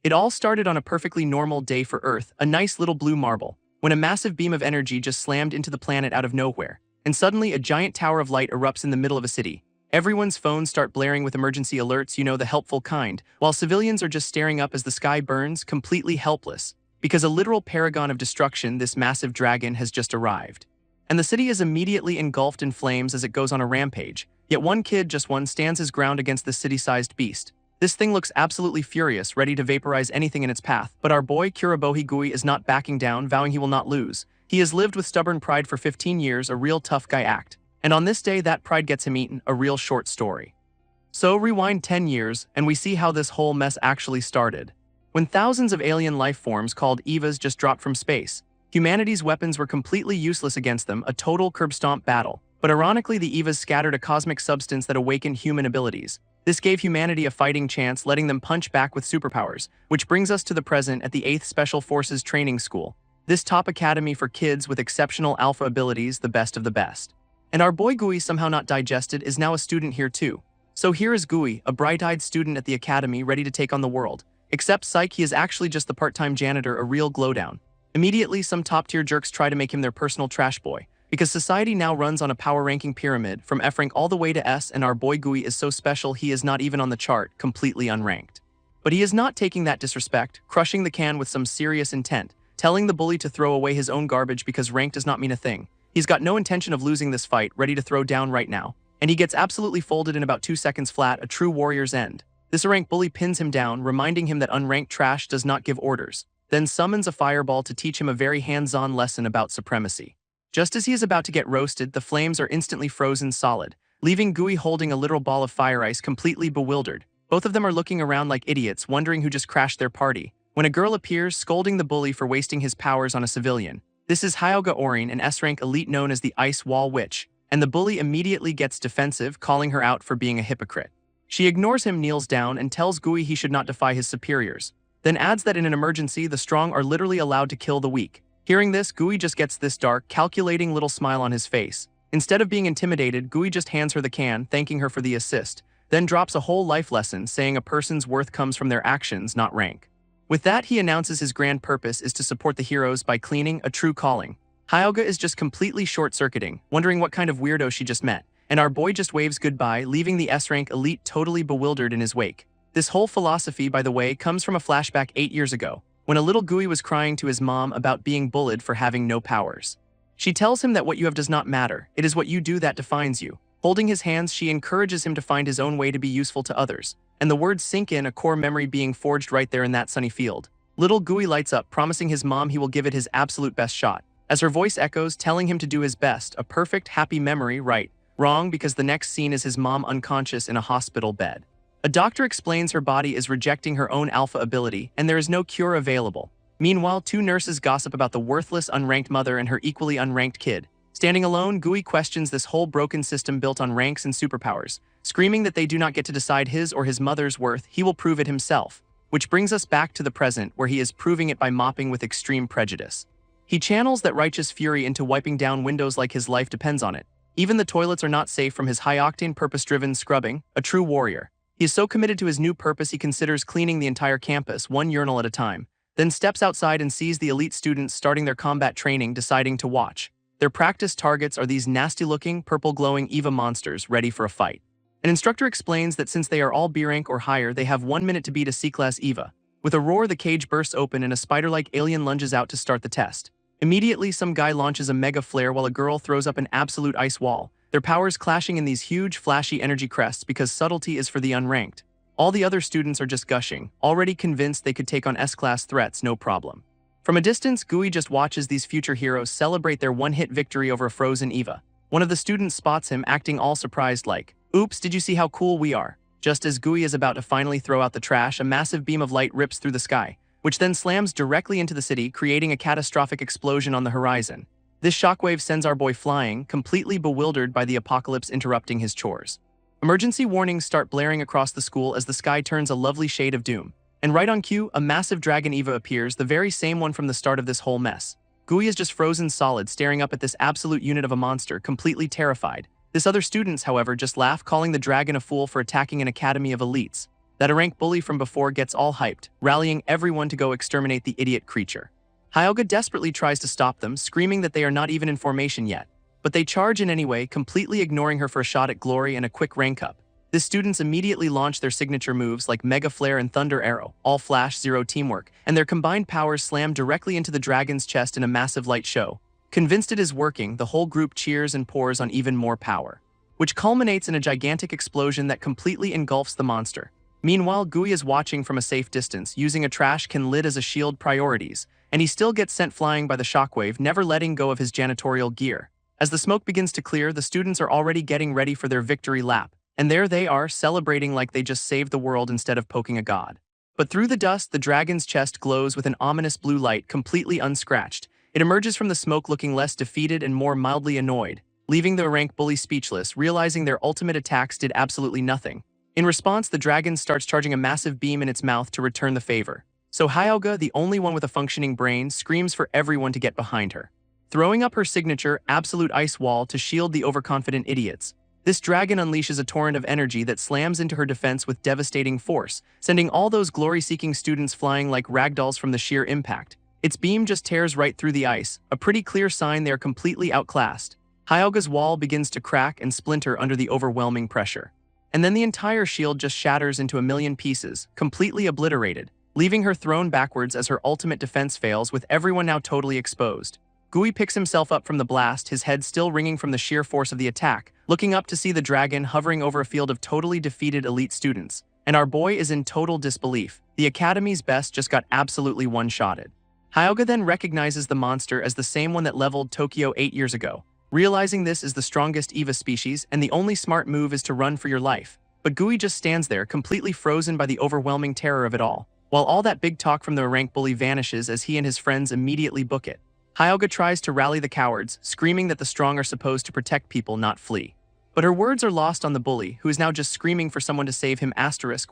It all started on a perfectly normal day for Earth, a nice little blue marble, when a massive beam of energy just slammed into the planet out of nowhere, and suddenly a giant tower of light erupts in the middle of a city. Everyone's phones start blaring with emergency alerts, the helpful kind, while civilians are just staring up as the sky burns, completely helpless, because a literal paragon of destruction, this massive dragon, has just arrived. And the city is immediately engulfed in flames as it goes on a rampage, yet one kid, just one, stands his ground against this city-sized beast. This thing looks absolutely furious, ready to vaporize anything in its path, but our boy Kurabohi Gui is not backing down, vowing he will not lose. He has lived with stubborn pride for 15 years, a real tough guy act. And on this day, that pride gets him eaten, a real short story. So rewind 10 years, and we see how this whole mess actually started. When thousands of alien life forms called Evas just dropped from space, humanity's weapons were completely useless against them, a total curb-stomp battle. But ironically, the Evas scattered a cosmic substance that awakened human abilities. This gave humanity a fighting chance, letting them punch back with superpowers, which brings us to the present at the 8th Special Forces Training School. This top academy for kids with exceptional alpha abilities, the best of the best. And our boy Gui, somehow not digested, is now a student here too. So here is Gui, a bright-eyed student at the academy ready to take on the world. Except psych, he is actually just the part-time janitor, a real glowdown. Immediately, some top-tier jerks try to make him their personal trash boy, because society now runs on a power ranking pyramid from F rank all the way to S, and our boy Gui is so special he is not even on the chart, completely unranked. But he is not taking that disrespect, crushing the can with some serious intent, telling the bully to throw away his own garbage because rank does not mean a thing. He's got no intention of losing this fight, ready to throw down right now. And he gets absolutely folded in about 2 seconds flat, a true warrior's end. This ranked bully pins him down, reminding him that unranked trash does not give orders, then summons a fireball to teach him a very hands-on lesson about supremacy. Just as he is about to get roasted, the flames are instantly frozen solid, leaving Gui holding a literal ball of fire ice, completely bewildered. Both of them are looking around like idiots, wondering who just crashed their party, when a girl appears, scolding the bully for wasting his powers on a civilian. This is Hyoga Orin, an S-rank elite known as the Ice Wall Witch, and the bully immediately gets defensive, calling her out for being a hypocrite. She ignores him, kneels down, and tells Gui he should not defy his superiors, then adds that in an emergency, the strong are literally allowed to kill the weak. Hearing this, Gui just gets this dark, calculating little smile on his face. Instead of being intimidated, Gui just hands her the can, thanking her for the assist, then drops a whole life lesson, saying a person's worth comes from their actions, not rank. With that, he announces his grand purpose is to support the heroes by cleaning, a true calling. Hyoga is just completely short-circuiting, wondering what kind of weirdo she just met, and our boy just waves goodbye, leaving the S-rank elite totally bewildered in his wake. This whole philosophy, by the way, comes from a flashback 8 years ago, when a little Gui was crying to his mom about being bullied for having no powers. She tells him that what you have does not matter, it is what you do that defines you. Holding his hands, she encourages him to find his own way to be useful to others, and the words sink in, a core memory being forged right there in that sunny field. Little Gui lights up, promising his mom he will give it his absolute best shot, as her voice echoes, telling him to do his best, a perfect, happy memory, right? Wrong, because the next scene is his mom unconscious in a hospital bed. A doctor explains her body is rejecting her own alpha ability, and there is no cure available. Meanwhile, 2 nurses gossip about the worthless, unranked mother and her equally unranked kid. Standing alone, Gui questions this whole broken system built on ranks and superpowers, screaming that they do not get to decide his or his mother's worth, he will prove it himself. Which brings us back to the present, where he is proving it by mopping with extreme prejudice. He channels that righteous fury into wiping down windows like his life depends on it. Even the toilets are not safe from his high-octane, purpose-driven scrubbing, a true warrior. He is so committed to his new purpose he considers cleaning the entire campus, one urinal at a time, then steps outside and sees the elite students starting their combat training, deciding to watch. Their practice targets are these nasty-looking, purple-glowing EVA monsters ready for a fight. An instructor explains that since they are all B rank or higher, they have 1 minute to beat a C-class EVA. With a roar, the cage bursts open and a spider-like alien lunges out to start the test. Immediately, some guy launches a mega flare while a girl throws up an absolute ice wall, their powers clashing in these huge, flashy energy crests because subtlety is for the unranked. All the other students are just gushing, already convinced they could take on S-class threats no problem. From a distance, Gui just watches these future heroes celebrate their one-hit victory over a frozen EVA. One of the students spots him, acting all surprised like, "Oops, did you see how cool we are?" Just as Gui is about to finally throw out the trash, a massive beam of light rips through the sky, which then slams directly into the city, creating a catastrophic explosion on the horizon. This shockwave sends our boy flying, completely bewildered by the apocalypse interrupting his chores. Emergency warnings start blaring across the school as the sky turns a lovely shade of doom. And right on cue, a massive dragon EVA appears, the very same one from the start of this whole mess. Gui is just frozen solid, staring up at this absolute unit of a monster, completely terrified. This other students, however, just laugh, calling the dragon a fool for attacking an academy of elites. That a rank bully from before gets all hyped, rallying everyone to go exterminate the idiot creature. Hyoga desperately tries to stop them, screaming that they are not even in formation yet. But they charge in anyway, completely ignoring her for a shot at glory and a quick rank up. The students immediately launch their signature moves like Mega Flare and Thunder Arrow, all flash, zero teamwork, and their combined powers slam directly into the dragon's chest in a massive light show. Convinced it is working, the whole group cheers and pours on even more power, which culminates in a gigantic explosion that completely engulfs the monster. Meanwhile, Gui is watching from a safe distance, using a trash can lid as a shield priorities, and he still gets sent flying by the shockwave, never letting go of his janitorial gear. As the smoke begins to clear, the students are already getting ready for their victory lap, and there they are, celebrating like they just saved the world instead of poking a god. But through the dust, the dragon's chest glows with an ominous blue light, completely unscratched. It emerges from the smoke looking less defeated and more mildly annoyed, leaving the rank bully speechless, realizing their ultimate attacks did absolutely nothing. In response, the dragon starts charging a massive beam in its mouth to return the favor. So Hyoga, the only one with a functioning brain, screams for everyone to get behind her, throwing up her signature, Absolute Ice Wall, to shield the overconfident idiots. This dragon unleashes a torrent of energy that slams into her defense with devastating force, sending all those glory-seeking students flying like ragdolls from the sheer impact. Its beam just tears right through the ice, a pretty clear sign they are completely outclassed. Hyoga's wall begins to crack and splinter under the overwhelming pressure. And then the entire shield just shatters into a million pieces, completely obliterated, leaving her thrown backwards as her ultimate defense fails, with everyone now totally exposed. Gui picks himself up from the blast, his head still ringing from the sheer force of the attack, looking up to see the dragon hovering over a field of totally defeated elite students. And our boy is in total disbelief. The Academy's best just got absolutely one-shotted. Hyoga then recognizes the monster as the same one that leveled Tokyo 8 years ago. Realizing this is the strongest EVA species, and the only smart move is to run for your life. But Gui just stands there, completely frozen by the overwhelming terror of it all, while all that big talk from the rank bully vanishes as he and his friends immediately book it. Hyoga tries to rally the cowards, screaming that the strong are supposed to protect people, not flee. But her words are lost on the bully, who is now just screaming for someone to save him.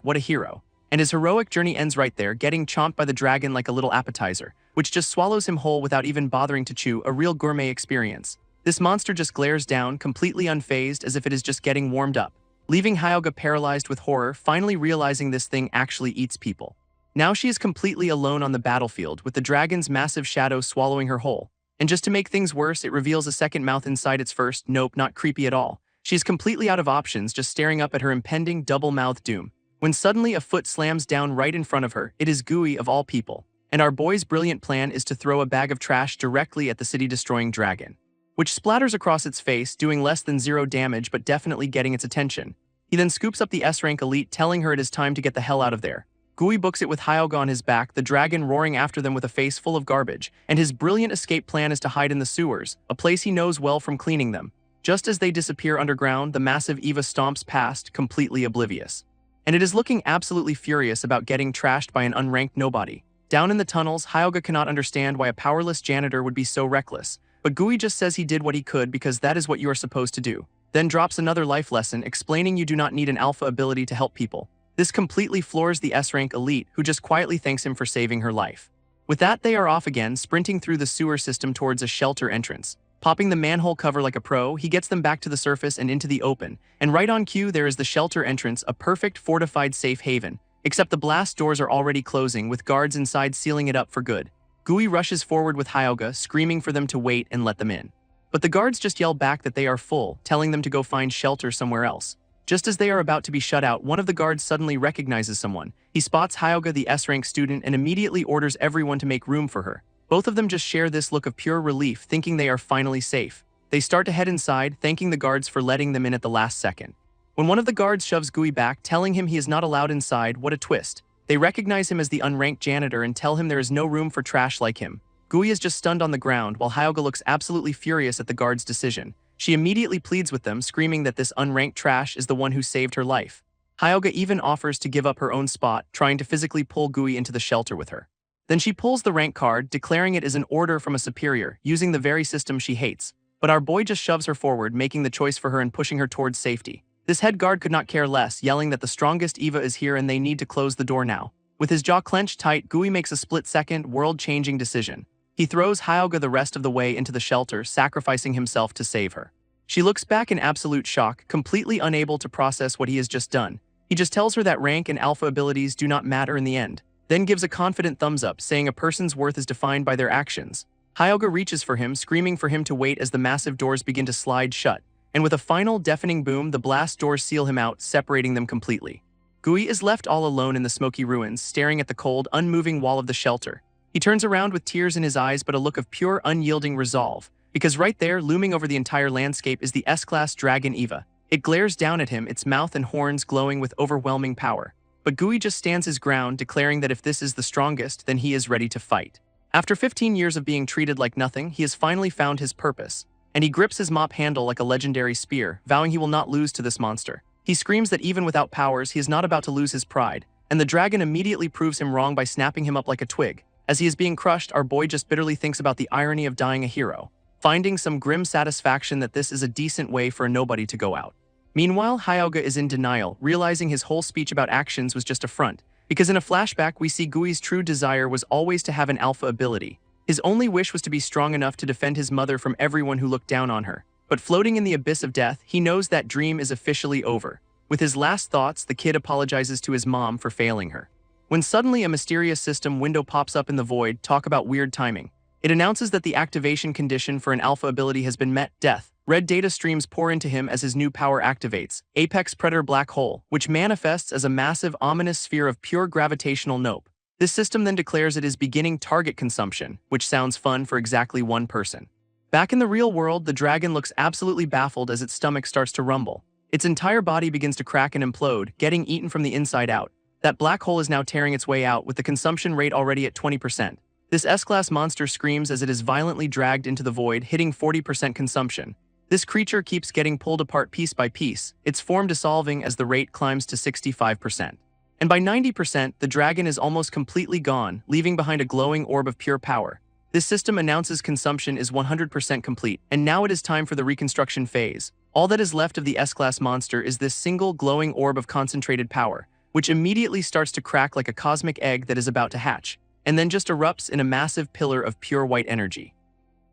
What a hero. And his heroic journey ends right there, getting chomped by the dragon like a little appetizer, which just swallows him whole without even bothering to chew, a real gourmet experience. This monster just glares down, completely unfazed, as if it is just getting warmed up, leaving Hyoga paralyzed with horror, finally realizing this thing actually eats people. Now she is completely alone on the battlefield, with the dragon's massive shadow swallowing her whole. And just to make things worse, it reveals a second mouth inside its first. Nope, not creepy at all. She is completely out of options, just staring up at her impending double-mouthed doom, when suddenly a foot slams down right in front of her. It is Gui of all people. And our boy's brilliant plan is to throw a bag of trash directly at the city-destroying dragon, which splatters across its face, doing less than zero damage but definitely getting its attention. He then scoops up the S-rank elite, telling her it is time to get the hell out of there. Gui books it with Hyoga on his back, the dragon roaring after them with a face full of garbage, and his brilliant escape plan is to hide in the sewers, a place he knows well from cleaning them. Just as they disappear underground, the massive Eva stomps past, completely oblivious. And it is looking absolutely furious about getting trashed by an unranked nobody. Down in the tunnels, Hyoga cannot understand why a powerless janitor would be so reckless, but Gui just says he did what he could because that is what you are supposed to do. Then drops another life lesson, explaining you do not need an alpha ability to help people. This completely floors the S-rank elite, who just quietly thanks him for saving her life. With that, they are off again, sprinting through the sewer system towards a shelter entrance. Popping the manhole cover like a pro, he gets them back to the surface and into the open. And right on cue, there is the shelter entrance, a perfect fortified safe haven. Except the blast doors are already closing, with guards inside sealing it up for good. Gui rushes forward with Hyoga, screaming for them to wait and let them in. But the guards just yell back that they are full, telling them to go find shelter somewhere else. Just as they are about to be shut out, one of the guards suddenly recognizes someone. He spots Hyoga, the S-rank student, and immediately orders everyone to make room for her. Both of them just share this look of pure relief, thinking they are finally safe. They start to head inside, thanking the guards for letting them in at the last second. When one of the guards shoves Gui back, telling him he is not allowed inside, what a twist. They recognize him as the unranked janitor and tell him there is no room for trash like him. Gui is just stunned on the ground, while Hyoga looks absolutely furious at the guards' decision. She immediately pleads with them, screaming that this unranked trash is the one who saved her life. Hyoga even offers to give up her own spot, trying to physically pull Gui into the shelter with her. Then she pulls the rank card, declaring it as an order from a superior, using the very system she hates. But our boy just shoves her forward, making the choice for her and pushing her towards safety. This head guard could not care less, yelling that the strongest Eva is here and they need to close the door now. With his jaw clenched tight, Gui makes a split-second, world-changing decision. He throws Hyoga the rest of the way into the shelter, sacrificing himself to save her. She looks back in absolute shock, completely unable to process what he has just done. He just tells her that rank and alpha abilities do not matter in the end, then gives a confident thumbs up, saying a person's worth is defined by their actions. Hyoga reaches for him, screaming for him to wait as the massive doors begin to slide shut, and with a final deafening boom, the blast doors seal him out, separating them completely. Gui is left all alone in the smoky ruins, staring at the cold, unmoving wall of the shelter. He turns around with tears in his eyes but a look of pure, unyielding resolve, because right there, looming over the entire landscape, is the S-Class dragon Eva. It glares down at him, its mouth and horns glowing with overwhelming power. But Gui just stands his ground, declaring that if this is the strongest, then he is ready to fight. After 15 years of being treated like nothing, he has finally found his purpose, and he grips his mop handle like a legendary spear, vowing he will not lose to this monster. He screams that even without powers, he is not about to lose his pride, and the dragon immediately proves him wrong by snapping him up like a twig. As he is being crushed, our boy just bitterly thinks about the irony of dying a hero, finding some grim satisfaction that this is a decent way for a nobody to go out. Meanwhile, Hyoga is in denial, realizing his whole speech about actions was just a front, because in a flashback we see Gui's true desire was always to have an alpha ability. His only wish was to be strong enough to defend his mother from everyone who looked down on her. But floating in the abyss of death, he knows that dream is officially over. With his last thoughts, the kid apologizes to his mom for failing her. When suddenly a mysterious system window pops up in the void, talk about weird timing. It announces that the activation condition for an alpha ability has been met, death. Red data streams pour into him as his new power activates, Apex Predator Black Hole, which manifests as a massive, ominous sphere of pure gravitational nope. This system then declares it is beginning target consumption, which sounds fun for exactly one person. Back in the real world, the dragon looks absolutely baffled as its stomach starts to rumble. Its entire body begins to crack and implode, getting eaten from the inside out. That black hole is now tearing its way out, with the consumption rate already at 20%. This S-Class monster screams as it is violently dragged into the void, hitting 40% consumption. This creature keeps getting pulled apart piece by piece, its form dissolving as the rate climbs to 65%. And by 90%, the dragon is almost completely gone, leaving behind a glowing orb of pure power. This system announces consumption is 100% complete, and now it is time for the reconstruction phase. All that is left of the S-Class monster is this single glowing orb of concentrated power, which immediately starts to crack like a cosmic egg that is about to hatch, and then just erupts in a massive pillar of pure white energy,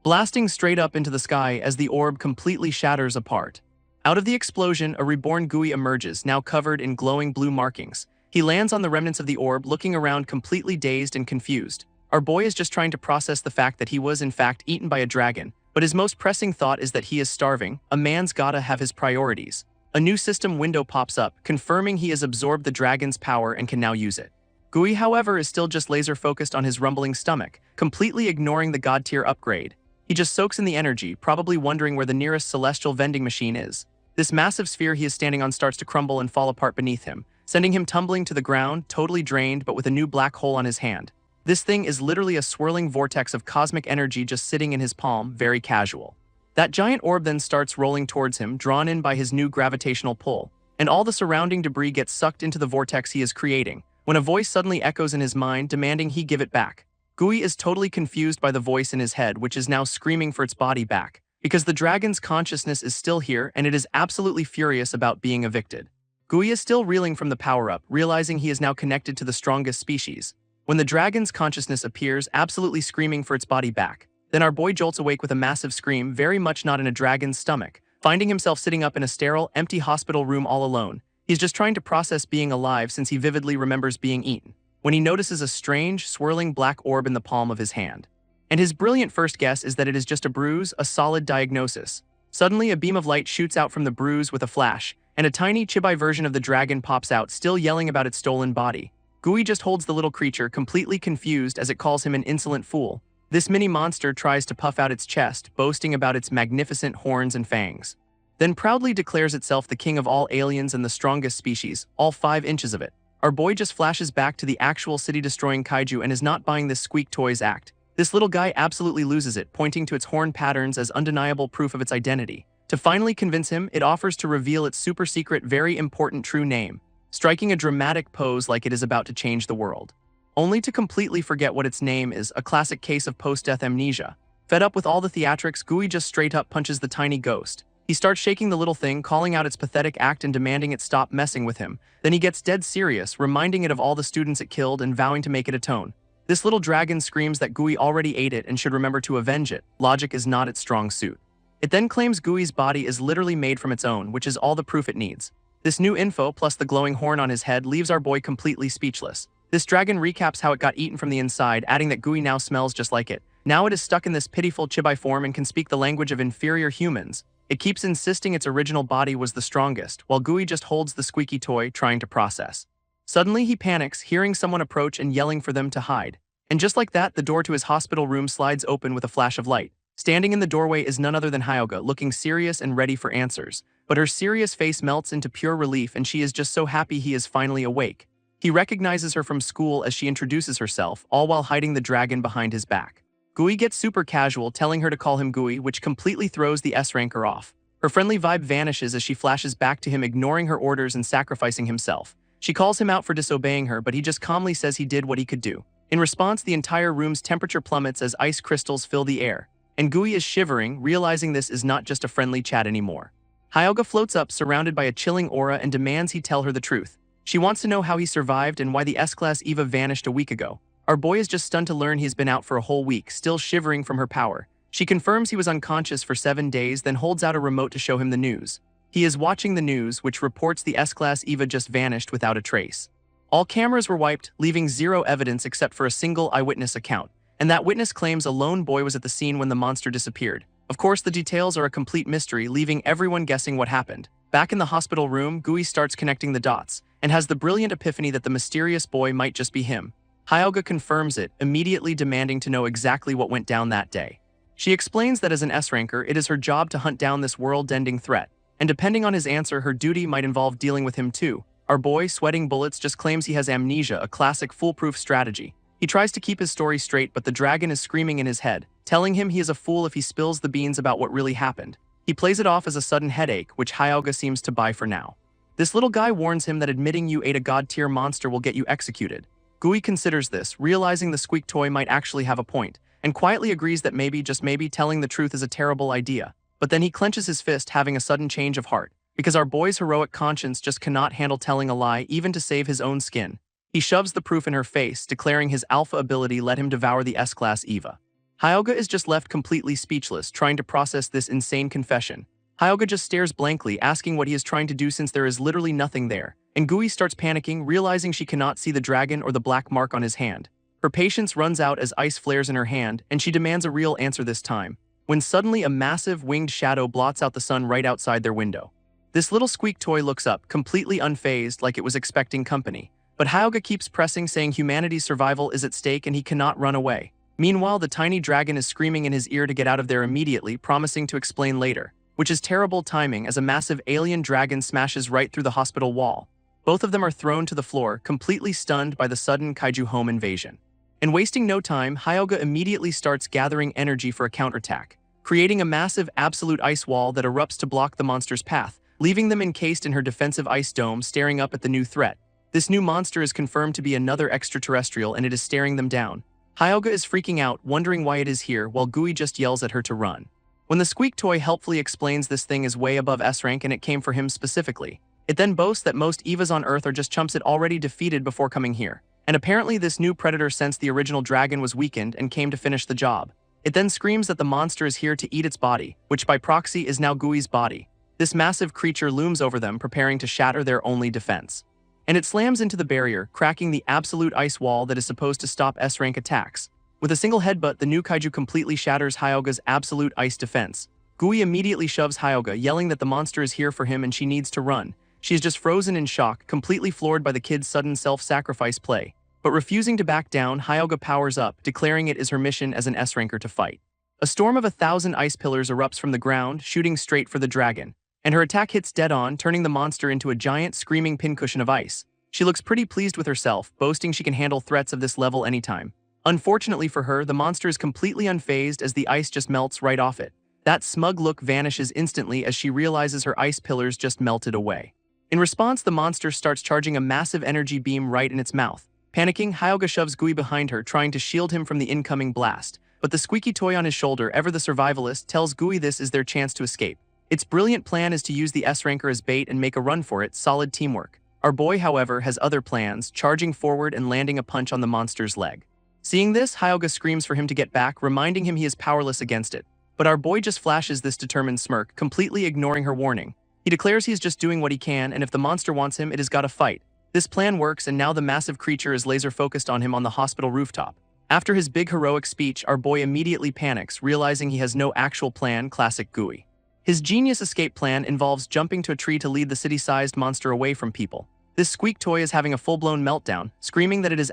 blasting straight up into the sky as the orb completely shatters apart. Out of the explosion, a reborn Gui emerges, now covered in glowing blue markings. He lands on the remnants of the orb, looking around completely dazed and confused. Our boy is just trying to process the fact that he was in fact eaten by a dragon, but his most pressing thought is that he is starving. A man's gotta have his priorities. A new system window pops up, confirming he has absorbed the dragon's power and can now use it. Gui, however, is still just laser-focused on his rumbling stomach, completely ignoring the god-tier upgrade. He just soaks in the energy, probably wondering where the nearest celestial vending machine is. This massive sphere he is standing on starts to crumble and fall apart beneath him, sending him tumbling to the ground, totally drained but with a new black hole on his hand. This thing is literally a swirling vortex of cosmic energy just sitting in his palm, very casual. That giant orb then starts rolling towards him, drawn in by his new gravitational pull, and all the surrounding debris gets sucked into the vortex he is creating, when a voice suddenly echoes in his mind, demanding he give it back. Gui is totally confused by the voice in his head, which is now screaming for its body back, because the dragon's consciousness is still here and it is absolutely furious about being evicted. Gui is still reeling from the power-up, realizing he is now connected to the strongest species, when the dragon's consciousness appears, absolutely screaming for its body back. Then our boy jolts awake with a massive scream, very much not in a dragon's stomach, finding himself sitting up in a sterile, empty hospital room all alone. He's just trying to process being alive since he vividly remembers being eaten, when he notices a strange, swirling black orb in the palm of his hand. And his brilliant first guess is that it is just a bruise, a solid diagnosis. Suddenly, a beam of light shoots out from the bruise with a flash, and a tiny chibi version of the dragon pops out, still yelling about its stolen body. Gui just holds the little creature, completely confused as it calls him an insolent fool. This mini monster tries to puff out its chest, boasting about its magnificent horns and fangs, then proudly declares itself the king of all aliens and the strongest species, all 5 inches of it. Our boy just flashes back to the actual city-destroying kaiju and is not buying this squeak toys act. This little guy absolutely loses it, pointing to its horn patterns as undeniable proof of its identity. To finally convince him, it offers to reveal its super-secret, very important true name, striking a dramatic pose like it is about to change the world, only to completely forget what its name is, a classic case of post-death amnesia. Fed up with all the theatrics, Gui just straight up punches the tiny ghost. He starts shaking the little thing, calling out its pathetic act and demanding it stop messing with him. Then he gets dead serious, reminding it of all the students it killed and vowing to make it atone. This little dragon screams that Gui already ate it and should remember to avenge it. Logic is not its strong suit. It then claims Gui's body is literally made from its own, which is all the proof it needs. This new info plus the glowing horn on his head leaves our boy completely speechless. This dragon recaps how it got eaten from the inside, adding that Gui now smells just like it. Now it is stuck in this pitiful chibi form and can speak the language of inferior humans. It keeps insisting its original body was the strongest, while Gui just holds the squeaky toy, trying to process. Suddenly he panics, hearing someone approach and yelling for them to hide. And just like that, the door to his hospital room slides open with a flash of light. Standing in the doorway is none other than Hyoga, looking serious and ready for answers. But her serious face melts into pure relief and she is just so happy he is finally awake. He recognizes her from school as she introduces herself, all while hiding the dragon behind his back. Gui gets super casual, telling her to call him Gui, which completely throws the S-ranker off. Her friendly vibe vanishes as she flashes back to him, ignoring her orders and sacrificing himself. She calls him out for disobeying her, but he just calmly says he did what he could do. In response, the entire room's temperature plummets as ice crystals fill the air. And Gui is shivering, realizing this is not just a friendly chat anymore. Hyoga floats up, surrounded by a chilling aura, and demands he tell her the truth. She wants to know how he survived and why the S-Class Eva vanished a week ago. Our boy is just stunned to learn he's been out for a whole week, still shivering from her power. She confirms he was unconscious for 7 days, then holds out a remote to show him the news. He is watching the news, which reports the S-Class Eva just vanished without a trace. All cameras were wiped, leaving zero evidence except for a single eyewitness account. And that witness claims a lone boy was at the scene when the monster disappeared. Of course, the details are a complete mystery, leaving everyone guessing what happened. Back in the hospital room, Gui starts connecting the dots, and has the brilliant epiphany that the mysterious boy might just be him. Hyoga confirms it, immediately demanding to know exactly what went down that day. She explains that as an S-ranker, it is her job to hunt down this world-ending threat, and depending on his answer, her duty might involve dealing with him too. Our boy, sweating bullets, just claims he has amnesia, a classic foolproof strategy. He tries to keep his story straight, but the dragon is screaming in his head, telling him he is a fool if he spills the beans about what really happened. He plays it off as a sudden headache, which Hyoga seems to buy for now. This little guy warns him that admitting you ate a god-tier monster will get you executed. Gui considers this, realizing the squeak toy might actually have a point, and quietly agrees that maybe, just maybe, telling the truth is a terrible idea. But then he clenches his fist, having a sudden change of heart, because our boy's heroic conscience just cannot handle telling a lie, even to save his own skin. He shoves the proof in her face, declaring his alpha ability let him devour the S-Class Eva. Hyoga is just left completely speechless, trying to process this insane confession. Hyoga just stares blankly, asking what he is trying to do since there is literally nothing there. And Gui starts panicking, realizing she cannot see the dragon or the black mark on his hand. Her patience runs out as ice flares in her hand, and she demands a real answer this time, when suddenly a massive winged shadow blots out the sun right outside their window. This little squeak toy looks up, completely unfazed, like it was expecting company. But Hyoga keeps pressing, saying humanity's survival is at stake and he cannot run away. Meanwhile, the tiny dragon is screaming in his ear to get out of there immediately, promising to explain later, which is terrible timing as a massive alien dragon smashes right through the hospital wall. Both of them are thrown to the floor, completely stunned by the sudden kaiju home invasion. And wasting no time, Hyoga immediately starts gathering energy for a counterattack, creating a massive absolute ice wall that erupts to block the monster's path, leaving them encased in her defensive ice dome, staring up at the new threat. This new monster is confirmed to be another extraterrestrial, and it is staring them down. Hyoga is freaking out, wondering why it is here, while Gui just yells at her to run. When the squeak toy helpfully explains this thing is way above S-rank and it came for him specifically, it then boasts that most Evas on Earth are just chumps it already defeated before coming here. And apparently this new predator sensed the original dragon was weakened and came to finish the job. It then screams that the monster is here to eat its body, which by proxy is now Gui's body. This massive creature looms over them, preparing to shatter their only defense. And it slams into the barrier, cracking the absolute ice wall that is supposed to stop S-rank attacks. With a single headbutt, the new kaiju completely shatters Hyoga's absolute ice defense. Gui immediately shoves Hyoga, yelling that the monster is here for him and she needs to run. She is just frozen in shock, completely floored by the kid's sudden self-sacrifice play. But refusing to back down, Hyoga powers up, declaring it is her mission as an S-ranker to fight. A storm of 1,000 ice pillars erupts from the ground, shooting straight for the dragon. And her attack hits dead on, turning the monster into a giant screaming pincushion of ice. She looks pretty pleased with herself, boasting she can handle threats of this level anytime. Unfortunately for her, the monster is completely unfazed as the ice just melts right off it. That smug look vanishes instantly as she realizes her ice pillars just melted away. In response, the monster starts charging a massive energy beam right in its mouth. Panicking, Hyoga shoves Gui behind her, trying to shield him from the incoming blast. But the squeaky toy on his shoulder, ever the survivalist, tells Gui this is their chance to escape. Its brilliant plan is to use the S-ranker as bait and make a run for it, solid teamwork. Our boy, however, has other plans, charging forward and landing a punch on the monster's leg. Seeing this, Hyoga screams for him to get back, reminding him he is powerless against it. But our boy just flashes this determined smirk, completely ignoring her warning. He declares he is just doing what he can, and if the monster wants him, it has got to fight. This plan works, and now the massive creature is laser-focused on him on the hospital rooftop. After his big heroic speech, our boy immediately panics, realizing he has no actual plan, classic Gui. His genius escape plan involves jumping to a tree to lead the city-sized monster away from people. This squeak toy is having a full-blown meltdown, screaming that it is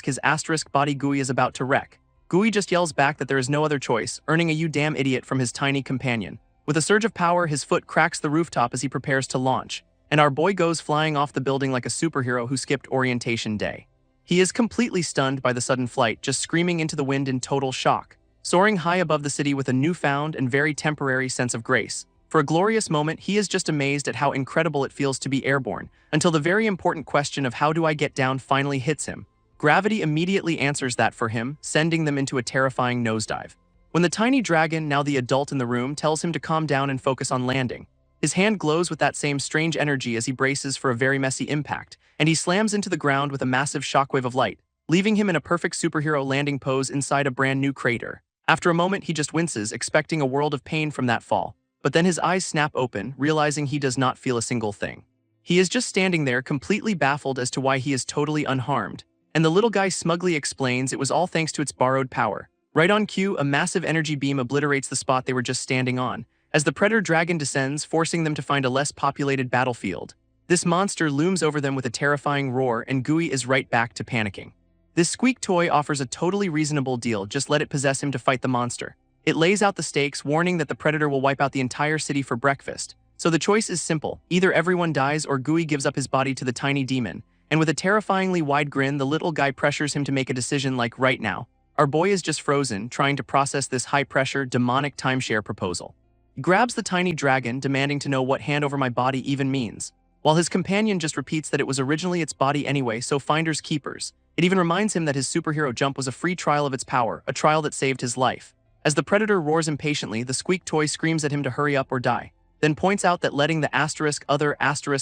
his asterisk body Gui is about to wreck. Gui just yells back that there is no other choice, earning a "you damn idiot" from his tiny companion. With a surge of power, his foot cracks the rooftop as he prepares to launch, and our boy goes flying off the building like a superhero who skipped orientation day. He is completely stunned by the sudden flight, just screaming into the wind in total shock, soaring high above the city with a newfound and very temporary sense of grace. For a glorious moment, he is just amazed at how incredible it feels to be airborne, until the very important question of how do I get down finally hits him. Gravity immediately answers that for him, sending them into a terrifying nosedive. When the tiny dragon, now the adult in the room, tells him to calm down and focus on landing, his hand glows with that same strange energy as he braces for a very messy impact, and he slams into the ground with a massive shockwave of light, leaving him in a perfect superhero landing pose inside a brand new crater. After a moment, he just winces, expecting a world of pain from that fall, but then his eyes snap open, realizing he does not feel a single thing. He is just standing there, completely baffled as to why he is totally unharmed, and the little guy smugly explains it was all thanks to its borrowed power. Right on cue, a massive energy beam obliterates the spot they were just standing on, as the predator dragon descends, forcing them to find a less populated battlefield. This monster looms over them with a terrifying roar, and Gui is right back to panicking. This squeak toy offers a totally reasonable deal, just let it possess him to fight the monster. It lays out the stakes, warning that the predator will wipe out the entire city for breakfast. So the choice is simple, either everyone dies or Gui gives up his body to the tiny demon, and with a terrifyingly wide grin, the little guy pressures him to make a decision like right now. Our boy is just frozen, trying to process this high-pressure, demonic timeshare proposal. He grabs the tiny dragon, demanding to know what "hand over my body" even means, while his companion just repeats that it was originally its body anyway, so finders keepers. It even reminds him that his superhero jump was a free trial of its power, a trial that saved his life. As the predator roars impatiently, the squeak toy screams at him to hurry up or die, then points out that letting the other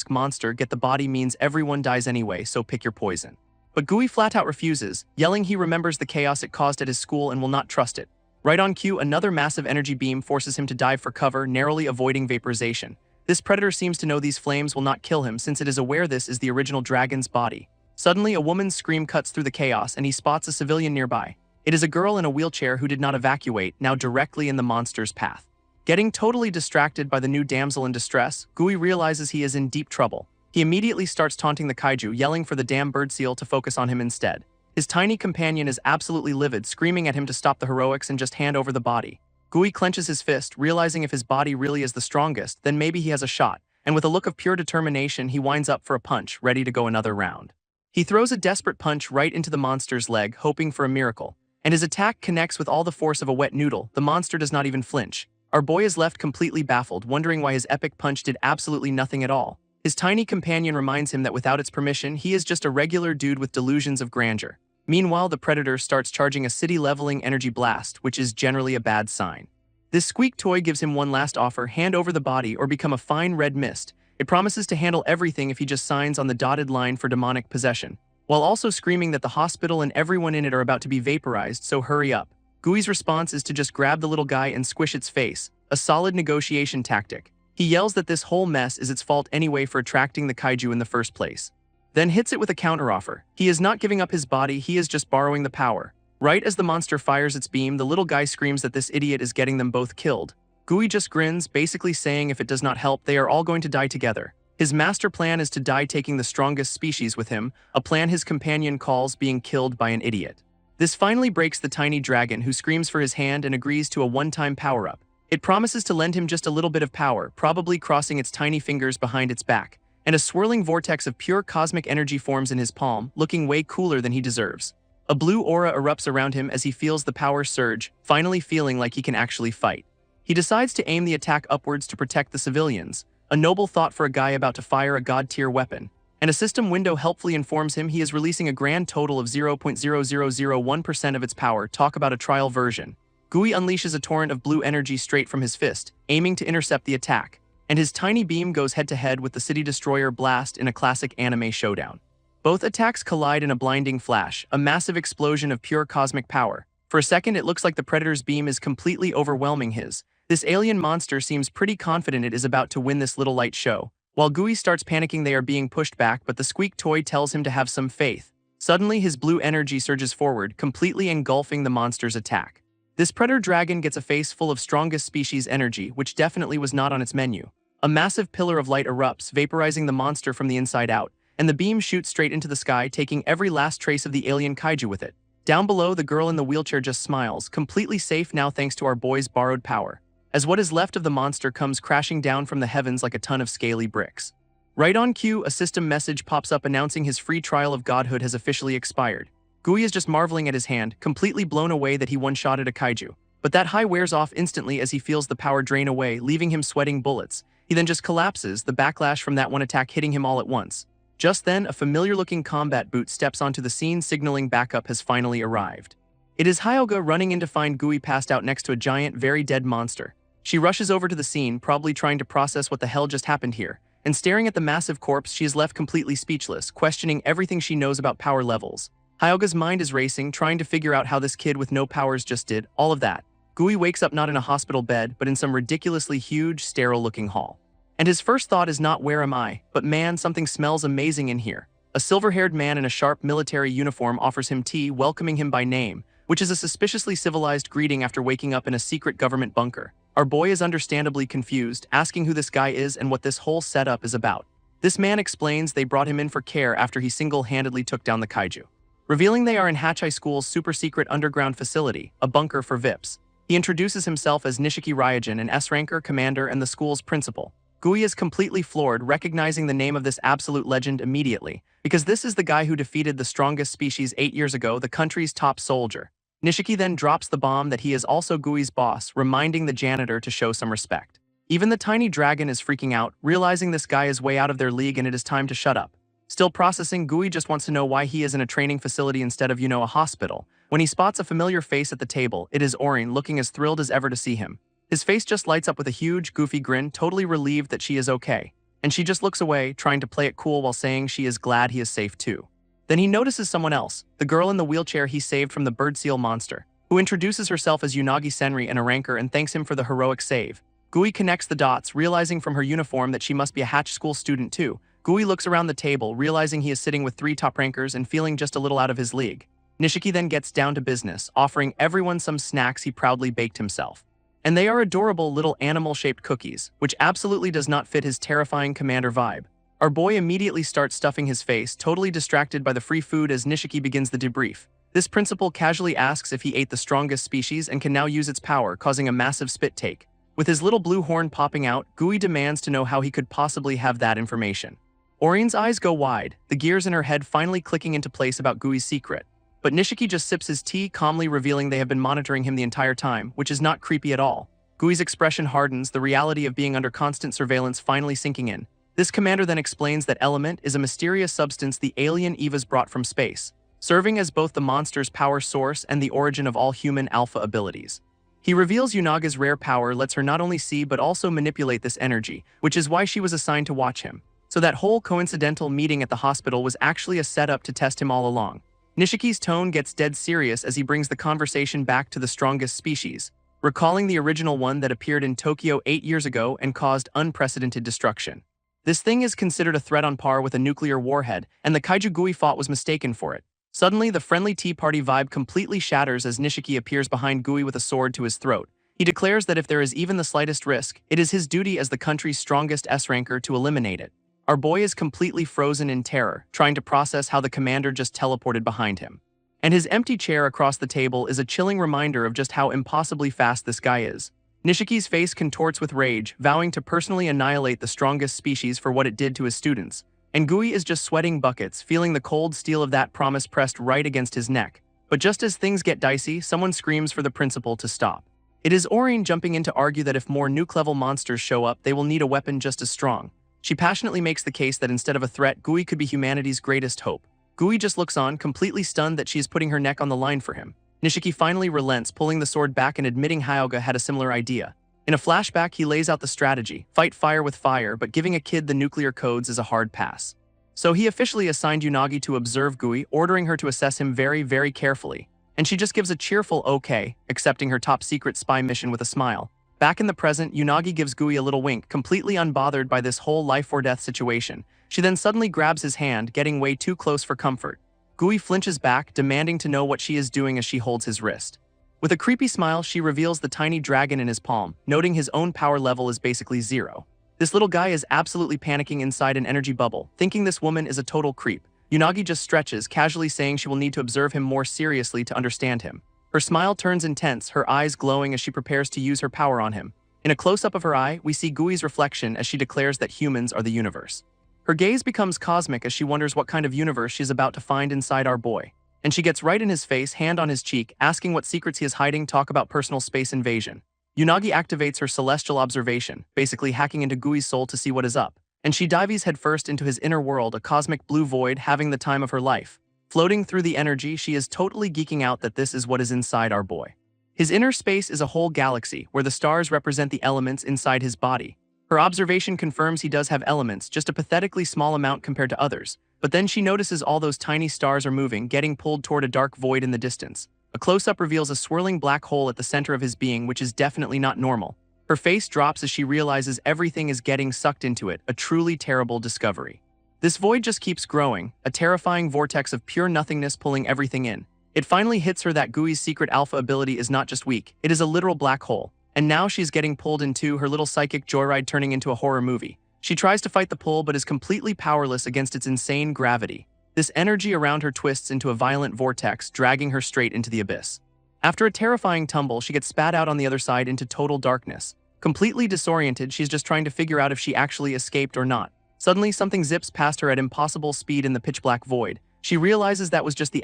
monster get the body means everyone dies anyway, so pick your poison. But Gui flat out refuses, yelling he remembers the chaos it caused at his school and will not trust it. Right on cue, another massive energy beam forces him to dive for cover, narrowly avoiding vaporization. This predator seems to know these flames will not kill him, since it is aware this is the original dragon's body. Suddenly, a woman's scream cuts through the chaos, and he spots a civilian nearby. It is a girl in a wheelchair who did not evacuate, now directly in the monster's path. Getting totally distracted by the new damsel in distress, Gui realizes he is in deep trouble. He immediately starts taunting the kaiju, yelling for the damn bird seal to focus on him instead. His tiny companion is absolutely livid, screaming at him to stop the heroics and just hand over the body. Gui clenches his fist, realizing if his body really is the strongest, then maybe he has a shot, and with a look of pure determination, he winds up for a punch, ready to go another round. He throws a desperate punch right into the monster's leg, hoping for a miracle, and his attack connects with all the force of a wet noodle. The monster does not even flinch. Our boy is left completely baffled, wondering why his epic punch did absolutely nothing at all. His tiny companion reminds him that without its permission, he is just a regular dude with delusions of grandeur. Meanwhile, the predator starts charging a city-leveling energy blast, which is generally a bad sign. This squeak toy gives him one last offer: hand over the body or become a fine red mist. It promises to handle everything if he just signs on the dotted line for demonic possession, while also screaming that the hospital and everyone in it are about to be vaporized, so hurry up. Gui's response is to just grab the little guy and squish its face, a solid negotiation tactic. He yells that this whole mess is its fault anyway for attracting the kaiju in the first place, then hits it with a counteroffer. He is not giving up his body, he is just borrowing the power. Right as the monster fires its beam, the little guy screams that this idiot is getting them both killed. Gui just grins, basically saying if it does not help, they are all going to die together. His master plan is to die taking the strongest species with him, a plan his companion calls being killed by an idiot. This finally breaks the tiny dragon, who screams for his hand and agrees to a one-time power-up. It promises to lend him just a little bit of power, probably crossing its tiny fingers behind its back, and a swirling vortex of pure cosmic energy forms in his palm, looking way cooler than he deserves. A blue aura erupts around him as he feels the power surge, finally feeling like he can actually fight. He decides to aim the attack upwards to protect the civilians, a noble thought for a guy about to fire a god-tier weapon, and a system window helpfully informs him he is releasing a grand total of 0.0001% of its power. Talk about a trial version. Gui unleashes a torrent of blue energy straight from his fist, aiming to intercept the attack, and his tiny beam goes head-to-head with the City Destroyer blast in a classic anime showdown. Both attacks collide in a blinding flash, a massive explosion of pure cosmic power. For a second, it looks like the Predator's beam is completely overwhelming his, This alien monster seems pretty confident it is about to win this little light show, while Gui starts panicking they are being pushed back, but the squeak toy tells him to have some faith. Suddenly, his blue energy surges forward, completely engulfing the monster's attack. This predator dragon gets a face full of strongest species energy, which definitely was not on its menu. A massive pillar of light erupts, vaporizing the monster from the inside out, and the beam shoots straight into the sky, taking every last trace of the alien kaiju with it. Down below, the girl in the wheelchair just smiles, completely safe now thanks to our boy's borrowed power, as what is left of the monster comes crashing down from the heavens like a ton of scaly bricks. Right on cue, a system message pops up announcing his free trial of godhood has officially expired. Gui is just marveling at his hand, completely blown away that he one-shotted a kaiju. But that high wears off instantly as he feels the power drain away, leaving him sweating bullets. He then just collapses, the backlash from that one attack hitting him all at once. Just then, a familiar-looking combat boot steps onto the scene, signaling backup has finally arrived. It is Hyoga running in to find Gui passed out next to a giant, very dead monster. She rushes over to the scene, probably trying to process what the hell just happened here. And staring at the massive corpse, she is left completely speechless, questioning everything she knows about power levels. Hyoga's mind is racing, trying to figure out how this kid with no powers just did all of that. Gui wakes up not in a hospital bed, but in some ridiculously huge, sterile-looking hall. And his first thought is not where am I, but man, something smells amazing in here. A silver-haired man in a sharp military uniform offers him tea, welcoming him by name, which is a suspiciously civilized greeting after waking up in a secret government bunker. Our boy is understandably confused, asking who this guy is and what this whole setup is about. This man explains they brought him in for care after he single-handedly took down the kaiju, revealing they are in Hachai School's super-secret underground facility, a bunker for VIPs. He introduces himself as Nishiki Ryujin, an S-ranker commander and the school's principal. Gui is completely floored, recognizing the name of this absolute legend immediately, because this is the guy who defeated the strongest species 8 years ago, the country's top soldier. Nishiki then drops the bomb that he is also Gui's boss, reminding the janitor to show some respect. Even the tiny dragon is freaking out, realizing this guy is way out of their league and it is time to shut up. Still processing, Gui just wants to know why he is in a training facility instead of, a hospital. When he spots a familiar face at the table, it is Orin, looking as thrilled as ever to see him. His face just lights up with a huge, goofy grin, totally relieved that she is okay. And she just looks away, trying to play it cool while saying she is glad he is safe too. Then he notices someone else, the girl in the wheelchair he saved from the bird seal monster, who introduces herself as Unagi Senri and a ranker and thanks him for the heroic save. Gui connects the dots, realizing from her uniform that she must be a Hatch School student too. Gui looks around the table, realizing he is sitting with 3 top rankers and feeling just a little out of his league. Nishiki then gets down to business, offering everyone some snacks he proudly baked himself. And they are adorable little animal-shaped cookies, which absolutely does not fit his terrifying commander vibe. Our boy immediately starts stuffing his face, totally distracted by the free food as Nishiki begins the debrief. This principal casually asks if he ate the strongest species and can now use its power, causing a massive spit take. With his little blue horn popping out, Gui demands to know how he could possibly have that information. Orin's eyes go wide, the gears in her head finally clicking into place about Gui's secret. But Nishiki just sips his tea, calmly revealing they have been monitoring him the entire time, which is not creepy at all. Gui's expression hardens, the reality of being under constant surveillance finally sinking in. This commander then explains that element is a mysterious substance the alien Evas brought from space, serving as both the monster's power source and the origin of all human alpha abilities. He reveals Unaga's rare power lets her not only see but also manipulate this energy, which is why she was assigned to watch him. So that whole coincidental meeting at the hospital was actually a setup to test him all along. Nishiki's tone gets dead serious as he brings the conversation back to the strongest species, recalling the original one that appeared in Tokyo 8 years ago and caused unprecedented destruction. This thing is considered a threat on par with a nuclear warhead, and the kaiju Gui fought was mistaken for it. Suddenly, the friendly tea party vibe completely shatters as Nishiki appears behind Gui with a sword to his throat. He declares that if there is even the slightest risk, it is his duty as the country's strongest S-ranker to eliminate it. Our boy is completely frozen in terror, trying to process how the commander just teleported behind him. And his empty chair across the table is a chilling reminder of just how impossibly fast this guy is. Nishiki's face contorts with rage, vowing to personally annihilate the strongest species for what it did to his students. And Gui is just sweating buckets, feeling the cold steel of that promise pressed right against his neck. But just as things get dicey, someone screams for the principal to stop. It is Orin jumping in to argue that if more nuke-level monsters show up, they will need a weapon just as strong. She passionately makes the case that instead of a threat, Gui could be humanity's greatest hope. Gui just looks on, completely stunned that she is putting her neck on the line for him. Nishiki finally relents, pulling the sword back and admitting Hyoga had a similar idea. In a flashback, he lays out the strategy, fight fire with fire, but giving a kid the nuclear codes is a hard pass. So he officially assigned Unagi to observe Gui, ordering her to assess him very, very carefully. And she just gives a cheerful okay, accepting her top-secret spy mission with a smile. Back in the present, Unagi gives Gui a little wink, completely unbothered by this whole life-or-death situation. She then suddenly grabs his hand, getting way too close for comfort. Gui flinches back, demanding to know what she is doing as she holds his wrist. With a creepy smile, she reveals the tiny dragon in his palm, noting his own power level is basically 0. This little guy is absolutely panicking inside an energy bubble, thinking this woman is a total creep. Unagi just stretches, casually saying she will need to observe him more seriously to understand him. Her smile turns intense, her eyes glowing as she prepares to use her power on him. In a close-up of her eye, we see Gui's reflection as she declares that humans are the universe. Her gaze becomes cosmic as she wonders what kind of universe she's about to find inside our boy. And she gets right in his face, hand on his cheek, asking what secrets he is hiding, talk about personal space invasion. Unagi activates her celestial observation, basically hacking into Gui's soul to see what is up. And she dives headfirst into his inner world, a cosmic blue void, having the time of her life. Floating through the energy, she is totally geeking out that this is what is inside our boy. His inner space is a whole galaxy, where the stars represent the elements inside his body. Her observation confirms he does have elements, just a pathetically small amount compared to others. But then she notices all those tiny stars are moving, getting pulled toward a dark void in the distance. A close-up reveals a swirling black hole at the center of his being, which is definitely not normal. Her face drops as she realizes everything is getting sucked into it, a truly terrible discovery. This void just keeps growing, a terrifying vortex of pure nothingness pulling everything in. It finally hits her that Gui's secret alpha ability is not just weak, it is a literal black hole. And now she's getting pulled into her little psychic joyride, turning into a horror movie. She tries to fight the pull but is completely powerless against its insane gravity. This energy around her twists into a violent vortex, dragging her straight into the abyss. After a terrifying tumble, she gets spat out on the other side into total darkness. Completely disoriented, she's just trying to figure out if she actually escaped or not. Suddenly, something zips past her at impossible speed in the pitch-black void. She realizes that was just the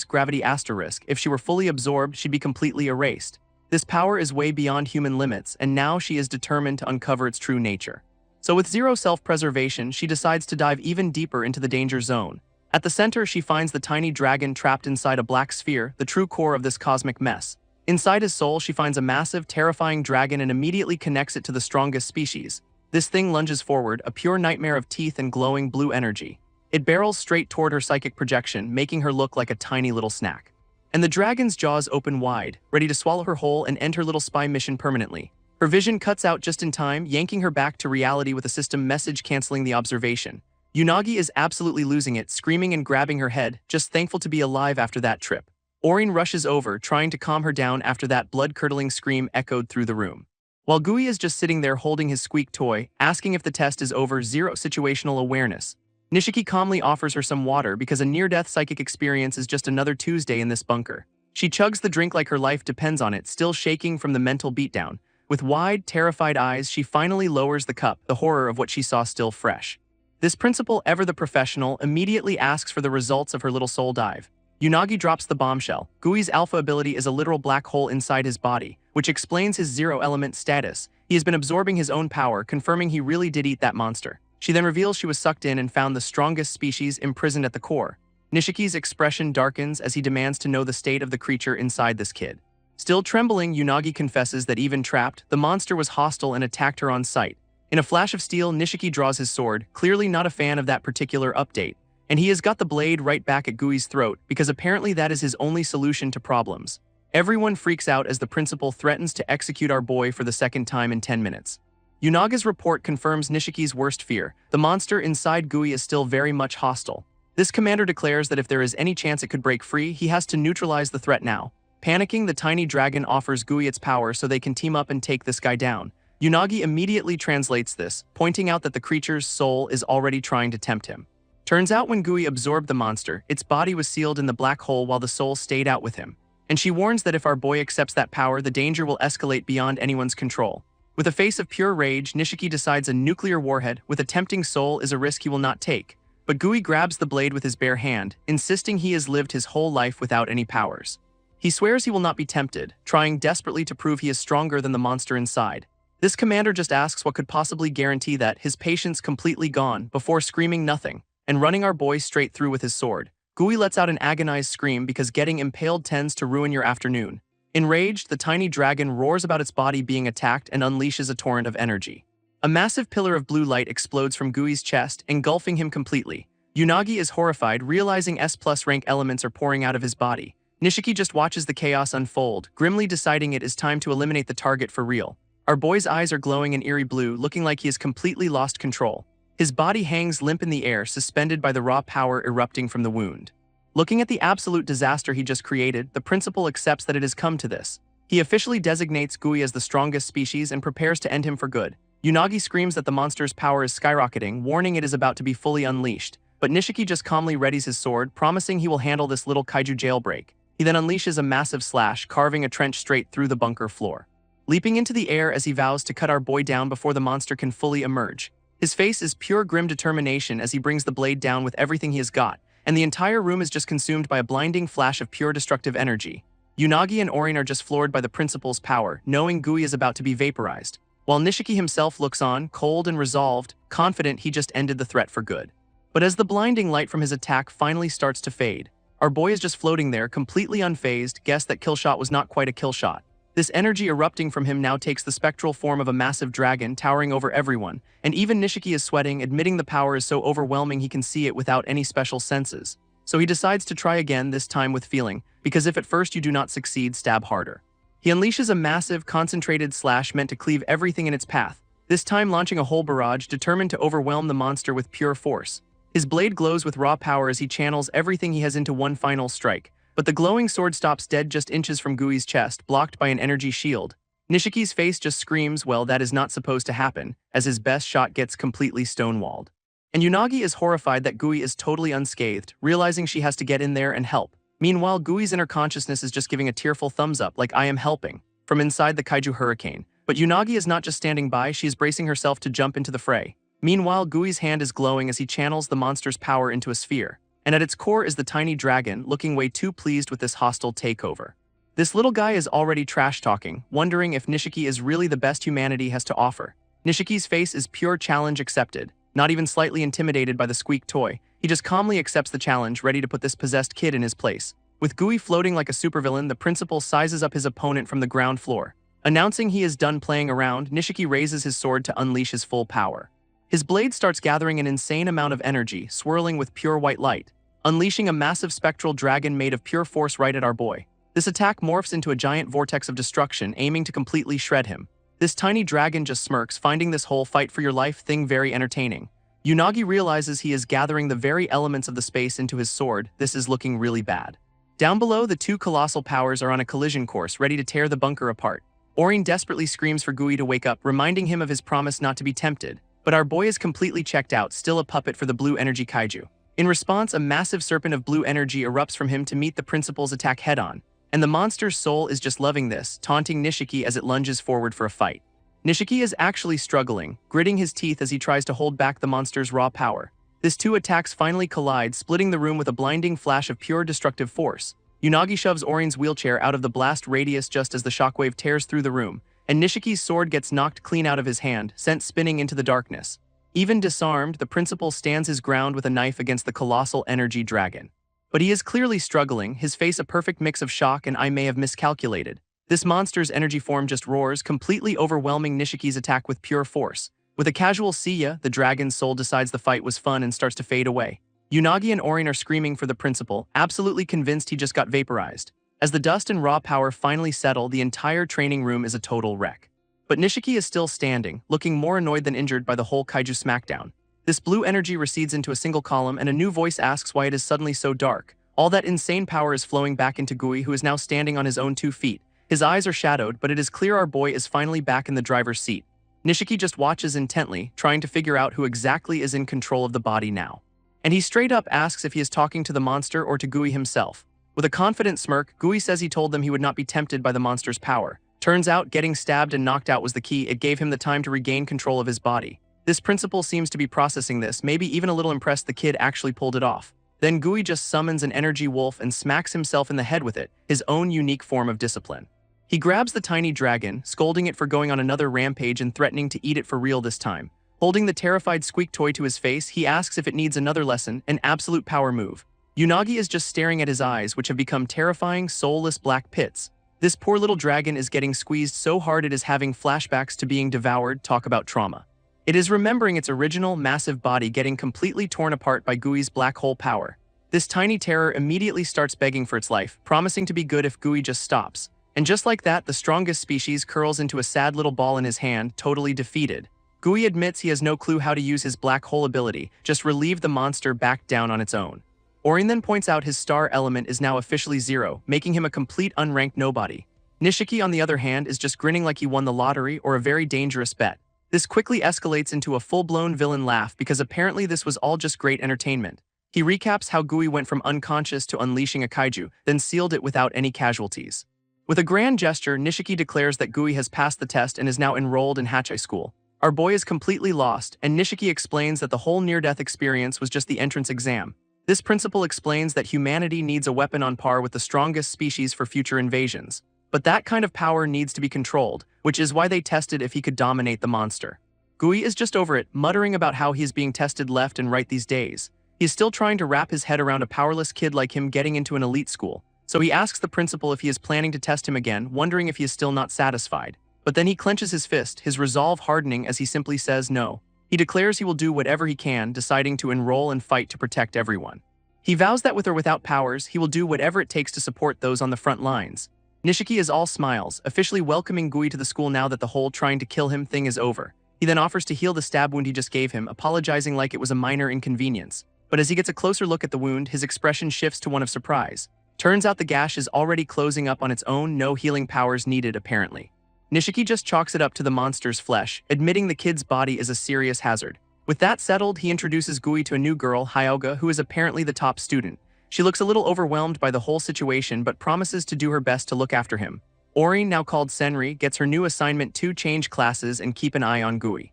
gravity asterisk. If she were fully absorbed, she'd be completely erased. This power is way beyond human limits, and now she is determined to uncover its true nature. So with zero self-preservation, she decides to dive even deeper into the danger zone. At the center, she finds the tiny dragon trapped inside a black sphere, the true core of this cosmic mess. Inside his soul, she finds a massive, terrifying dragon and immediately connects it to the strongest species. This thing lunges forward, a pure nightmare of teeth and glowing blue energy. It barrels straight toward her psychic projection, making her look like a tiny little snack. And the dragon's jaws open wide, ready to swallow her whole and end her little spy mission permanently. Her vision cuts out just in time, yanking her back to reality with a system message canceling the observation. Unagi is absolutely losing it, screaming and grabbing her head, just thankful to be alive after that trip. Orin rushes over, trying to calm her down after that blood-curdling scream echoed through the room. While Gui is just sitting there holding his squeak toy, asking if the test is over, zero situational awareness. Nishiki calmly offers her some water because a near-death psychic experience is just another Tuesday in this bunker. She chugs the drink like her life depends on it, still shaking from the mental beatdown. With wide, terrified eyes, she finally lowers the cup, the horror of what she saw still fresh. This principal, ever the professional, immediately asks for the results of her little soul dive. Unagi drops the bombshell. Gui's alpha ability is a literal black hole inside his body, which explains his zero-element status. He has been absorbing his own power, confirming he really did eat that monster. She then reveals she was sucked in and found the strongest species imprisoned at the core. Nishiki's expression darkens as he demands to know the state of the creature inside this kid. Still trembling, Unagi confesses that even trapped, the monster was hostile and attacked her on sight. In a flash of steel, Nishiki draws his sword, clearly not a fan of that particular update. And he has got the blade right back at Gui's throat, because apparently that is his only solution to problems. Everyone freaks out as the principal threatens to execute our boy for the second time in 10 minutes. Unaga's report confirms Nishiki's worst fear. The monster inside Gui is still very much hostile. This commander declares that if there is any chance it could break free, he has to neutralize the threat now. Panicking, the tiny dragon offers Gui its power so they can team up and take this guy down. Unagi immediately translates this, pointing out that the creature's soul is already trying to tempt him. Turns out when Gui absorbed the monster, its body was sealed in the black hole while the soul stayed out with him. And she warns that if our boy accepts that power, the danger will escalate beyond anyone's control. With a face of pure rage, Nishiki decides a nuclear warhead with a tempting soul is a risk he will not take. But Gui grabs the blade with his bare hand, insisting he has lived his whole life without any powers. He swears he will not be tempted, trying desperately to prove he is stronger than the monster inside. This commander just asks what could possibly guarantee that, his patience completely gone, before screaming nothing, and running our boy straight through with his sword. Gui lets out an agonized scream because getting impaled tends to ruin your afternoon. Enraged, the tiny dragon roars about its body being attacked and unleashes a torrent of energy. A massive pillar of blue light explodes from Gui's chest, engulfing him completely. Unagi is horrified, realizing S+ rank elements are pouring out of his body. Nishiki just watches the chaos unfold, grimly deciding it is time to eliminate the target for real. Our boy's eyes are glowing an eerie blue, looking like he has completely lost control. His body hangs limp in the air, suspended by the raw power erupting from the wound. Looking at the absolute disaster he just created, the principal accepts that it has come to this. He officially designates Gui as the strongest species and prepares to end him for good. Unagi screams that the monster's power is skyrocketing, warning it is about to be fully unleashed. But Nishiki just calmly readies his sword, promising he will handle this little kaiju jailbreak. He then unleashes a massive slash, carving a trench straight through the bunker floor. Leaping into the air as he vows to cut our boy down before the monster can fully emerge. His face is pure grim determination as he brings the blade down with everything he has got, and the entire room is just consumed by a blinding flash of pure destructive energy. Unagi and Orin are just floored by the principal's power, knowing Gui is about to be vaporized, while Nishiki himself looks on, cold and resolved, confident he just ended the threat for good. But as the blinding light from his attack finally starts to fade, our boy is just floating there, completely unfazed, guessed that killshot was not quite a killshot. This energy erupting from him now takes the spectral form of a massive dragon towering over everyone, and even Nishiki is sweating, admitting the power is so overwhelming he can see it without any special senses. So he decides to try again, this time with feeling, because if at first you do not succeed, stab harder. He unleashes a massive, concentrated slash meant to cleave everything in its path, this time launching a whole barrage determined to overwhelm the monster with pure force. His blade glows with raw power as he channels everything he has into one final strike, but the glowing sword stops dead just inches from Gui's chest, blocked by an energy shield. Nishiki's face just screams, well, that is not supposed to happen, as his best shot gets completely stonewalled. And Unagi is horrified that Gui is totally unscathed, realizing she has to get in there and help. Meanwhile, Gui's inner consciousness is just giving a tearful thumbs up, like I am helping, from inside the kaiju hurricane. But Unagi is not just standing by, she is bracing herself to jump into the fray. Meanwhile, Gui's hand is glowing as he channels the monster's power into a sphere. And at its core is the tiny dragon, looking way too pleased with this hostile takeover. This little guy is already trash-talking, wondering if Nishiki is really the best humanity has to offer. Nishiki's face is pure challenge accepted, not even slightly intimidated by the squeak toy. He just calmly accepts the challenge, ready to put this possessed kid in his place. With Gui floating like a supervillain, the principal sizes up his opponent from the ground floor. Announcing he is done playing around, Nishiki raises his sword to unleash his full power. His blade starts gathering an insane amount of energy, swirling with pure white light, unleashing a massive spectral dragon made of pure force right at our boy. This attack morphs into a giant vortex of destruction, aiming to completely shred him. This tiny dragon just smirks, finding this whole fight for your life thing very entertaining. Unagi realizes he is gathering the very elements of the space into his sword. This is looking really bad. Down below, the two colossal powers are on a collision course, ready to tear the bunker apart. Orin desperately screams for Gui to wake up, reminding him of his promise not to be tempted. But our boy is completely checked out, still a puppet for the blue energy kaiju. In response, a massive serpent of blue energy erupts from him to meet the principal's attack head-on. And the monster's soul is just loving this, taunting Nishiki as it lunges forward for a fight. Nishiki is actually struggling, gritting his teeth as he tries to hold back the monster's raw power. This two attacks finally collide, splitting the room with a blinding flash of pure destructive force. Unagi shoves Orin's wheelchair out of the blast radius just as the shockwave tears through the room, and Nishiki's sword gets knocked clean out of his hand, sent spinning into the darkness. Even disarmed, the principal stands his ground with a knife against the colossal energy dragon. But he is clearly struggling, his face a perfect mix of shock and I may have miscalculated. This monster's energy form just roars, completely overwhelming Nishiki's attack with pure force. With a casual "see ya," the dragon's soul decides the fight was fun and starts to fade away. Unagi and Orin are screaming for the principal, absolutely convinced he just got vaporized. As the dust and raw power finally settle, the entire training room is a total wreck. But Nishiki is still standing, looking more annoyed than injured by the whole kaiju smackdown. This blue energy recedes into a single column, and a new voice asks why it is suddenly so dark. All that insane power is flowing back into Gui, who is now standing on his own 2 feet. His eyes are shadowed, but it is clear our boy is finally back in the driver's seat. Nishiki just watches intently, trying to figure out who exactly is in control of the body now. And he straight up asks if he is talking to the monster or to Gui himself. With a confident smirk, Gui says he told them he would not be tempted by the monster's power. Turns out, getting stabbed and knocked out was the key. It gave him the time to regain control of his body. This principal seems to be processing this, maybe even a little impressed the kid actually pulled it off. Then Gui just summons an energy wolf and smacks himself in the head with it, his own unique form of discipline. He grabs the tiny dragon, scolding it for going on another rampage and threatening to eat it for real this time. Holding the terrified squeak toy to his face, he asks if it needs another lesson, an absolute power move. Unagi is just staring at his eyes, which have become terrifying, soulless black pits. This poor little dragon is getting squeezed so hard it is having flashbacks to being devoured. Talk about trauma. It is remembering its original, massive body getting completely torn apart by Gui's black hole power. This tiny terror immediately starts begging for its life, promising to be good if Gui just stops. And just like that, the strongest species curls into a sad little ball in his hand, totally defeated. Gui admits he has no clue how to use his black hole ability, just relieve the monster back down on its own. Orin then points out his star element is now officially 0, making him a complete unranked nobody. Nishiki, on the other hand, is just grinning like he won the lottery or a very dangerous bet. This quickly escalates into a full-blown villain laugh because apparently this was all just great entertainment. He recaps how Gui went from unconscious to unleashing a kaiju, then sealed it without any casualties. With a grand gesture, Nishiki declares that Gui has passed the test and is now enrolled in Hachai School. Our boy is completely lost, and Nishiki explains that the whole near-death experience was just the entrance exam. This principal explains that humanity needs a weapon on par with the strongest species for future invasions. But that kind of power needs to be controlled, which is why they tested if he could dominate the monster. Gui is just over it, muttering about how he is being tested left and right these days. He is still trying to wrap his head around a powerless kid like him getting into an elite school. So he asks the principal if he is planning to test him again, wondering if he is still not satisfied. But then he clenches his fist, his resolve hardening as he simply says no. He declares he will do whatever he can, deciding to enroll and fight to protect everyone. He vows that with or without powers, he will do whatever it takes to support those on the front lines. Nishiki is all smiles, officially welcoming Gui to the school now that the whole trying to kill him thing is over. He then offers to heal the stab wound he just gave him, apologizing like it was a minor inconvenience. But as he gets a closer look at the wound, his expression shifts to one of surprise. Turns out the gash is already closing up on its own, no healing powers needed apparently. Nishiki just chalks it up to the monster's flesh, admitting the kid's body is a serious hazard. With that settled, he introduces Gui to a new girl, Hyoga, who is apparently the top student. She looks a little overwhelmed by the whole situation but promises to do her best to look after him. Ori, now called Senri, gets her new assignment to change classes and keep an eye on Gui.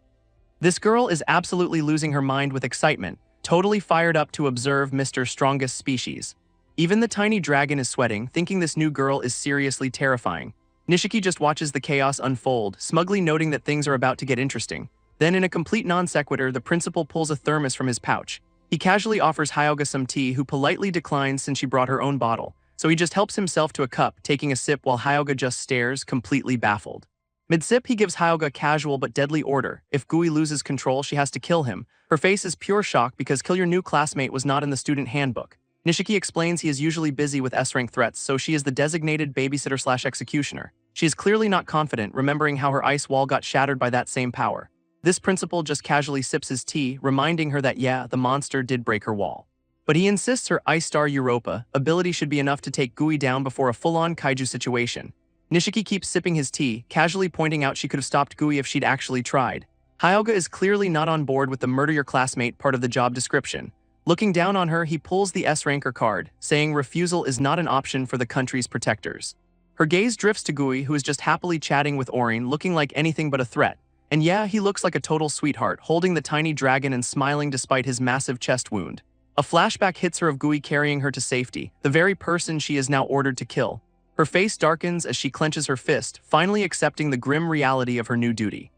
This girl is absolutely losing her mind with excitement, totally fired up to observe Mr. Strongest Species. Even the tiny dragon is sweating, thinking this new girl is seriously terrifying. Nishiki just watches the chaos unfold, smugly noting that things are about to get interesting. Then in a complete non sequitur, the principal pulls a thermos from his pouch. He casually offers Hyoga some tea, who politely declines since she brought her own bottle, so he just helps himself to a cup, taking a sip while Hyoga just stares, completely baffled. Mid-sip, he gives Hyoga a casual but deadly order. If Gui loses control, she has to kill him. Her face is pure shock because kill your new classmate was not in the student handbook. Nishiki explains he is usually busy with S-rank threats, so she is the designated babysitter/executioner. She is clearly not confident, remembering how her ice wall got shattered by that same power. This principal just casually sips his tea, reminding her that yeah, the monster did break her wall. But he insists her Ice Star Europa ability should be enough to take Gui down before a full-on kaiju situation. Nishiki keeps sipping his tea, casually pointing out she could have stopped Gui if she'd actually tried. Hyoga is clearly not on board with the murder your classmate part of the job description. Looking down on her, he pulls the S-ranker card, saying refusal is not an option for the country's protectors. Her gaze drifts to Gui, who is just happily chatting with Orin, looking like anything but a threat. And yeah, he looks like a total sweetheart, holding the tiny dragon and smiling despite his massive chest wound. A flashback hits her of Gui carrying her to safety, the very person she is now ordered to kill. Her face darkens as she clenches her fist, finally accepting the grim reality of her new duty.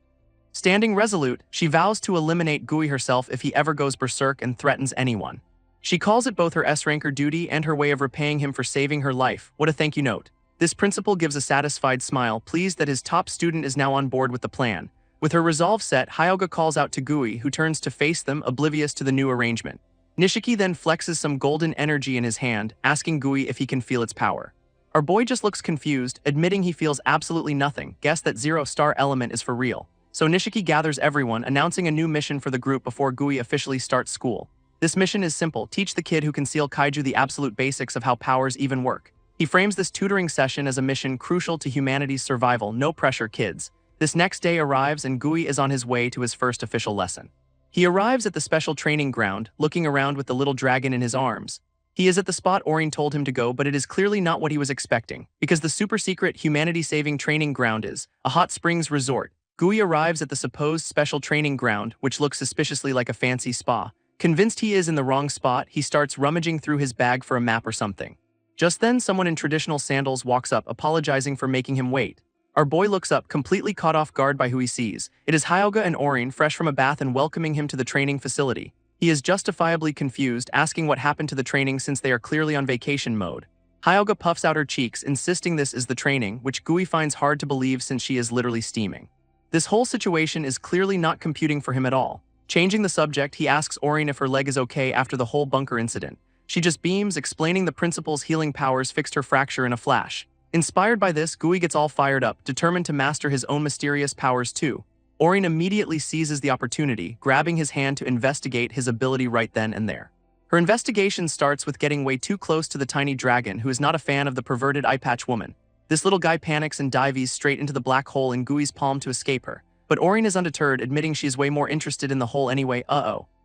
Standing resolute, she vows to eliminate Gui herself if he ever goes berserk and threatens anyone. She calls it both her S-ranker duty and her way of repaying him for saving her life. What a thank you note. This principal gives a satisfied smile, pleased that his top student is now on board with the plan. With her resolve set, Hyoga calls out to Gui, who turns to face them, oblivious to the new arrangement. Nishiki then flexes some golden energy in his hand, asking Gui if he can feel its power. Our boy just looks confused, admitting he feels absolutely nothing, guess that zero-star element is for real. So Nishiki gathers everyone, announcing a new mission for the group before Gui officially starts school. This mission is simple, teach the kid who can seal kaiju the absolute basics of how powers even work. He frames this tutoring session as a mission crucial to humanity's survival, no pressure kids. This next day arrives and Gui is on his way to his first official lesson. He arrives at the special training ground, looking around with the little dragon in his arms. He is at the spot Orin told him to go, but it is clearly not what he was expecting, because the super-secret humanity-saving training ground is a hot springs resort. Gui arrives at the supposed special training ground, which looks suspiciously like a fancy spa. Convinced he is in the wrong spot, he starts rummaging through his bag for a map or something. Just then, someone in traditional sandals walks up, apologizing for making him wait. Our boy looks up, completely caught off guard by who he sees. It is Hyoga and Orin, fresh from a bath and welcoming him to the training facility. He is justifiably confused, asking what happened to the training since they are clearly on vacation mode. Hyoga puffs out her cheeks, insisting this is the training, which Gui finds hard to believe since she is literally steaming. This whole situation is clearly not computing for him at all. Changing the subject, he asks Orin if her leg is okay after the whole bunker incident. She just beams, explaining the principal's healing powers fixed her fracture in a flash. Inspired by this, Gui gets all fired up, determined to master his own mysterious powers too. Orin immediately seizes the opportunity, grabbing his hand to investigate his ability right then and there. Her investigation starts with getting way too close to the tiny dragon, who is not a fan of the perverted eye-patch woman. This little guy panics and dives straight into the black hole in Gui's palm to escape her. But Orin is undeterred, admitting she is way more interested in the hole anyway.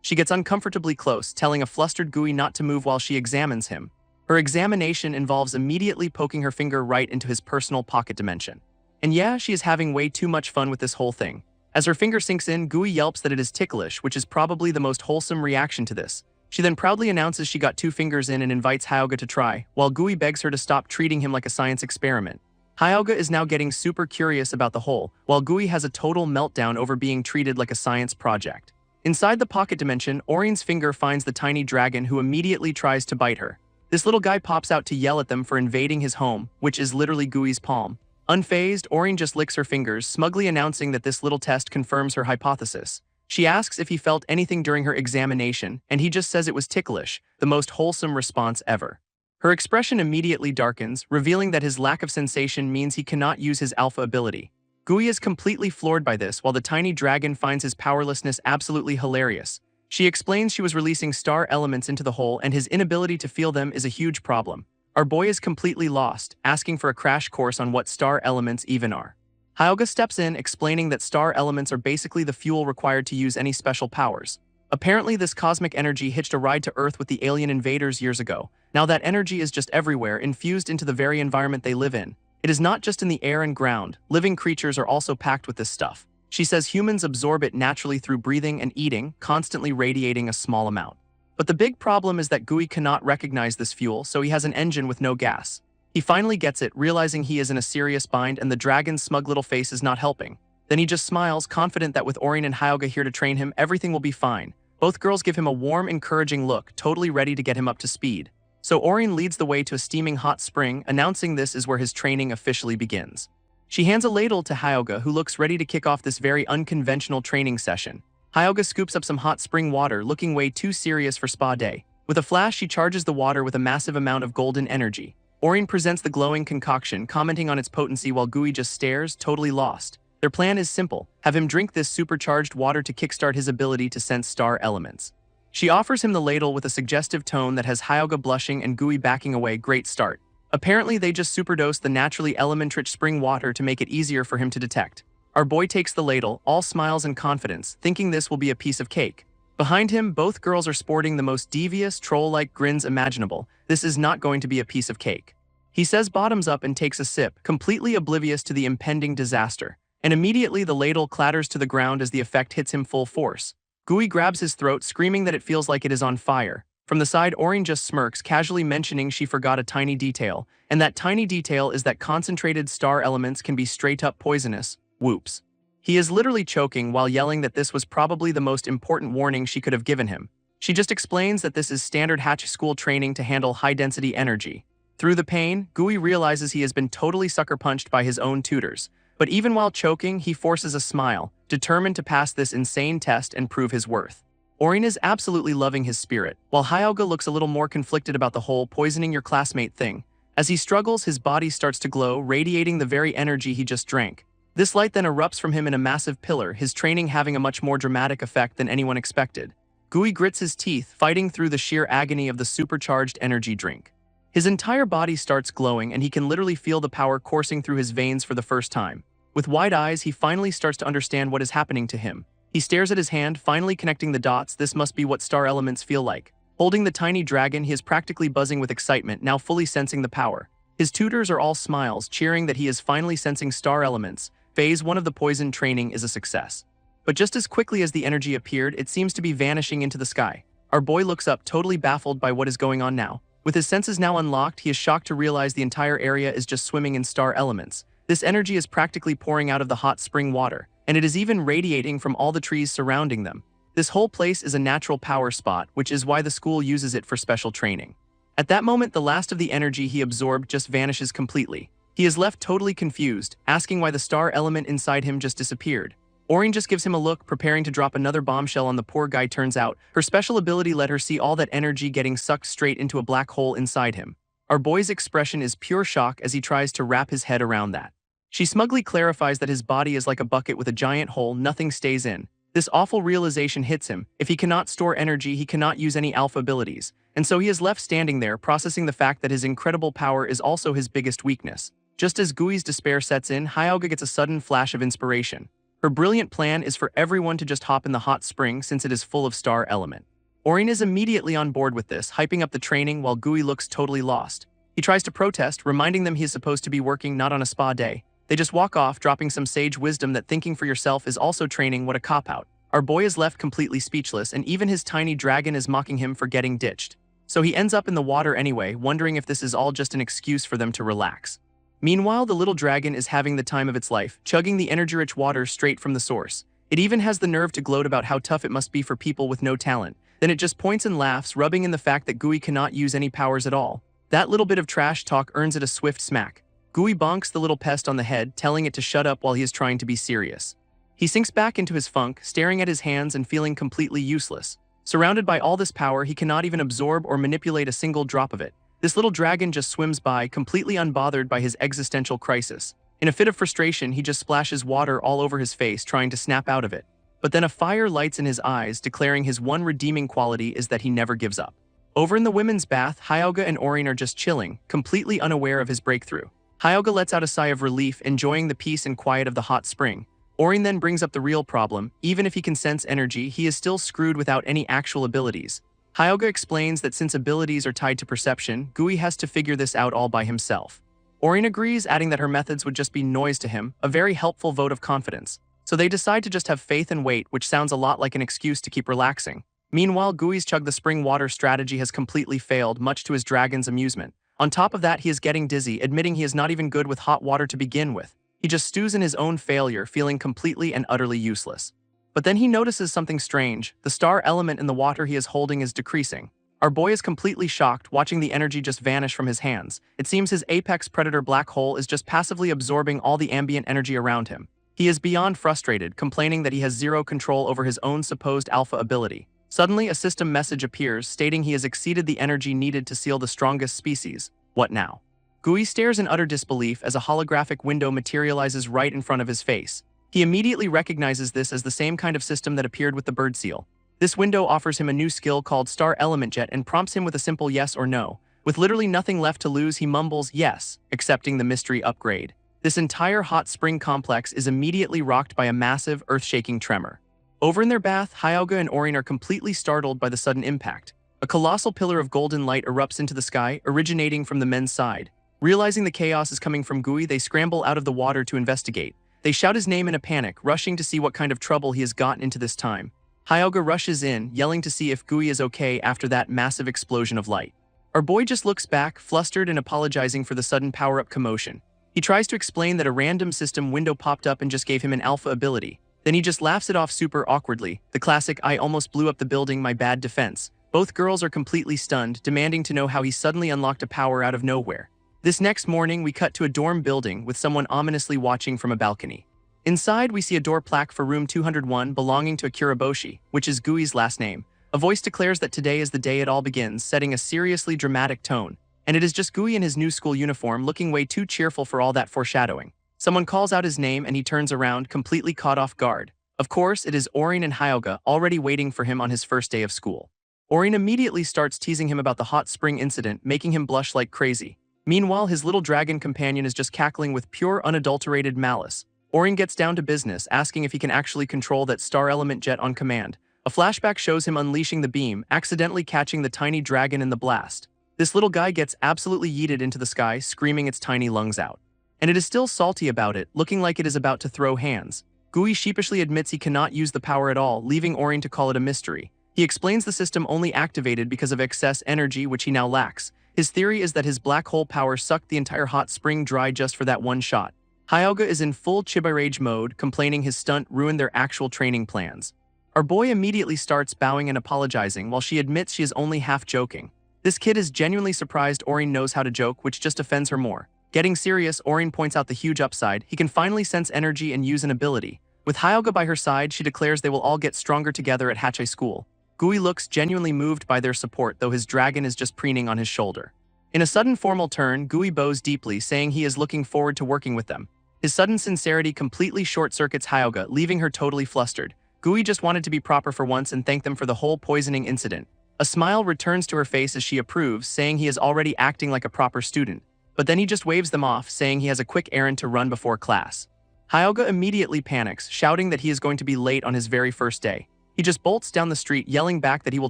She gets uncomfortably close, telling a flustered Gui not to move while she examines him. Her examination involves immediately poking her finger right into his personal pocket dimension. And yeah, she is having way too much fun with this whole thing. As her finger sinks in, Gui yelps that it is ticklish, which is probably the most wholesome reaction to this. She then proudly announces she got 2 fingers in and invites Hyoga to try, while Gui begs her to stop treating him like a science experiment. Hyoga is now getting super curious about the hole, while Gui has a total meltdown over being treated like a science project. Inside the pocket dimension, Orin's finger finds the tiny dragon, who immediately tries to bite her. This little guy pops out to yell at them for invading his home, which is literally Gui's palm. Unfazed, Orin just licks her fingers, smugly announcing that this little test confirms her hypothesis. She asks if he felt anything during her examination, and he just says it was ticklish, the most wholesome response ever. Her expression immediately darkens, revealing that his lack of sensation means he cannot use his alpha ability. Gui is completely floored by this, while the tiny dragon finds his powerlessness absolutely hilarious. She explains she was releasing star elements into the hole, and his inability to feel them is a huge problem. Our boy is completely lost, asking for a crash course on what star elements even are. Hyoga steps in, explaining that star elements are basically the fuel required to use any special powers. Apparently, this cosmic energy hitched a ride to Earth with the alien invaders years ago. Now that energy is just everywhere, infused into the very environment they live in. It is not just in the air and ground. Living creatures are also packed with this stuff. She says humans absorb it naturally through breathing and eating, constantly radiating a small amount. But the big problem is that Gui cannot recognize this fuel, so he has an engine with no gas. He finally gets it, realizing he is in a serious bind and the dragon's smug little face is not helping. Then he just smiles, confident that with Orin and Hyoga here to train him, everything will be fine. Both girls give him a warm, encouraging look, totally ready to get him up to speed. So Orin leads the way to a steaming hot spring, announcing this is where his training officially begins. She hands a ladle to Hyoga, who looks ready to kick off this very unconventional training session. Hyoga scoops up some hot spring water, looking way too serious for spa day. With a flash, she charges the water with a massive amount of golden energy. Orin presents the glowing concoction, commenting on its potency while Gui just stares, totally lost. Their plan is simple: have him drink this supercharged water to kickstart his ability to sense star elements. She offers him the ladle with a suggestive tone that has Hyoga blushing and Gui backing away. Great start. Apparently, they just superdosed the naturally element-rich spring water to make it easier for him to detect. Our boy takes the ladle, all smiles and confidence, thinking this will be a piece of cake. Behind him, both girls are sporting the most devious, troll-like grins imaginable. This is not going to be a piece of cake. He says bottoms up and takes a sip, completely oblivious to the impending disaster. And immediately the ladle clatters to the ground as the effect hits him full force. Gui grabs his throat, screaming that it feels like it is on fire. From the side, Orin just smirks, casually mentioning she forgot a tiny detail, and that tiny detail is that concentrated star elements can be straight-up poisonous. Whoops. He is literally choking while yelling that this was probably the most important warning she could have given him. She just explains that this is standard hatch school training to handle high-density energy. Through the pain, Gui realizes he has been totally sucker-punched by his own tutors. But even while choking, he forces a smile, determined to pass this insane test and prove his worth. Orin is absolutely loving his spirit, while Hyoga looks a little more conflicted about the whole poisoning your classmate thing. As he struggles, his body starts to glow, radiating the very energy he just drank. This light then erupts from him in a massive pillar, his training having a much more dramatic effect than anyone expected. Gui grits his teeth, fighting through the sheer agony of the supercharged energy drink. His entire body starts glowing, and he can literally feel the power coursing through his veins for the first time. With wide eyes, he finally starts to understand what is happening to him. He stares at his hand, finally connecting the dots. This must be what star elements feel like. Holding the tiny dragon, he is practically buzzing with excitement, now fully sensing the power. His tutors are all smiles, cheering that he is finally sensing star elements. Phase 1 of the poison training is a success. But just as quickly as the energy appeared, it seems to be vanishing into the sky. Our boy looks up, totally baffled by what is going on now. With his senses now unlocked, he is shocked to realize the entire area is just swimming in star elements. This energy is practically pouring out of the hot spring water, and it is even radiating from all the trees surrounding them. This whole place is a natural power spot, which is why the school uses it for special training. At that moment, the last of the energy he absorbed just vanishes completely. He is left totally confused, asking why the star element inside him just disappeared. Orin just gives him a look, preparing to drop another bombshell on the poor guy. Turns out, her special ability let her see all that energy getting sucked straight into a black hole inside him. Our boy's expression is pure shock as he tries to wrap his head around that. She smugly clarifies that his body is like a bucket with a giant hole, nothing stays in. This awful realization hits him. If he cannot store energy, he cannot use any alpha abilities. And so he is left standing there, processing the fact that his incredible power is also his biggest weakness. Just as Gui's despair sets in, Hyuga gets a sudden flash of inspiration. Her brilliant plan is for everyone to just hop in the hot spring since it is full of star element. Orin is immediately on board with this, hyping up the training while Gui looks totally lost. He tries to protest, reminding them he is supposed to be working, not on a spa day. They just walk off, dropping some sage wisdom that thinking for yourself is also training. What a cop-out. Our boy is left completely speechless, and even his tiny dragon is mocking him for getting ditched. So he ends up in the water anyway, wondering if this is all just an excuse for them to relax. Meanwhile, the little dragon is having the time of its life, chugging the energy-rich water straight from the source. It even has the nerve to gloat about how tough it must be for people with no talent. Then it just points and laughs, rubbing in the fact that Gui cannot use any powers at all. That little bit of trash talk earns it a swift smack. Gui bonks the little pest on the head, telling it to shut up while he is trying to be serious. He sinks back into his funk, staring at his hands and feeling completely useless. Surrounded by all this power, he cannot even absorb or manipulate a single drop of it. This little dragon just swims by, completely unbothered by his existential crisis. In a fit of frustration, he just splashes water all over his face, trying to snap out of it. But then a fire lights in his eyes, declaring his one redeeming quality is that he never gives up. Over in the women's bath, Hyuga and Orin are just chilling, completely unaware of his breakthrough. Hyuga lets out a sigh of relief, enjoying the peace and quiet of the hot spring. Orin then brings up the real problem. Even if he can sense energy, he is still screwed without any actual abilities. Hyuga explains that since abilities are tied to perception, Gui has to figure this out all by himself. Orin agrees, adding that her methods would just be noise to him, a very helpful vote of confidence. So they decide to just have faith and wait, which sounds a lot like an excuse to keep relaxing. Meanwhile, Gui's chug the spring water strategy has completely failed, much to his dragon's amusement. On top of that, he is getting dizzy, admitting he is not even good with hot water to begin with. He just stews in his own failure, feeling completely and utterly useless. But then he notices something strange. The star element in the water he is holding is decreasing. Our boy is completely shocked, watching the energy just vanish from his hands. It seems his apex predator black hole is just passively absorbing all the ambient energy around him. He is beyond frustrated, complaining that he has zero control over his own supposed alpha ability. Suddenly, a system message appears, stating he has exceeded the energy needed to seal the strongest species. What now? Gui stares in utter disbelief as a holographic window materializes right in front of his face. He immediately recognizes this as the same kind of system that appeared with the bird seal. This window offers him a new skill called Star Element Jet and prompts him with a simple yes or no. With literally nothing left to lose, he mumbles yes, accepting the mystery upgrade. This entire hot spring complex is immediately rocked by a massive, earth-shaking tremor. Over in their bath, Hyuga and Orin are completely startled by the sudden impact. A colossal pillar of golden light erupts into the sky, originating from the men's side. Realizing the chaos is coming from Gui, they scramble out of the water to investigate. They shout his name in a panic, rushing to see what kind of trouble he has gotten into this time. Hyuga rushes in, yelling to see if Gui is okay after that massive explosion of light. Our boy just looks back, flustered and apologizing for the sudden power-up commotion. He tries to explain that a random system window popped up and just gave him an alpha ability. Then he just laughs it off super awkwardly, the classic "I almost blew up the building, my bad" defense. Both girls are completely stunned, demanding to know how he suddenly unlocked a power out of nowhere. This next morning, we cut to a dorm building with someone ominously watching from a balcony. Inside, we see a door plaque for room 201 belonging to Akiraboshi, which is Gui's last name. A voice declares that today is the day it all begins, setting a seriously dramatic tone. And it is just Gui in his new school uniform, looking way too cheerful for all that foreshadowing. Someone calls out his name and he turns around, completely caught off guard. Of course, it is Orin and Hyuga, already waiting for him on his first day of school. Orin immediately starts teasing him about the hot spring incident, making him blush like crazy. Meanwhile, his little dragon companion is just cackling with pure, unadulterated malice. Orin gets down to business, asking if he can actually control that star element jet on command. A flashback shows him unleashing the beam, accidentally catching the tiny dragon in the blast. This little guy gets absolutely yeeted into the sky, screaming its tiny lungs out. And it is still salty about it, looking like it is about to throw hands. Gui sheepishly admits he cannot use the power at all, leaving Orin to call it a mystery. He explains the system only activated because of excess energy, which he now lacks. His theory is that his black hole power sucked the entire hot spring dry just for that one shot. Hyuga is in full chibi rage mode, complaining his stunt ruined their actual training plans. Our boy immediately starts bowing and apologizing while she admits she is only half joking. This kid is genuinely surprised Orin knows how to joke, which just offends her more. Getting serious, Orin points out the huge upside. He can finally sense energy and use an ability. With Hyuga by her side, she declares they will all get stronger together at Hachei School. Gui looks genuinely moved by their support, though his dragon is just preening on his shoulder. In a sudden formal turn, Gui bows deeply, saying he is looking forward to working with them. His sudden sincerity completely short-circuits Hyuga, leaving her totally flustered. Gui just wanted to be proper for once and thank them for the whole poisoning incident. A smile returns to her face as she approves, saying he is already acting like a proper student. But then he just waves them off, saying he has a quick errand to run before class. Hyuga immediately panics, shouting that he is going to be late on his very first day. He just bolts down the street, yelling back that he will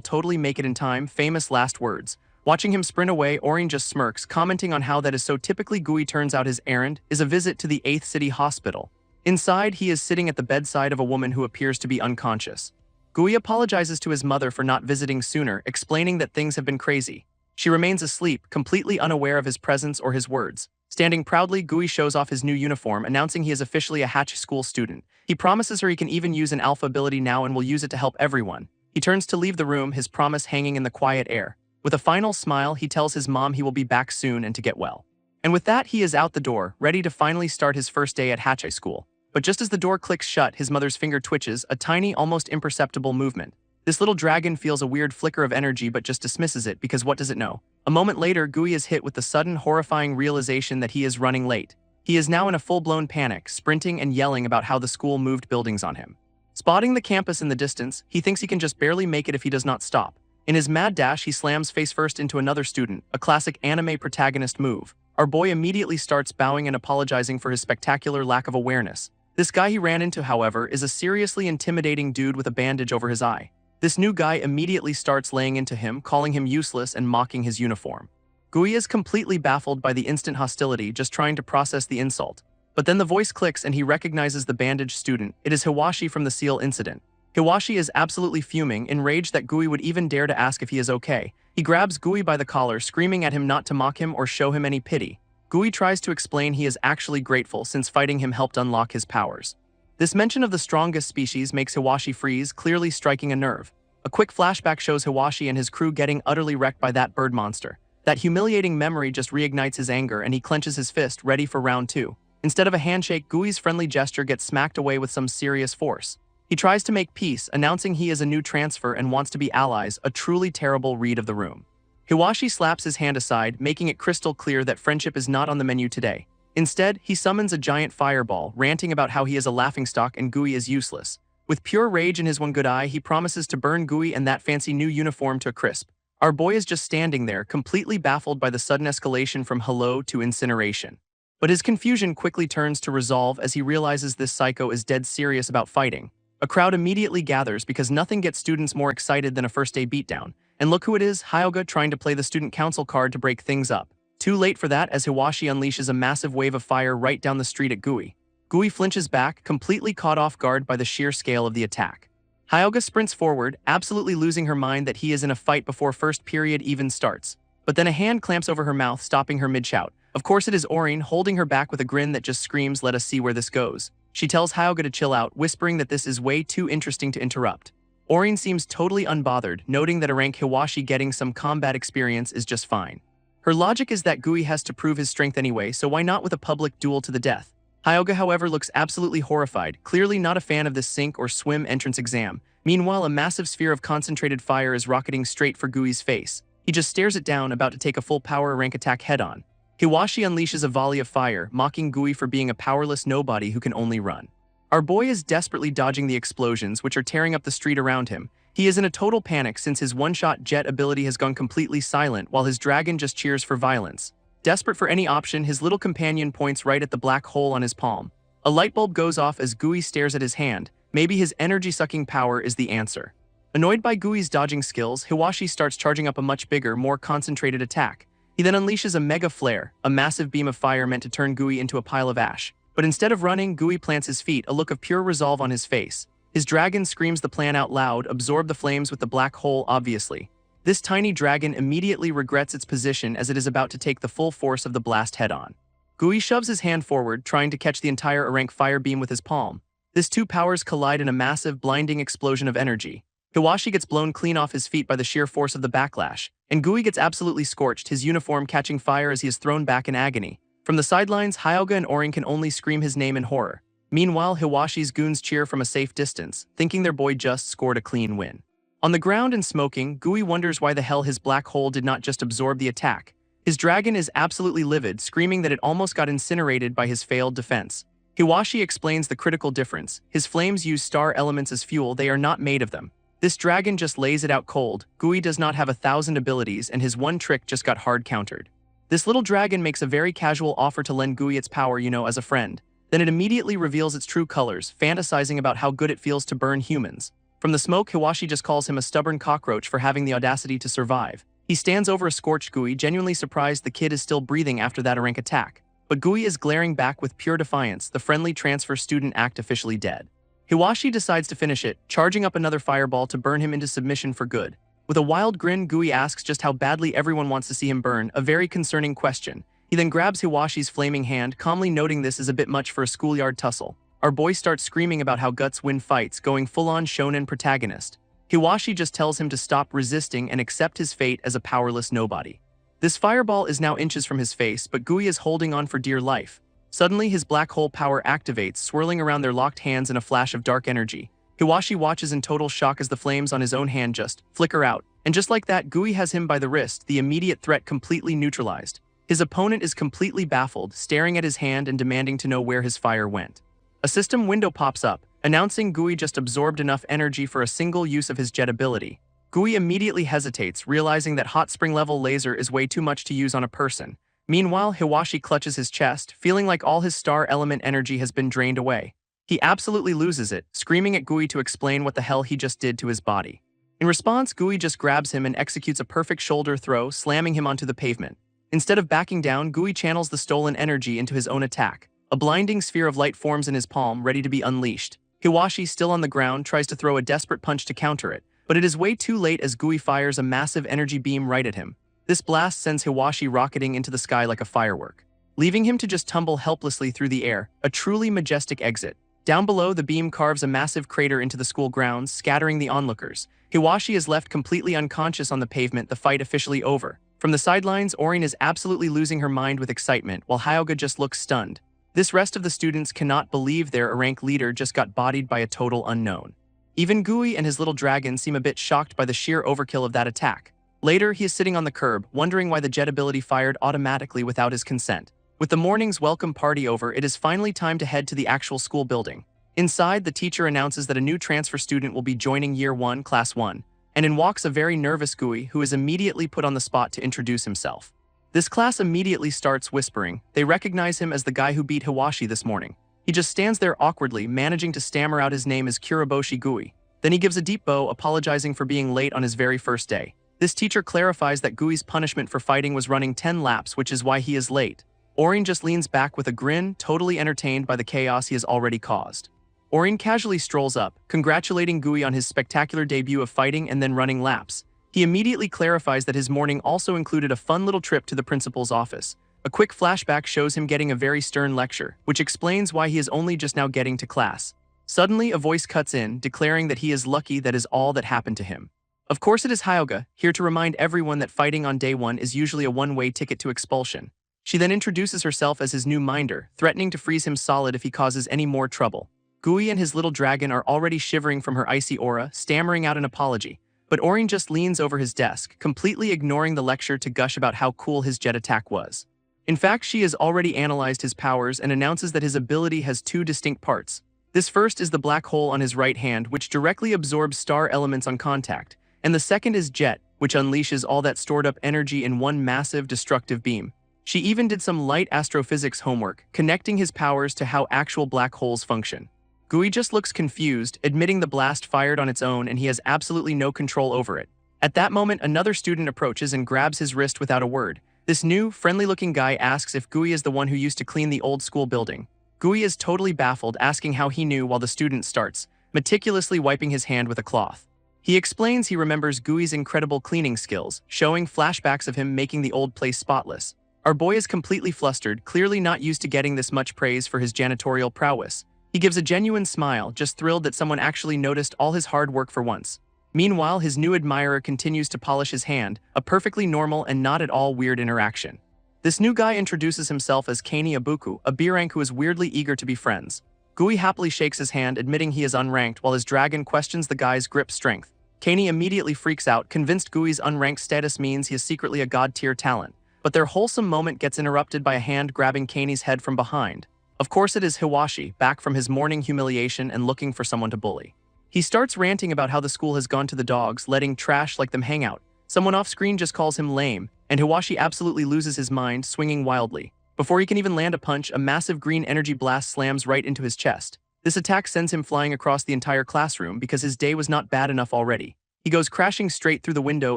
totally make it in time, famous last words. Watching him sprint away, Orin just smirks, commenting on how that is so typically Gui. Turns out his errand is a visit to the 8th City Hospital. Inside, he is sitting at the bedside of a woman who appears to be unconscious. Gui apologizes to his mother for not visiting sooner, explaining that things have been crazy. She remains asleep, completely unaware of his presence or his words. Standing proudly, Gui shows off his new uniform, announcing he is officially a Hatch School student. He promises her he can even use an alpha ability now and will use it to help everyone. He turns to leave the room, his promise hanging in the quiet air. With a final smile, he tells his mom he will be back soon and to get well. And with that, he is out the door, ready to finally start his first day at Hatch School. But just as the door clicks shut, his mother's finger twitches, a tiny, almost imperceptible movement. This little dragon feels a weird flicker of energy but just dismisses it because what does it know? A moment later, Gui is hit with the sudden, horrifying realization that he is running late. He is now in a full-blown panic, sprinting and yelling about how the school moved buildings on him. Spotting the campus in the distance, he thinks he can just barely make it if he does not stop. In his mad dash, he slams face first into another student, a classic anime protagonist move. Our boy immediately starts bowing and apologizing for his spectacular lack of awareness. This guy he ran into, however, is a seriously intimidating dude with a bandage over his eye. This new guy immediately starts laying into him, calling him useless and mocking his uniform. Gui is completely baffled by the instant hostility, just trying to process the insult. But then the voice clicks and he recognizes the bandaged student. It is Hiwashi from the seal incident. Hiwashi is absolutely fuming, enraged that Gui would even dare to ask if he is okay. He grabs Gui by the collar, screaming at him not to mock him or show him any pity. Gui tries to explain he is actually grateful since fighting him helped unlock his powers. This mention of the strongest species makes Hiwashi freeze, clearly striking a nerve. A quick flashback shows Hiwashi and his crew getting utterly wrecked by that bird monster. That humiliating memory just reignites his anger and he clenches his fist, ready for round 2. Instead of a handshake, Gui's friendly gesture gets smacked away with some serious force. He tries to make peace, announcing he is a new transfer and wants to be allies, a truly terrible read of the room. Hiwashi slaps his hand aside, making it crystal clear that friendship is not on the menu today. Instead, he summons a giant fireball, ranting about how he is a laughingstock and Gui is useless. With pure rage in his one good eye, he promises to burn Gui and that fancy new uniform to a crisp. Our boy is just standing there, completely baffled by the sudden escalation from hello to incineration. But his confusion quickly turns to resolve as he realizes this psycho is dead serious about fighting. A crowd immediately gathers because nothing gets students more excited than a first-day beatdown. And look who it is, Hyuga trying to play the student council card to break things up. Too late for that as Hiwashi unleashes a massive wave of fire right down the street at Gui. Gui flinches back, completely caught off guard by the sheer scale of the attack. Hyuga sprints forward, absolutely losing her mind that he is in a fight before first period even starts. But then a hand clamps over her mouth, stopping her mid-shout. Of course it is Orin, holding her back with a grin that just screams, "Let us see where this goes." She tells Hyuga to chill out, whispering that this is way too interesting to interrupt. Orin seems totally unbothered, noting that a rank Hiwashi getting some combat experience is just fine. Her logic is that Gui has to prove his strength anyway, so why not with a public duel to the death? Hyuga, however, looks absolutely horrified, clearly not a fan of this sink or swim entrance exam. Meanwhile, a massive sphere of concentrated fire is rocketing straight for Gui's face. He just stares it down, about to take a full power rank attack head-on. Hiwashi unleashes a volley of fire, mocking Gui for being a powerless nobody who can only run. Our boy is desperately dodging the explosions, which are tearing up the street around him. He is in a total panic since his one-shot jet ability has gone completely silent while his dragon just cheers for violence. Desperate for any option, his little companion points right at the black hole on his palm. A light bulb goes off as Gui stares at his hand. Maybe his energy-sucking power is the answer. Annoyed by Gui's dodging skills, Hiwashi starts charging up a much bigger, more concentrated attack. He then unleashes a mega flare, a massive beam of fire meant to turn Gui into a pile of ash. But instead of running, Gui plants his feet, a look of pure resolve on his face. His dragon screams the plan out loud, absorb the flames with the black hole, obviously. This tiny dragon immediately regrets its position as it is about to take the full force of the blast head-on. Gui shoves his hand forward, trying to catch the entire Arank fire beam with his palm. This two powers collide in a massive, blinding explosion of energy. Hiwashi gets blown clean off his feet by the sheer force of the backlash, and Gui gets absolutely scorched, his uniform catching fire as he is thrown back in agony. From the sidelines, Hyuga and Orin can only scream his name in horror. Meanwhile, Hiwashi's goons cheer from a safe distance, thinking their boy just scored a clean win. On the ground and smoking, Gui wonders why the hell his black hole did not just absorb the attack. His dragon is absolutely livid, screaming that it almost got incinerated by his failed defense. Hiwashi explains the critical difference. His flames use star elements as fuel, they are not made of them. This dragon just lays it out cold. Gui does not have 1,000 abilities and his one trick just got hard countered. This little dragon makes a very casual offer to lend Gui its power, as a friend. Then it immediately reveals its true colors, fantasizing about how good it feels to burn humans. From the smoke, Hiwashi just calls him a stubborn cockroach for having the audacity to survive. He stands over a scorched Gui, genuinely surprised the kid is still breathing after that rank attack. But Gui is glaring back with pure defiance, the friendly transfer student act officially dead. Hiwashi decides to finish it, charging up another fireball to burn him into submission for good. With a wild grin, Gui asks just how badly everyone wants to see him burn, a very concerning question. He then grabs Hiwashi's flaming hand, calmly noting this is a bit much for a schoolyard tussle. Our boy starts screaming about how guts win fights, going full-on Shounen protagonist. Hiwashi just tells him to stop resisting and accept his fate as a powerless nobody. This fireball is now inches from his face, but Gui is holding on for dear life. Suddenly, his black hole power activates, swirling around their locked hands in a flash of dark energy. Hiwashi watches in total shock as the flames on his own hand just flicker out. And just like that, Gui has him by the wrist, the immediate threat completely neutralized. His opponent is completely baffled, staring at his hand and demanding to know where his fire went. A system window pops up, announcing Gui just absorbed enough energy for a single use of his jet ability. Gui immediately hesitates, realizing that hot spring level laser is way too much to use on a person. Meanwhile, Hiwashi clutches his chest, feeling like all his star element energy has been drained away. He absolutely loses it, screaming at Gui to explain what the hell he just did to his body. In response, Gui just grabs him and executes a perfect shoulder throw, slamming him onto the pavement. Instead of backing down, Gui channels the stolen energy into his own attack. A blinding sphere of light forms in his palm, ready to be unleashed. Hiwashi, still on the ground, tries to throw a desperate punch to counter it, but it is way too late as Gui fires a massive energy beam right at him. This blast sends Hiwashi rocketing into the sky like a firework, leaving him to just tumble helplessly through the air, a truly majestic exit. Down below, the beam carves a massive crater into the school grounds, scattering the onlookers. Hiwashi is left completely unconscious on the pavement, the fight officially over. From the sidelines, Orin is absolutely losing her mind with excitement, while Hyoga just looks stunned. This rest of the students cannot believe their rank leader just got bodied by a total unknown. Even Gui and his little dragon seem a bit shocked by the sheer overkill of that attack. Later, he is sitting on the curb, wondering why the jet ability fired automatically without his consent. With the morning's welcome party over, it is finally time to head to the actual school building. Inside, the teacher announces that a new transfer student will be joining Year 1, Class 1, and in walks a very nervous Gui, who is immediately put on the spot to introduce himself. This class immediately starts whispering. They recognize him as the guy who beat Hiwashi this morning. He just stands there awkwardly, managing to stammer out his name as Kuriboshi Gui. Then he gives a deep bow, apologizing for being late on his very first day. This teacher clarifies that Gui's punishment for fighting was running 10 laps, which is why he is late. Orin just leans back with a grin, totally entertained by the chaos he has already caused. Orin casually strolls up, congratulating Gui on his spectacular debut of fighting and then running laps. He immediately clarifies that his morning also included a fun little trip to the principal's office. A quick flashback shows him getting a very stern lecture, which explains why he is only just now getting to class. Suddenly, a voice cuts in, declaring that he is lucky that is all that happened to him. Of course it is Hyoga, here to remind everyone that fighting on day 1 is usually a one-way ticket to expulsion. She then introduces herself as his new minder, threatening to freeze him solid if he causes any more trouble. Gui and his little dragon are already shivering from her icy aura, stammering out an apology. But Orin just leans over his desk, completely ignoring the lecture to gush about how cool his jet attack was. In fact, she has already analyzed his powers and announces that his ability has 2 distinct parts. This first is the black hole on his right hand, which directly absorbs star elements on contact, and the second is Jet, which unleashes all that stored-up energy in one massive, destructive beam. She even did some light astrophysics homework, connecting his powers to how actual black holes function. Gui just looks confused, admitting the blast fired on its own and he has absolutely no control over it. At that moment, another student approaches and grabs his wrist without a word. This new, friendly-looking guy asks if Gui is the one who used to clean the old school building. Gui is totally baffled, asking how he knew while the student starts, meticulously wiping his hand with a cloth. He explains he remembers Gui's incredible cleaning skills, showing flashbacks of him making the old place spotless. Our boy is completely flustered, clearly not used to getting this much praise for his janitorial prowess. He gives a genuine smile, just thrilled that someone actually noticed all his hard work for once. Meanwhile, his new admirer continues to polish his hand, a perfectly normal and not at all weird interaction. This new guy introduces himself as Kani Ibuku, a B-rank who is weirdly eager to be friends. Gui happily shakes his hand, admitting he is unranked, while his dragon questions the guy's grip strength. Kani immediately freaks out, convinced Gui's unranked status means he is secretly a god-tier talent. but their wholesome moment gets interrupted by a hand grabbing Kanei's head from behind. Of course it is Hiwashi, back from his morning humiliation and looking for someone to bully. He starts ranting about how the school has gone to the dogs, letting trash like them hang out. Someone off-screen just calls him lame, and Hiwashi absolutely loses his mind, swinging wildly. Before he can even land a punch, a massive green energy blast slams right into his chest. This attack sends him flying across the entire classroom because his day was not bad enough already. He goes crashing straight through the window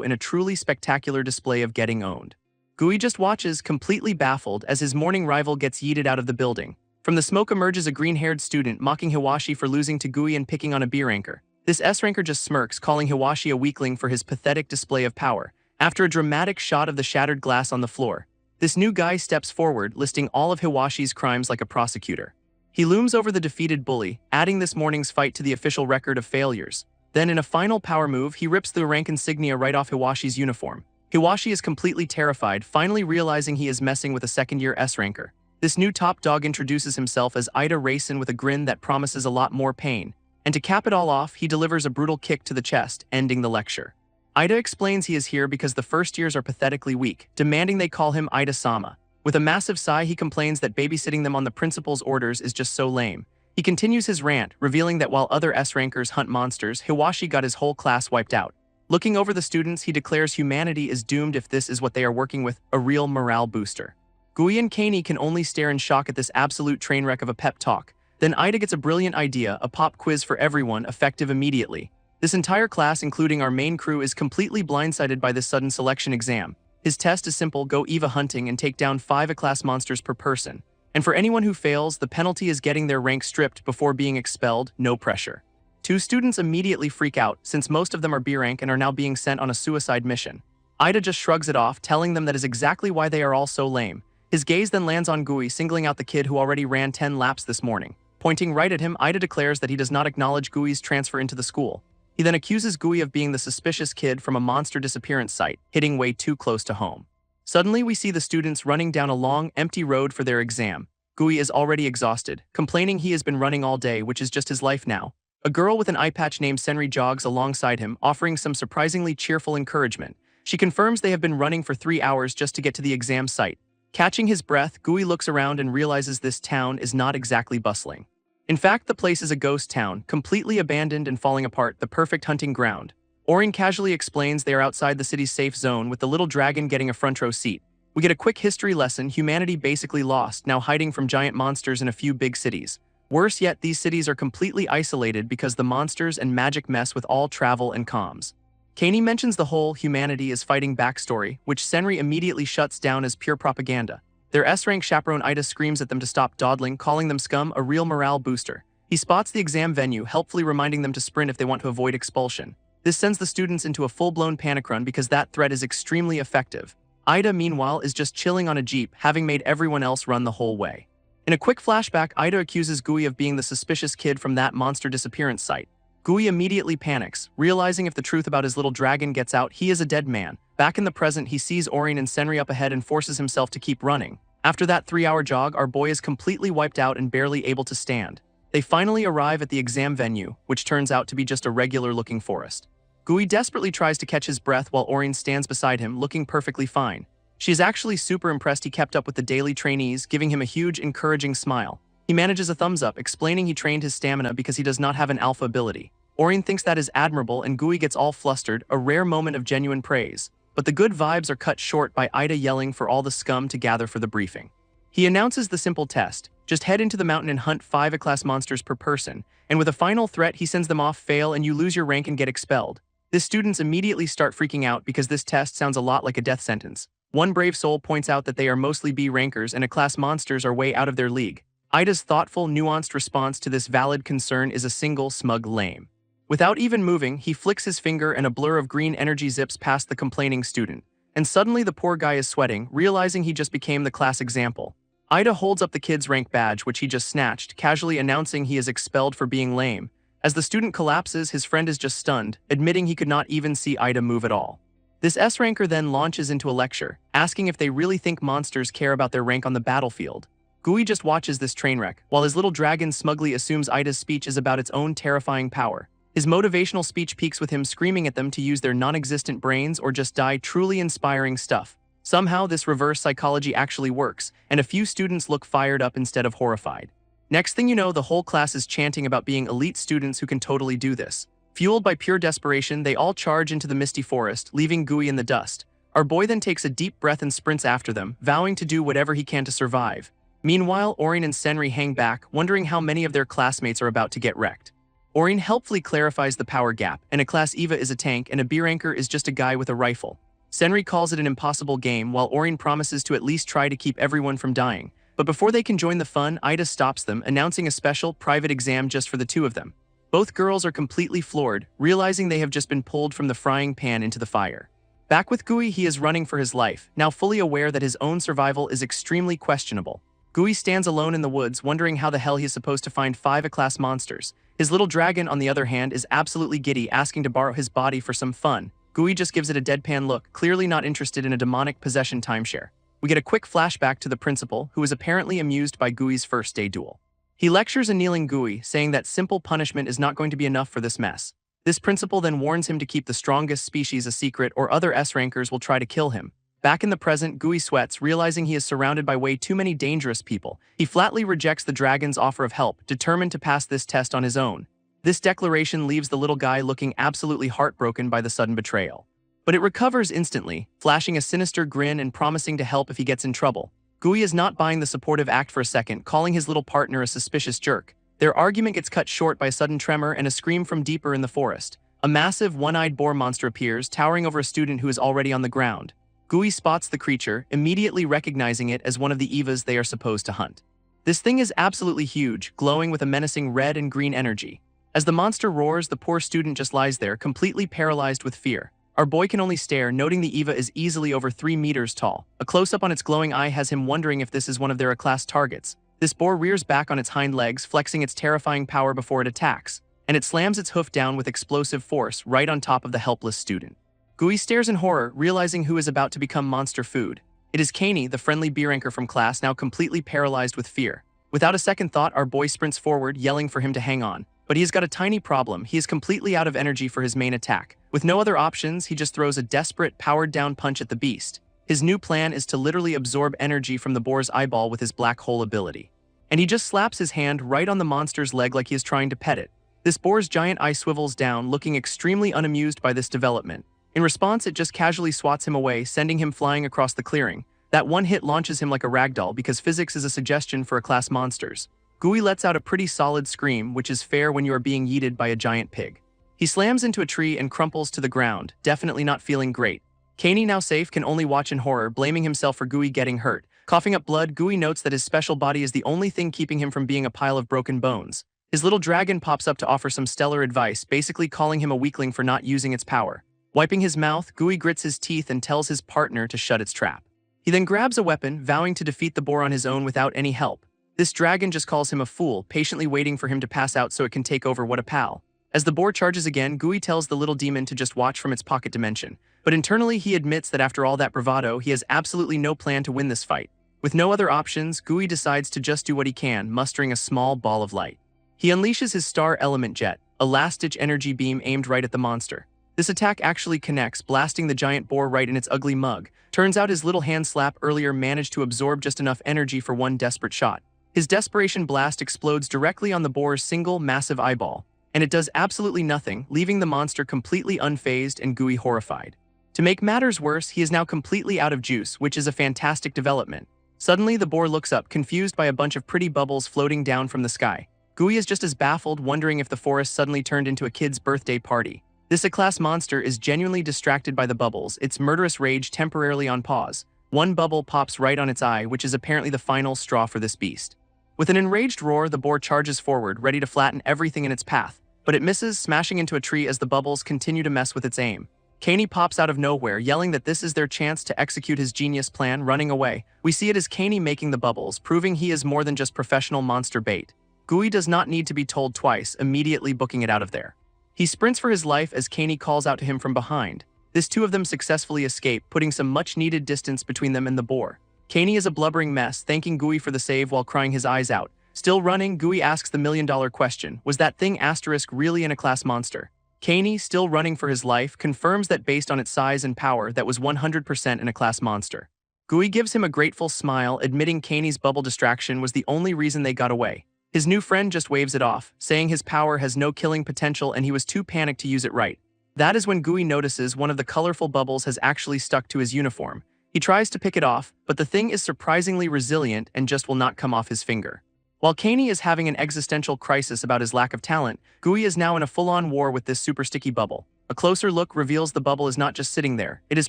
in a truly spectacular display of getting owned. Gui just watches, completely baffled, as his morning rival gets yeeted out of the building. From the smoke emerges a green-haired student mocking Hiwashi for losing to Gui and picking on a B ranker. This S ranker just smirks, calling Hiwashi a weakling for his pathetic display of power. After a dramatic shot of the shattered glass on the floor, this new guy steps forward, listing all of Hiwashi's crimes like a prosecutor. He looms over the defeated bully, adding this morning's fight to the official record of failures. Then in a final power move, he rips the rank insignia right off Hiwashi's uniform. Hiwashi is completely terrified, finally realizing he is messing with a second-year S ranker. This new top dog introduces himself as Ida Racin with a grin that promises a lot more pain. And to cap it all off, he delivers a brutal kick to the chest, ending the lecture. Ida explains he is here because the first years are pathetically weak, demanding they call him Ida-sama. With a massive sigh, he complains that babysitting them on the principal's orders is just so lame. He continues his rant, revealing that while other S-rankers hunt monsters, Hiwashi got his whole class wiped out. Looking over the students, he declares humanity is doomed if this is what they are working with, a real morale booster. Gui and Kanei can only stare in shock at this absolute train wreck of a pep talk. Then Ida gets a brilliant idea, a pop quiz for everyone, effective immediately. This entire class, including our main crew, is completely blindsided by this sudden selection exam. His test is simple: go EVA hunting and take down 5 A-class monsters per person. And for anyone who fails, the penalty is getting their rank stripped before being expelled, no pressure. 2 students immediately freak out, since most of them are B rank and are now being sent on a suicide mission. Ida just shrugs it off, telling them that is exactly why they are all so lame. His gaze then lands on Gui, singling out the kid who already ran 10 laps this morning. Pointing right at him, Ida declares that he does not acknowledge Gui's transfer into the school. He then accuses Gui of being the suspicious kid from a monster disappearance site, hitting way too close to home. Suddenly, we see the students running down a long, empty road for their exam. Gui is already exhausted, complaining he has been running all day, which is just his life now. A girl with an eye patch named Senri jogs alongside him, offering some surprisingly cheerful encouragement. She confirms they have been running for 3 hours just to get to the exam site. Catching his breath, Gui looks around and realizes this town is not exactly bustling. In fact, the place is a ghost town, completely abandoned and falling apart, the perfect hunting ground. Orin casually explains they are outside the city's safe zone, with the little dragon getting a front row seat. We get a quick history lesson: humanity basically lost, now hiding from giant monsters in a few big cities. Worse yet, these cities are completely isolated because the monsters and magic mess with all travel and comms. Kanei mentions the whole humanity is fighting backstory, which Senri immediately shuts down as pure propaganda. Their S-rank chaperone Ida screams at them to stop dawdling, calling them scum, a real morale booster. He spots the exam venue, helpfully reminding them to sprint if they want to avoid expulsion. This sends the students into a full-blown panic run because that threat is extremely effective. Ida, meanwhile, is just chilling on a jeep, having made everyone else run the whole way. In a quick flashback, Ida accuses Gui of being the suspicious kid from that monster disappearance site. Gui immediately panics, realizing if the truth about his little dragon gets out, he is a dead man. Back in the present, he sees Orin and Senri up ahead and forces himself to keep running. After that 3-hour jog, our boy is completely wiped out and barely able to stand. They finally arrive at the exam venue, which turns out to be just a regular-looking forest. Gui desperately tries to catch his breath while Orin stands beside him, looking perfectly fine. She is actually super impressed he kept up with the daily trainees, giving him a huge, encouraging smile. He manages a thumbs up, explaining he trained his stamina because he does not have an alpha ability. Orin thinks that is admirable, and Gui gets all flustered, a rare moment of genuine praise. But the good vibes are cut short by Ida yelling for all the scum to gather for the briefing. He announces the simple test: just head into the mountain and hunt 5 A-class monsters per person, and with a final threat he sends them off, fail and you lose your rank and get expelled. The students immediately start freaking out because this test sounds a lot like a death sentence. One brave soul points out that they are mostly B rankers and A-class monsters are way out of their league. Ida's thoughtful, nuanced response to this valid concern is a single smug lame. Without even moving, he flicks his finger and a blur of green energy zips past the complaining student. And suddenly the poor guy is sweating, realizing he just became the class example. Ida holds up the kid's rank badge, which he just snatched, casually announcing he is expelled for being lame. As the student collapses, his friend is just stunned, admitting he could not even see Ida move at all. This S-ranker then launches into a lecture, asking if they really think monsters care about their rank on the battlefield. Gui just watches this train wreck, while his little dragon smugly assumes Ida's speech is about its own terrifying power. His motivational speech peaks with him screaming at them to use their non-existent brains or just die, truly inspiring stuff. Somehow, this reverse psychology actually works, and a few students look fired up instead of horrified. Next thing you know, the whole class is chanting about being elite students who can totally do this. Fueled by pure desperation, they all charge into the misty forest, leaving Gui in the dust. Our boy then takes a deep breath and sprints after them, vowing to do whatever he can to survive. Meanwhile, Orin and Senri hang back, wondering how many of their classmates are about to get wrecked. Orin helpfully clarifies the power gap, and a class Eva is a tank and a beer anchor is just a guy with a rifle. Senri calls it an impossible game, while Orin promises to at least try to keep everyone from dying. But before they can join the fun, Ida stops them, announcing a special, private exam just for the two of them. Both girls are completely floored, realizing they have just been pulled from the frying pan into the fire. Back with Gui, he is running for his life, now fully aware that his own survival is extremely questionable. Gui stands alone in the woods, wondering how the hell he is supposed to find 5 A-class monsters. His little dragon, on the other hand, is absolutely giddy, asking to borrow his body for some fun. Gui just gives it a deadpan look, clearly not interested in a demonic possession timeshare. We get a quick flashback to the principal, who is apparently amused by Gui's first day duel. He lectures a kneeling Gui, saying that simple punishment is not going to be enough for this mess. This principal then warns him to keep the strongest species a secret or other S-rankers will try to kill him. Back in the present, Gui sweats, realizing he is surrounded by way too many dangerous people. He flatly rejects the dragon's offer of help, determined to pass this test on his own. This declaration leaves the little guy looking absolutely heartbroken by the sudden betrayal. But it recovers instantly, flashing a sinister grin and promising to help if he gets in trouble. Gui is not buying the supportive act for a second, calling his little partner a suspicious jerk. Their argument gets cut short by a sudden tremor and a scream from deeper in the forest. A massive, one-eyed boar monster appears, towering over a student who is already on the ground. Gui spots the creature, immediately recognizing it as one of the Evas they are supposed to hunt. This thing is absolutely huge, glowing with a menacing red and green energy. As the monster roars, the poor student just lies there, completely paralyzed with fear. Our boy can only stare, noting the Eva is easily over 3 meters tall. A close-up on its glowing eye has him wondering if this is one of their A-class targets. This boar rears back on its hind legs, flexing its terrifying power before it attacks, and it slams its hoof down with explosive force right on top of the helpless student. Gui stares in horror, realizing who is about to become monster food. It is Kaney, the friendly beer anchor from class, now completely paralyzed with fear. Without a second thought, our boy sprints forward, yelling for him to hang on. But he has got a tiny problem. He is completely out of energy for his main attack. With no other options, he just throws a desperate, powered-down punch at the beast. His new plan is to literally absorb energy from the boar's eyeball with his black hole ability. And he just slaps his hand right on the monster's leg like he is trying to pet it. This boar's giant eye swivels down, looking extremely unamused by this development. In response, it just casually swats him away, sending him flying across the clearing. That one hit launches him like a ragdoll because physics is a suggestion for A-class monsters. Gui lets out a pretty solid scream, which is fair when you are being yeeted by a giant pig. He slams into a tree and crumples to the ground, definitely not feeling great. Kaney, now safe, can only watch in horror, blaming himself for Gui getting hurt. Coughing up blood, Gui notes that his special body is the only thing keeping him from being a pile of broken bones. His little dragon pops up to offer some stellar advice, basically calling him a weakling for not using its power. Wiping his mouth, Gui grits his teeth and tells his partner to shut its trap. He then grabs a weapon, vowing to defeat the boar on his own without any help. This dragon just calls him a fool, patiently waiting for him to pass out so it can take over. What a pal. As the boar charges again, Gui tells the little demon to just watch from its pocket dimension. But internally, he admits that after all that bravado, he has absolutely no plan to win this fight. With no other options, Gui decides to just do what he can, mustering a small ball of light. He unleashes his star element jet, a last-ditch energy beam aimed right at the monster. This attack actually connects, blasting the giant boar right in its ugly mug. Turns out his little hand slap earlier managed to absorb just enough energy for one desperate shot. His desperation blast explodes directly on the boar's single, massive eyeball, and it does absolutely nothing, leaving the monster completely unfazed and Gui horrified. To make matters worse, he is now completely out of juice, which is a fantastic development. Suddenly, the boar looks up, confused by a bunch of pretty bubbles floating down from the sky. Gui is just as baffled, wondering if the forest suddenly turned into a kid's birthday party. This A-class monster is genuinely distracted by the bubbles, its murderous rage temporarily on pause. One bubble pops right on its eye, which is apparently the final straw for this beast. With an enraged roar, the boar charges forward, ready to flatten everything in its path, but it misses, smashing into a tree as the bubbles continue to mess with its aim. Kaney pops out of nowhere, yelling that this is their chance to execute his genius plan, running away. We see it as Kaney making the bubbles, proving he is more than just professional monster bait. Gui does not need to be told twice, immediately booking it out of there. He sprints for his life as Kaney calls out to him from behind. This two of them successfully escape, putting some much-needed distance between them and the boar. Kaney is a blubbering mess, thanking Gui for the save while crying his eyes out. Still running, Gui asks the million-dollar question, was that thing ** really an A-class monster? Kaney, still running for his life, confirms that based on its size and power, that was 100% in a class monster. Gui gives him a grateful smile, admitting Kaney's bubble distraction was the only reason they got away. His new friend just waves it off, saying his power has no killing potential and he was too panicked to use it right. That is when Gui notices one of the colorful bubbles has actually stuck to his uniform. He tries to pick it off, but the thing is surprisingly resilient and just will not come off his finger. While Kaney is having an existential crisis about his lack of talent, Gui is now in a full-on war with this super sticky bubble. A closer look reveals the bubble is not just sitting there, it is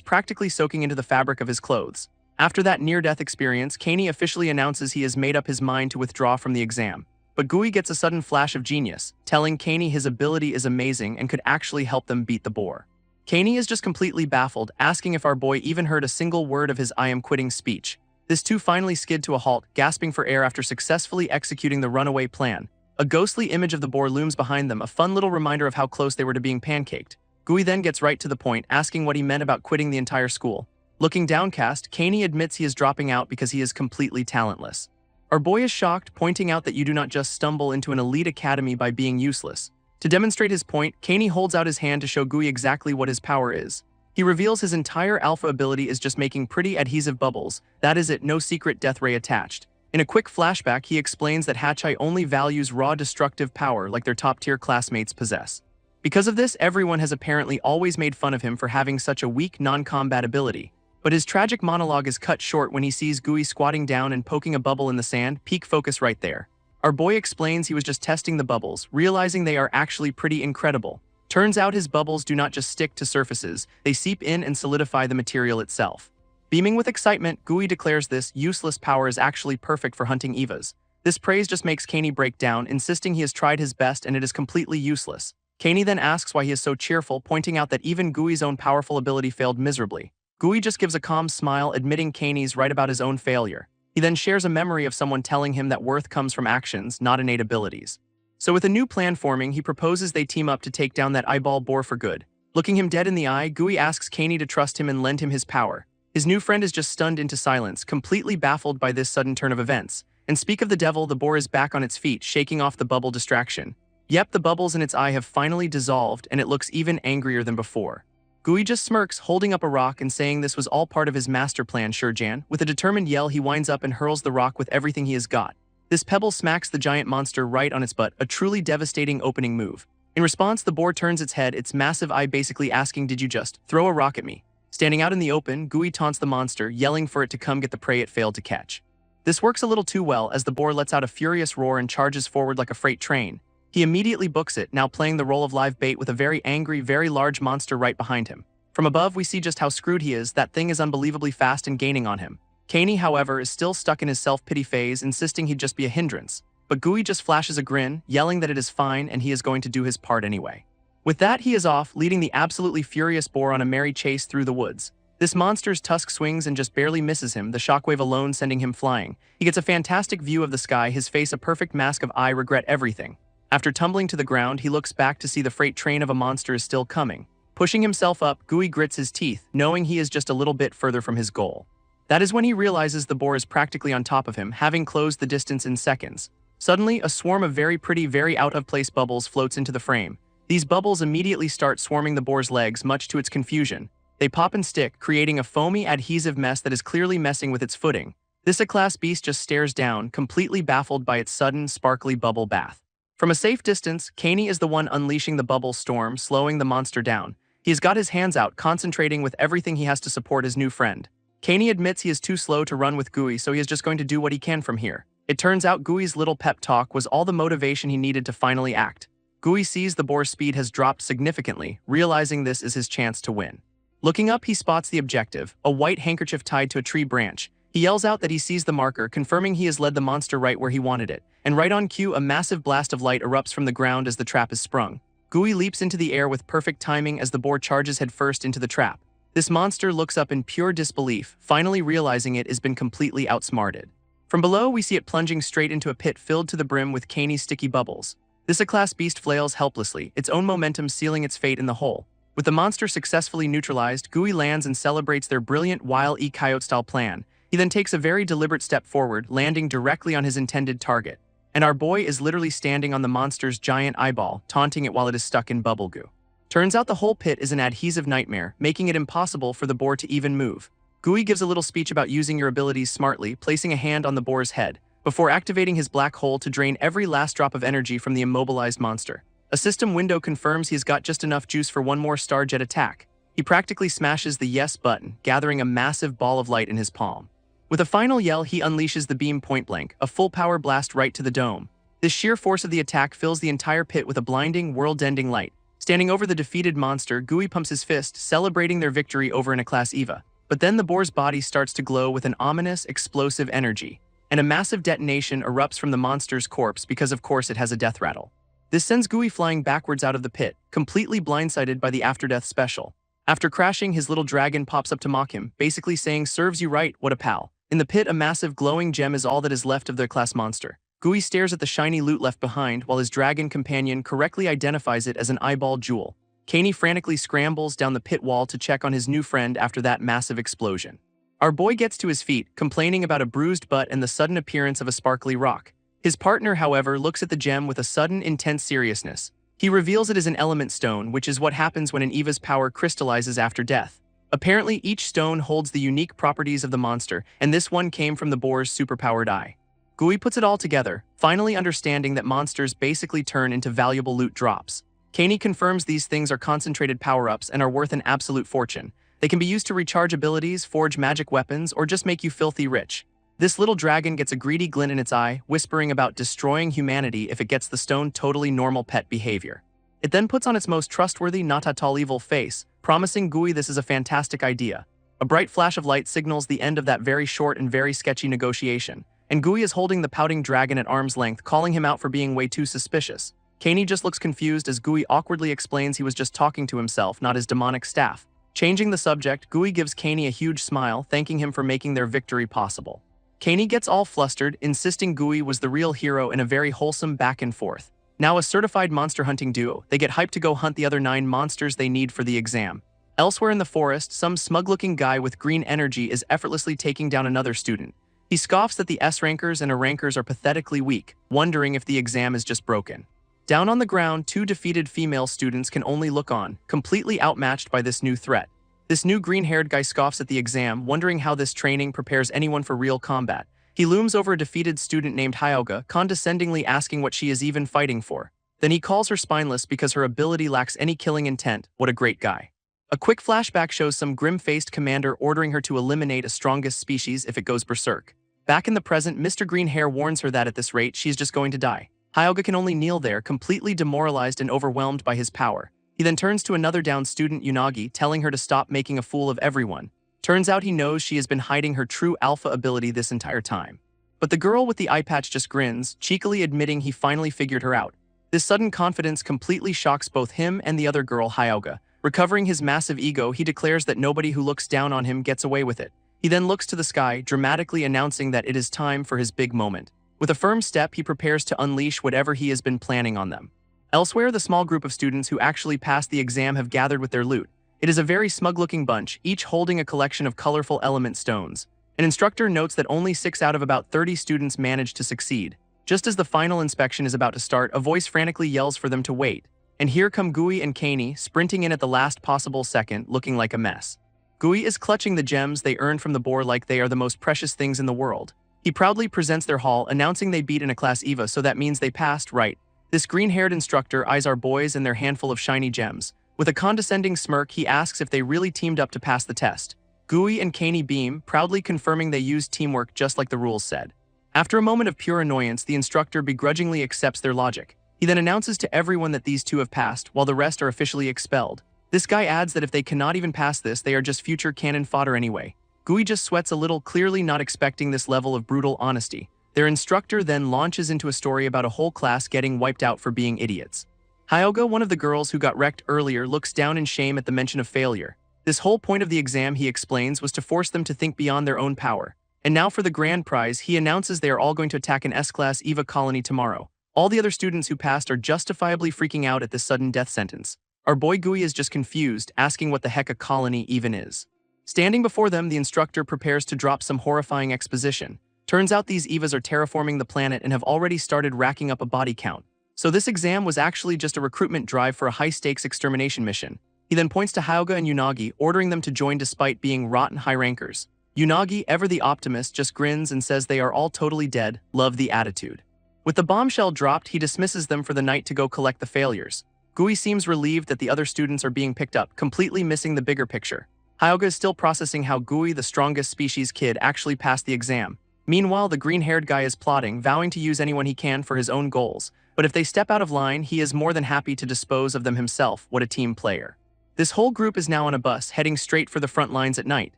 practically soaking into the fabric of his clothes. After that near-death experience, Kaney officially announces he has made up his mind to withdraw from the exam. But Gui gets a sudden flash of genius, telling Kaney his ability is amazing and could actually help them beat the boar. Kaney is just completely baffled, asking if our boy even heard a single word of his "I am quitting" speech. This too finally skid to a halt, gasping for air after successfully executing the runaway plan. A ghostly image of the boar looms behind them, a fun little reminder of how close they were to being pancaked. Gui then gets right to the point, asking what he meant about quitting the entire school. Looking downcast, Kaney admits he is dropping out because he is completely talentless. Our boy is shocked, pointing out that you do not just stumble into an elite academy by being useless. To demonstrate his point, Kaney holds out his hand to show Gui exactly what his power is. He reveals his entire alpha ability is just making pretty adhesive bubbles, that is it, no secret death ray attached. In a quick flashback, he explains that Hachai only values raw destructive power like their top-tier classmates possess. Because of this, everyone has apparently always made fun of him for having such a weak non-combat ability. But his tragic monologue is cut short when he sees Gui squatting down and poking a bubble in the sand, peak focus right there. Our boy explains he was just testing the bubbles, realizing they are actually pretty incredible. Turns out his bubbles do not just stick to surfaces, they seep in and solidify the material itself. Beaming with excitement, Gui declares this useless power is actually perfect for hunting Evas. This praise just makes Kaney break down, insisting he has tried his best and it is completely useless. Kaney then asks why he is so cheerful, pointing out that even Gui's own powerful ability failed miserably. Gui just gives a calm smile, admitting Kaney's right about his own failure. He then shares a memory of someone telling him that worth comes from actions, not innate abilities. So with a new plan forming, he proposes they team up to take down that eyeball boar for good. Looking him dead in the eye, Gui asks Kaney to trust him and lend him his power. His new friend is just stunned into silence, completely baffled by this sudden turn of events. And speak of the devil, the boar is back on its feet, shaking off the bubble distraction. Yep, the bubbles in its eye have finally dissolved, and it looks even angrier than before. Gui just smirks, holding up a rock and saying this was all part of his master plan, sure Jan. With a determined yell, he winds up and hurls the rock with everything he has got. This pebble smacks the giant monster right on its butt, a truly devastating opening move. In response, the boar turns its head, its massive eye basically asking, "Did you just throw a rock at me?" Standing out in the open, Gui taunts the monster, yelling for it to come get the prey it failed to catch. This works a little too well, as the boar lets out a furious roar and charges forward like a freight train. He immediately books it, now playing the role of live bait with a very angry, very large monster right behind him. From above, we see just how screwed he is. That thing is unbelievably fast and gaining on him. Kaney, however, is still stuck in his self-pity phase, insisting he'd just be a hindrance. But Gui just flashes a grin, yelling that it is fine and he is going to do his part anyway. With that, he is off, leading the absolutely furious boar on a merry chase through the woods. This monster's tusk swings and just barely misses him, the shockwave alone sending him flying. He gets a fantastic view of the sky, his face a perfect mask of "I regret everything." After tumbling to the ground, he looks back to see the freight train of a monster is still coming. Pushing himself up, Gui grits his teeth, knowing he is just a little bit further from his goal. That is when he realizes the boar is practically on top of him, having closed the distance in seconds. Suddenly, a swarm of very pretty, very out-of-place bubbles floats into the frame. These bubbles immediately start swarming the boar's legs, much to its confusion. They pop and stick, creating a foamy, adhesive mess that is clearly messing with its footing. This A-class beast just stares down, completely baffled by its sudden, sparkly bubble bath. From a safe distance, Kaney is the one unleashing the bubble storm, slowing the monster down. He's got his hands out, concentrating with everything he has to support his new friend. Kaney admits he is too slow to run with Gui, so he is just going to do what he can from here. It turns out Gui's little pep talk was all the motivation he needed to finally act. Gui sees the boar's speed has dropped significantly, realizing this is his chance to win. Looking up, he spots the objective, a white handkerchief tied to a tree branch. He yells out that he sees the marker, confirming he has led the monster right where he wanted it. And right on cue, a massive blast of light erupts from the ground as the trap is sprung. Gui leaps into the air with perfect timing as the boar charges headfirst into the trap. This monster looks up in pure disbelief, finally realizing it has been completely outsmarted. From below, we see it plunging straight into a pit filled to the brim with Kaney's sticky bubbles. This A-class beast flails helplessly, its own momentum sealing its fate in the hole. With the monster successfully neutralized, Gui lands and celebrates their brilliant Wile E. Coyote-style plan. He then takes a very deliberate step forward, landing directly on his intended target. And our boy is literally standing on the monster's giant eyeball, taunting it while it is stuck in bubble goo. Turns out the whole pit is an adhesive nightmare, making it impossible for the boar to even move. Gui gives a little speech about using your abilities smartly, placing a hand on the boar's head, before activating his black hole to drain every last drop of energy from the immobilized monster. A system window confirms he's got just enough juice for one more Starjet attack. He practically smashes the yes button, gathering a massive ball of light in his palm. With a final yell, he unleashes the beam point blank, a full power blast right to the dome. The sheer force of the attack fills the entire pit with a blinding, world-ending light. Standing over the defeated monster, Gui pumps his fist, celebrating their victory over a class EVA. But then the boar's body starts to glow with an ominous, explosive energy, and a massive detonation erupts from the monster's corpse because of course it has a death rattle. This sends Gui flying backwards out of the pit, completely blindsided by the after-death special. After crashing, his little dragon pops up to mock him, basically saying, "Serves you right, what a pal." In the pit, a massive glowing gem is all that is left of their class monster. Gui stares at the shiny loot left behind while his dragon companion correctly identifies it as an eyeball jewel. Kaney frantically scrambles down the pit wall to check on his new friend after that massive explosion. Our boy gets to his feet, complaining about a bruised butt and the sudden appearance of a sparkly rock. His partner, however, looks at the gem with a sudden, intense seriousness. He reveals it is an element stone, which is what happens when an EVA's power crystallizes after death. Apparently, each stone holds the unique properties of the monster, and this one came from the boar's superpowered eye. Gui puts it all together, finally understanding that monsters basically turn into valuable loot drops. Kaney confirms these things are concentrated power-ups and are worth an absolute fortune. They can be used to recharge abilities, forge magic weapons, or just make you filthy rich. This little dragon gets a greedy glint in its eye, whispering about destroying humanity if it gets the stone totally normal pet behavior. It then puts on its most trustworthy, not at all evil face, promising Gui this is a fantastic idea. A bright flash of light signals the end of that very short and very sketchy negotiation, and Gui is holding the pouting dragon at arm's length, calling him out for being way too suspicious. Kaney just looks confused as Gui awkwardly explains he was just talking to himself, not his demonic staff. Changing the subject, Gui gives Kaney a huge smile, thanking him for making their victory possible. Kaney gets all flustered, insisting Gui was the real hero in a very wholesome back and forth. Now a certified monster hunting duo, they get hyped to go hunt the other 9 monsters they need for the exam. Elsewhere in the forest, some smug-looking guy with green energy is effortlessly taking down another student. He scoffs that the S-rankers and A-rankers are pathetically weak, wondering if the exam is just broken. Down on the ground, 2 defeated female students can only look on, completely outmatched by this new threat. This new green-haired guy scoffs at the exam, wondering how this training prepares anyone for real combat. He looms over a defeated student named Hyoga, condescendingly asking what she is even fighting for. Then he calls her spineless because her ability lacks any killing intent. What a great guy. A quick flashback shows some grim-faced commander ordering her to eliminate a strongest species if it goes berserk. Back in the present, Mr. Greenhair warns her that at this rate, she's just going to die. Hyoga can only kneel there, completely demoralized and overwhelmed by his power. He then turns to another down student, Unagi, telling her to stop making a fool of everyone. Turns out he knows she has been hiding her true alpha ability this entire time. But the girl with the eye patch just grins, cheekily admitting he finally figured her out. This sudden confidence completely shocks both him and the other girl, Hyoga. Recovering his massive ego, he declares that nobody who looks down on him gets away with it. He then looks to the sky, dramatically announcing that it is time for his big moment. With a firm step, he prepares to unleash whatever he has been planning on them. Elsewhere, the small group of students who actually passed the exam have gathered with their loot. It is a very smug-looking bunch, each holding a collection of colorful element stones. An instructor notes that only 6 out of about 30 students managed to succeed. Just as the final inspection is about to start, a voice frantically yells for them to wait. And here come Gui and Kaney, sprinting in at the last possible second, looking like a mess. Gui is clutching the gems they earned from the boar like they are the most precious things in the world. He proudly presents their haul, announcing they beat in a class EVA, so that means they passed, right? This green-haired instructor eyes our boys and their handful of shiny gems. With a condescending smirk, he asks if they really teamed up to pass the test. Gui and Kaney beam, proudly confirming they used teamwork just like the rules said. After a moment of pure annoyance, the instructor begrudgingly accepts their logic. He then announces to everyone that these 2 have passed, while the rest are officially expelled. This guy adds that if they cannot even pass this, they are just future cannon fodder anyway. Gui just sweats a little, clearly not expecting this level of brutal honesty. Their instructor then launches into a story about a whole class getting wiped out for being idiots. Hyoga, one of the girls who got wrecked earlier, looks down in shame at the mention of failure. This whole point of the exam, he explains, was to force them to think beyond their own power. And now for the grand prize, he announces they are all going to attack an S-class EVA colony tomorrow. All the other students who passed are justifiably freaking out at this sudden death sentence. Our boy Gui is just confused, asking what the heck a colony even is. Standing before them, the instructor prepares to drop some horrifying exposition. Turns out these EVAs are terraforming the planet and have already started racking up a body count. So this exam was actually just a recruitment drive for a high-stakes extermination mission. He then points to Hyuga and Unagi, ordering them to join despite being rotten high rankers. Unagi, ever the optimist, just grins and says they are all totally dead, love the attitude. With the bombshell dropped, he dismisses them for the night to go collect the failures. Gui seems relieved that the other students are being picked up, completely missing the bigger picture. Hyuga is still processing how Gui, the strongest species kid, actually passed the exam. Meanwhile, the green-haired guy is plotting, vowing to use anyone he can for his own goals. But if they step out of line, he is more than happy to dispose of them himself. What a team player. This whole group is now on a bus, heading straight for the front lines at night.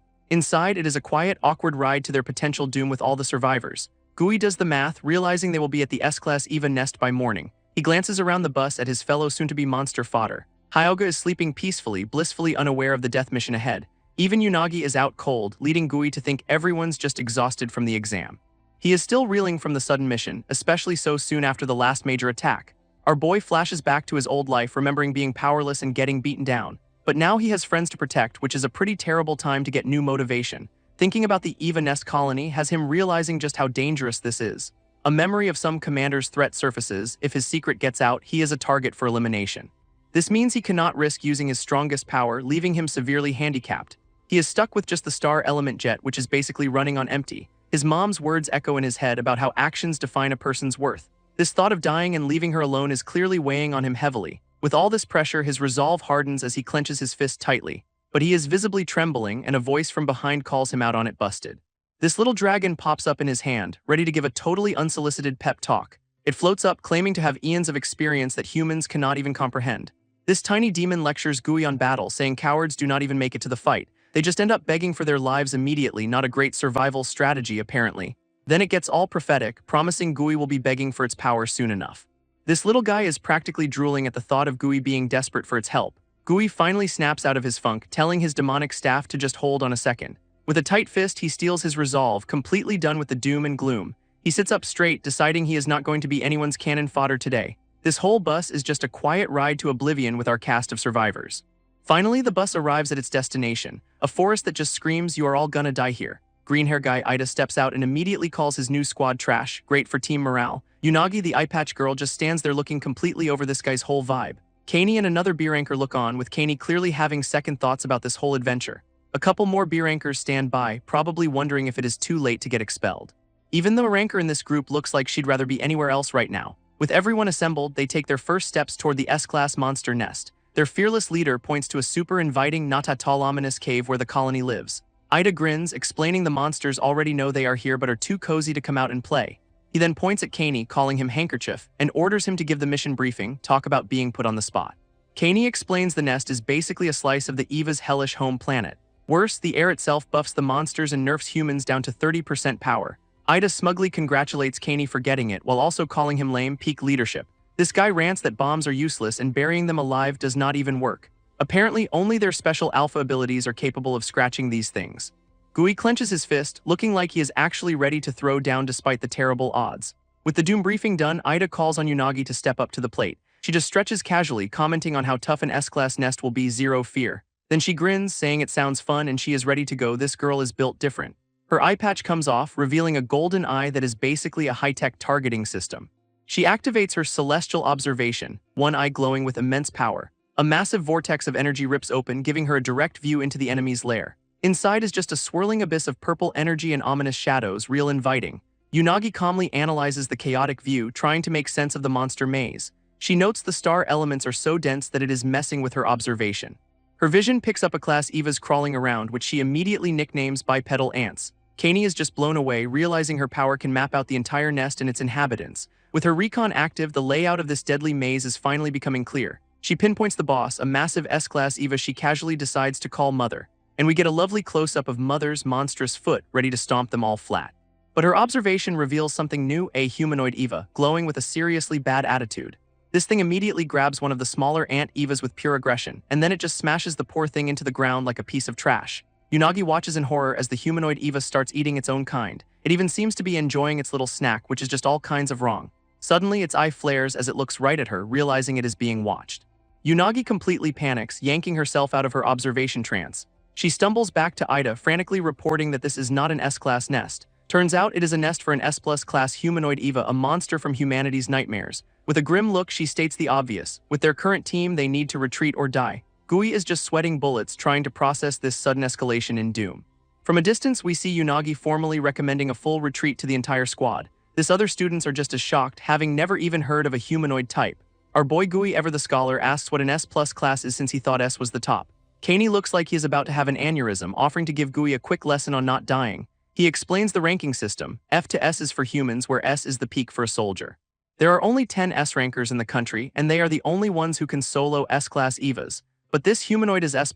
Inside, it is a quiet, awkward ride to their potential doom with all the survivors. Gui does the math, realizing they will be at the S-Class EVA nest by morning. He glances around the bus at his fellow soon-to-be monster fodder. Hyuga is sleeping peacefully, blissfully unaware of the death mission ahead. Even Unagi is out cold, leading Gui to think everyone's just exhausted from the exam. He is still reeling from the sudden mission, especially so soon after the last major attack. Our boy flashes back to his old life, remembering being powerless and getting beaten down. But now he has friends to protect, which is a pretty terrible time to get new motivation. Thinking about the EVA Nest colony has him realizing just how dangerous this is. A memory of some commander's threat surfaces. If his secret gets out, he is a target for elimination. This means he cannot risk using his strongest power, leaving him severely handicapped. He is stuck with just the star element jet, which is basically running on empty. His mom's words echo in his head about how actions define a person's worth. This thought of dying and leaving her alone is clearly weighing on him heavily. With all this pressure, his resolve hardens as he clenches his fist tightly. But he is visibly trembling, and a voice from behind calls him out on it. Busted. This little dragon pops up in his hand, ready to give a totally unsolicited pep talk. It floats up, claiming to have eons of experience that humans cannot even comprehend. This tiny demon lectures Gui on battle, saying cowards do not even make it to the fight. They just end up begging for their lives immediately, not a great survival strategy apparently. Then it gets all prophetic, promising Gui will be begging for its power soon enough. This little guy is practically drooling at the thought of Gui being desperate for its help. Gui finally snaps out of his funk, telling his demonic staff to just hold on a second. With a tight fist, he steals his resolve, completely done with the doom and gloom. He sits up straight, deciding he is not going to be anyone's cannon fodder today. This whole bus is just a quiet ride to oblivion with our cast of survivors. Finally, the bus arrives at its destination, a forest that just screams, "You are all gonna die here." Green-hair guy Ida steps out and immediately calls his new squad trash, great for team morale. Unagi, the eye patch girl, just stands there looking completely over this guy's whole vibe. Kaney and another beer anchor look on, with Kaney clearly having second thoughts about this whole adventure. A couple more beer anchors stand by, probably wondering if it is too late to get expelled. Even the ranker in this group looks like she'd rather be anywhere else right now. With everyone assembled, they take their first steps toward the S-Class monster nest. Their fearless leader points to a super inviting, not at all ominous cave where the colony lives. Ida grins, explaining the monsters already know they are here but are too cozy to come out and play. He then points at Kaney, calling him Handkerchief, and orders him to give the mission briefing, talk about being put on the spot. Kaney explains the nest is basically a slice of the EVA's hellish home planet. Worse, the air itself buffs the monsters and nerfs humans down to 30% power. Ida smugly congratulates Kaney for getting it, while also calling him lame. Peak leadership. This guy rants that bombs are useless and burying them alive does not even work. Apparently, only their special alpha abilities are capable of scratching these things. Gui clenches his fist, looking like he is actually ready to throw down despite the terrible odds. With the doom briefing done, Ida calls on Unagi to step up to the plate. She just stretches casually, commenting on how tough an S-Class nest will be. Zero fear. Then she grins, saying it sounds fun and she is ready to go. This girl is built different. Her eye patch comes off, revealing a golden eye that is basically a high-tech targeting system. She activates her celestial observation, one eye glowing with immense power. A massive vortex of energy rips open, giving her a direct view into the enemy's lair. Inside is just a swirling abyss of purple energy and ominous shadows, real inviting. Unagi calmly analyzes the chaotic view, trying to make sense of the monster maze. She notes the star elements are so dense that it is messing with her observation. Her vision picks up a class Evas crawling around, which she immediately nicknames bipedal ants. Kaney is just blown away, realizing her power can map out the entire nest and its inhabitants. With her recon active, the layout of this deadly maze is finally becoming clear. She pinpoints the boss, a massive S-Class Eva she casually decides to call Mother. And we get a lovely close-up of Mother's monstrous foot, ready to stomp them all flat. But her observation reveals something new, a humanoid Eva, glowing with a seriously bad attitude. This thing immediately grabs one of the smaller ant Evas with pure aggression, and then it just smashes the poor thing into the ground like a piece of trash. Unagi watches in horror as the humanoid Eva starts eating its own kind. It even seems to be enjoying its little snack, which is just all kinds of wrong. Suddenly, its eye flares as it looks right at her, realizing it is being watched. Unagi completely panics, yanking herself out of her observation trance. She stumbles back to Ida, frantically reporting that this is not an S-Class nest. Turns out it is a nest for an S-Plus class humanoid Eva, a monster from humanity's nightmares. With a grim look, she states the obvious. With their current team, they need to retreat or die. Gui is just sweating bullets, trying to process this sudden escalation in doom. From a distance, we see Unagi formally recommending a full retreat to the entire squad. This other students are just as shocked, having never even heard of a humanoid type. Our boy Gui, ever the scholar, asks what an S+ class is since he thought S was the top. Kaney looks like he is about to have an aneurysm, offering to give Gui a quick lesson on not dying. He explains the ranking system. F to S is for humans, where S is the peak for a soldier. There are only 10 S rankers in the country, and they are the only ones who can solo S-class EVAs. But this humanoid is S+,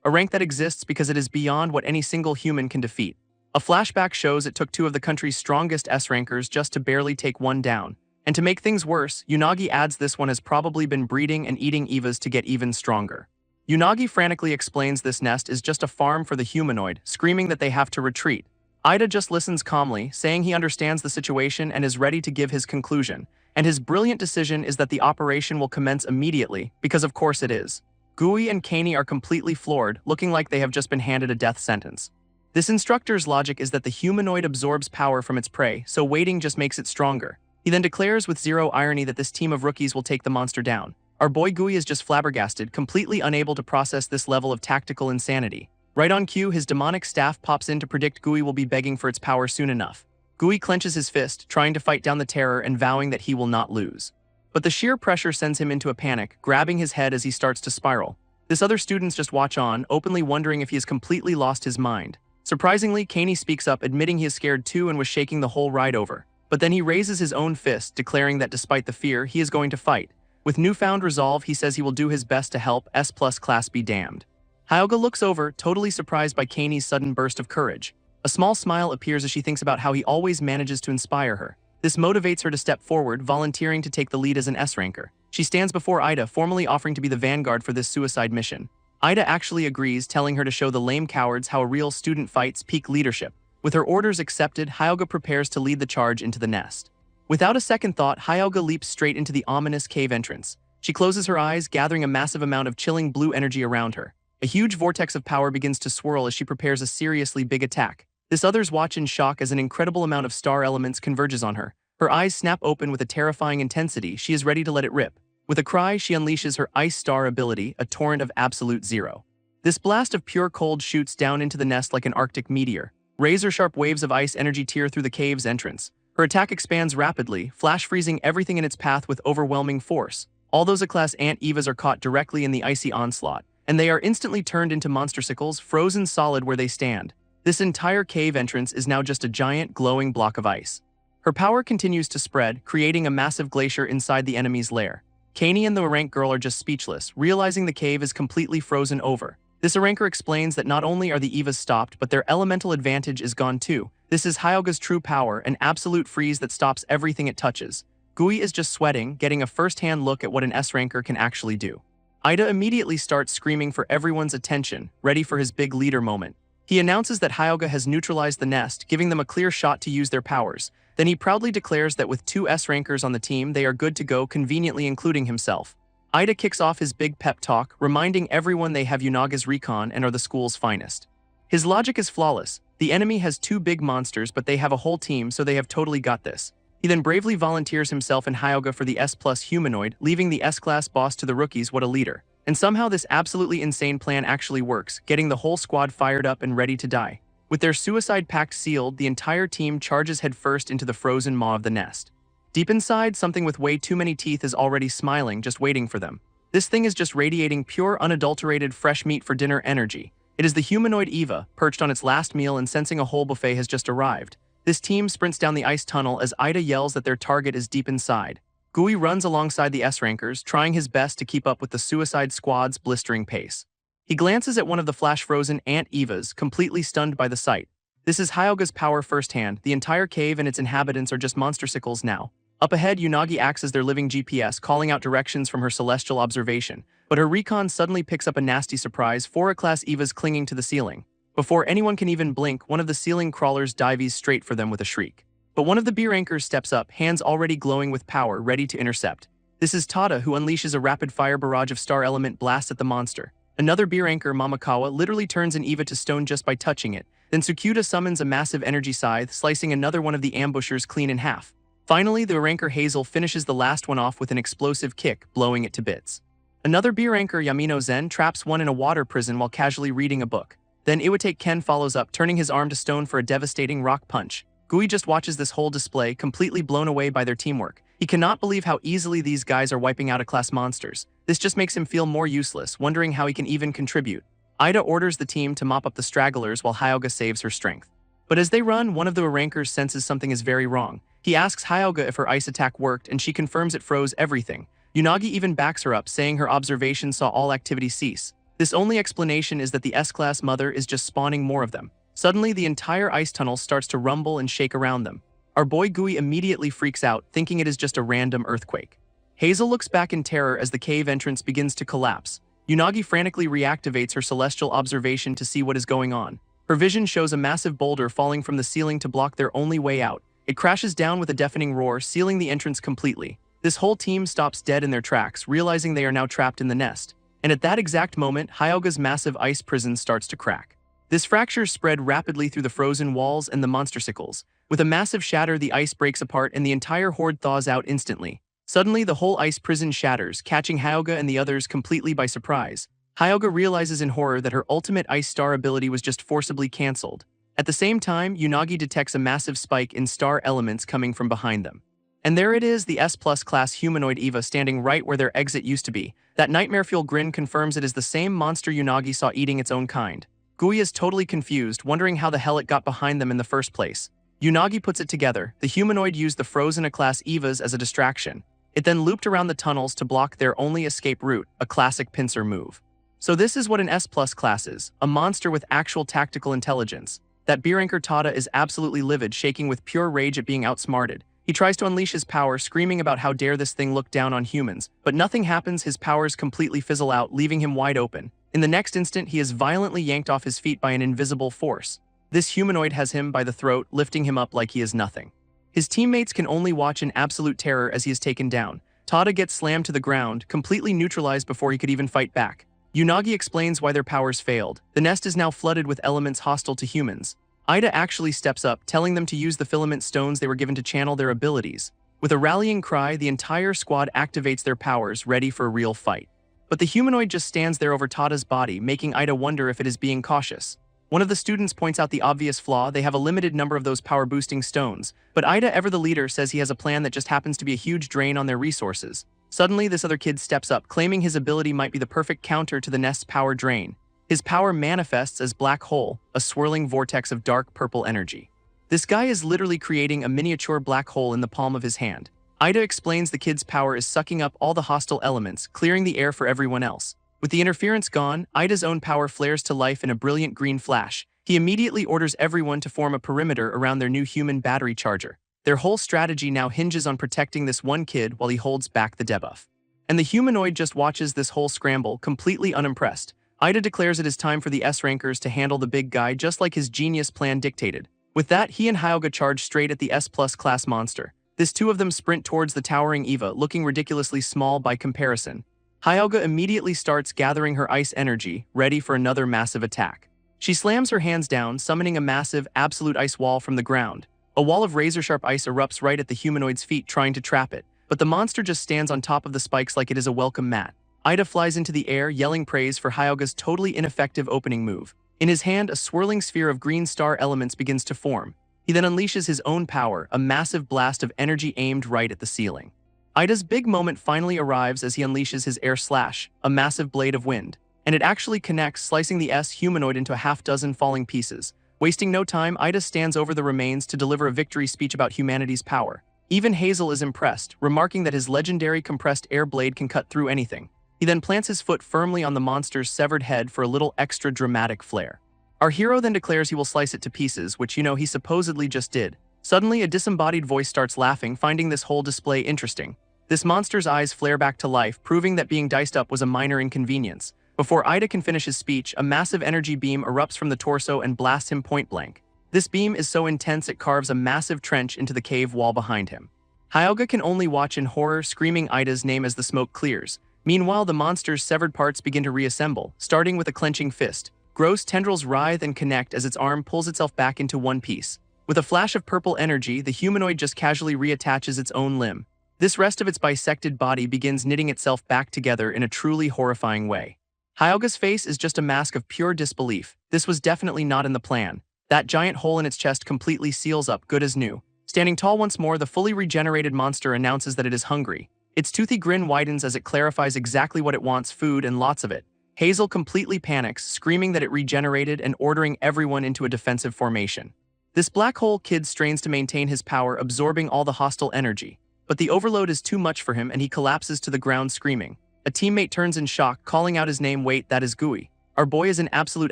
a rank that exists because it is beyond what any single human can defeat. A flashback shows it took 2 of the country's strongest S rankers just to barely take one down. And to make things worse, Unagi adds this one has probably been breeding and eating EVAs to get even stronger. Unagi frantically explains this nest is just a farm for the humanoid, screaming that they have to retreat. Ida just listens calmly, saying he understands the situation and is ready to give his conclusion. And his brilliant decision is that the operation will commence immediately, because of course it is. Gui and Kaney are completely floored, looking like they have just been handed a death sentence. This instructor's logic is that the humanoid absorbs power from its prey, so waiting just makes it stronger. He then declares with zero irony that this team of rookies will take the monster down. Our boy Gui is just flabbergasted, completely unable to process this level of tactical insanity. Right on cue, his demonic staff pops in to predict Gui will be begging for its power soon enough. Gui clenches his fist, trying to fight down the terror and vowing that he will not lose. But the sheer pressure sends him into a panic, grabbing his head as he starts to spiral. This other students just watch on, openly wondering if he has completely lost his mind. Surprisingly, Kaney speaks up, admitting he is scared too and was shaking the whole ride over. But then he raises his own fist, declaring that despite the fear, he is going to fight. With newfound resolve, he says he will do his best to help S+ class be damned. Hyoga looks over, totally surprised by Kaney's sudden burst of courage. A small smile appears as she thinks about how he always manages to inspire her. This motivates her to step forward, volunteering to take the lead as an S-ranker. She stands before Ida, formally offering to be the vanguard for this suicide mission. Ida actually agrees, telling her to show the lame cowards how a real student fights peak leadership. With her orders accepted, Hyoga prepares to lead the charge into the nest. Without a second thought, Hyoga leaps straight into the ominous cave entrance. She closes her eyes, gathering a massive amount of chilling blue energy around her. A huge vortex of power begins to swirl as she prepares a seriously big attack. This others watch in shock as an incredible amount of star elements converges on her. Her eyes snap open with a terrifying intensity. She is ready to let it rip. With a cry, she unleashes her Ice Star ability, a torrent of absolute zero. This blast of pure cold shoots down into the nest like an Arctic meteor. Razor-sharp waves of ice energy tear through the cave's entrance. Her attack expands rapidly, flash freezing everything in its path with overwhelming force. All those A-class Ant Evas are caught directly in the icy onslaught, and they are instantly turned into monstersicles, frozen solid where they stand. This entire cave entrance is now just a giant, glowing block of ice. Her power continues to spread, creating a massive glacier inside the enemy's lair. Kaney and the rank girl are just speechless, realizing the cave is completely frozen over. This ranker explains that not only are the Evas stopped, but their elemental advantage is gone too. This is Hyoga's true power, an absolute freeze that stops everything it touches. Gui is just sweating, getting a first-hand look at what an S-ranker can actually do. Ida immediately starts screaming for everyone's attention, ready for his big leader moment. He announces that Hyoga has neutralized the nest, giving them a clear shot to use their powers. Then he proudly declares that with 2 S-rankers on the team, they are good to go, conveniently including himself. Ida kicks off his big pep talk, reminding everyone they have Unaga's recon and are the school's finest. His logic is flawless. The enemy has 2 big monsters, but they have a whole team, so they have totally got this. He then bravely volunteers himself and Hyoga for the S+ humanoid, leaving the S-class boss to the rookies. What a leader. And somehow this absolutely insane plan actually works, getting the whole squad fired up and ready to die. With their suicide pact sealed, the entire team charges headfirst into the frozen maw of the nest. Deep inside, something with way too many teeth is already smiling, just waiting for them. This thing is just radiating pure, unadulterated, fresh meat for dinner energy. It is the humanoid Eva, perched on its last meal and sensing a whole buffet has just arrived. This team sprints down the ice tunnel as Ida yells that their target is deep inside. Gui runs alongside the S-rankers, trying his best to keep up with the suicide squad's blistering pace. He glances at one of the flash-frozen Ant Evas, completely stunned by the sight. This is Hyoga's power firsthand. The entire cave and its inhabitants are just monstersicles now. Up ahead, Unagi acts as their living GPS, calling out directions from her celestial observation. But her recon suddenly picks up a nasty surprise, 4 A-class Evas clinging to the ceiling. Before anyone can even blink, one of the ceiling crawlers dives straight for them with a shriek. But one of the B-rankers steps up, hands already glowing with power, ready to intercept. This is Tada, who unleashes a rapid-fire barrage of star element blasts at the monster. Another B-ranker, Mamakawa, literally turns an Eva to stone just by touching it. Then Tsukuda summons a massive energy scythe, slicing another one of the ambushers clean in half. Finally, the ranker Hazel finishes the last one off with an explosive kick, blowing it to bits. Another B ranker Yamino Zen traps one in a water prison while casually reading a book. Then Iwatake Ken follows up, turning his arm to stone for a devastating rock punch. Gui just watches this whole display, completely blown away by their teamwork. He cannot believe how easily these guys are wiping out A-class monsters. This just makes him feel more useless, wondering how he can even contribute. Ida orders the team to mop up the stragglers while Hyoga saves her strength. But as they run, one of the rankers senses something is very wrong. He asks Hyoga if her ice attack worked, and she confirms it froze everything. Unagi even backs her up, saying her observation saw all activity cease. This only explanation is that the S-class mother is just spawning more of them. Suddenly, the entire ice tunnel starts to rumble and shake around them. Our boy Gui immediately freaks out, thinking it is just a random earthquake. Hazel looks back in terror as the cave entrance begins to collapse. Unagi frantically reactivates her celestial observation to see what is going on. Her vision shows a massive boulder falling from the ceiling to block their only way out. It crashes down with a deafening roar, sealing the entrance completely. This whole team stops dead in their tracks, realizing they are now trapped in the nest. And at that exact moment, Hyoga's massive ice prison starts to crack. This fracture spread rapidly through the frozen walls and the monstersicles. With a massive shatter, the ice breaks apart and the entire horde thaws out instantly. Suddenly, the whole ice prison shatters, catching Hyoga and the others completely by surprise. Hyoga realizes in horror that her ultimate ice star ability was just forcibly cancelled. At the same time, Unagi detects a massive spike in star elements coming from behind them. And there it is, the S-plus class humanoid Eva standing right where their exit used to be. That nightmare fuel grin confirms it is the same monster Unagi saw eating its own kind. Gui is totally confused, wondering how the hell it got behind them in the first place. Unagi puts it together. The humanoid used the frozen A-class Evas as a distraction. It then looped around the tunnels to block their only escape route, a classic pincer move. So this is what an S-plus class is, a monster with actual tactical intelligence. That B-ranker Tada is absolutely livid, shaking with pure rage at being outsmarted. He tries to unleash his power, screaming about how dare this thing look down on humans. But nothing happens, his powers completely fizzle out, leaving him wide open. In the next instant, he is violently yanked off his feet by an invisible force. This humanoid has him by the throat, lifting him up like he is nothing. His teammates can only watch in absolute terror as he is taken down. Tada gets slammed to the ground, completely neutralized before he could even fight back. Unagi explains why their powers failed. The nest is now flooded with elements hostile to humans. Ida actually steps up, telling them to use the filament stones they were given to channel their abilities. With a rallying cry, the entire squad activates their powers, ready for a real fight. But the humanoid just stands there over Tada's body, making Ida wonder if it is being cautious. One of the students points out the obvious flaw: they have a limited number of those power-boosting stones. But Ida, ever the leader, says he has a plan that just happens to be a huge drain on their resources. Suddenly, this other kid steps up, claiming his ability might be the perfect counter to the nest's power drain. His power manifests as Black Hole, a swirling vortex of dark purple energy. This guy is literally creating a miniature black hole in the palm of his hand. Ida explains the kid's power is sucking up all the hostile elements, clearing the air for everyone else. With the interference gone, Ida's own power flares to life in a brilliant green flash. He immediately orders everyone to form a perimeter around their new human battery charger. Their whole strategy now hinges on protecting this one kid while he holds back the debuff. And the humanoid just watches this whole scramble, completely unimpressed. Ida declares it is time for the S-rankers to handle the big guy just like his genius plan dictated. With that, he and Hyoga charge straight at the S-plus class monster. This two of them sprint towards the towering Eva, looking ridiculously small by comparison. Hyoga immediately starts gathering her ice energy, ready for another massive attack. She slams her hands down, summoning a massive, absolute ice wall from the ground. A wall of razor-sharp ice erupts right at the humanoid's feet, trying to trap it. But the monster just stands on top of the spikes like it is a welcome mat. Ida flies into the air, yelling praise for Hyoga's totally ineffective opening move. In his hand, a swirling sphere of green star elements begins to form. He then unleashes his own power, a massive blast of energy aimed right at the ceiling. Ida's big moment finally arrives as he unleashes his air slash, a massive blade of wind. And it actually connects, slicing the S-humanoid into a half-dozen falling pieces. Wasting no time, Ida stands over the remains to deliver a victory speech about humanity's power. Even Hazel is impressed, remarking that his legendary compressed air blade can cut through anything. He then plants his foot firmly on the monster's severed head for a little extra dramatic flair. Our hero then declares he will slice it to pieces, which he supposedly just did. Suddenly, a disembodied voice starts laughing, finding this whole display interesting. This monster's eyes flare back to life, proving that being diced up was a minor inconvenience. Before Ida can finish his speech, a massive energy beam erupts from the torso and blasts him point blank. This beam is so intense it carves a massive trench into the cave wall behind him. Hyoga can only watch in horror, screaming Ida's name as the smoke clears. Meanwhile, the monster's severed parts begin to reassemble, starting with a clenching fist. Gross tendrils writhe and connect as its arm pulls itself back into one piece. With a flash of purple energy, the humanoid just casually reattaches its own limb. This rest of its bisected body begins knitting itself back together in a truly horrifying way. Hyuga's face is just a mask of pure disbelief. This was definitely not in the plan. That giant hole in its chest completely seals up, good as new. Standing tall once more, the fully regenerated monster announces that it is hungry. Its toothy grin widens as it clarifies exactly what it wants, food and lots of it. Hazel completely panics, screaming that it regenerated and ordering everyone into a defensive formation. This black hole kid strains to maintain his power, absorbing all the hostile energy. But the overload is too much for him and he collapses to the ground screaming. A teammate turns in shock, calling out his name. Wait, that is Gui. Our boy is in absolute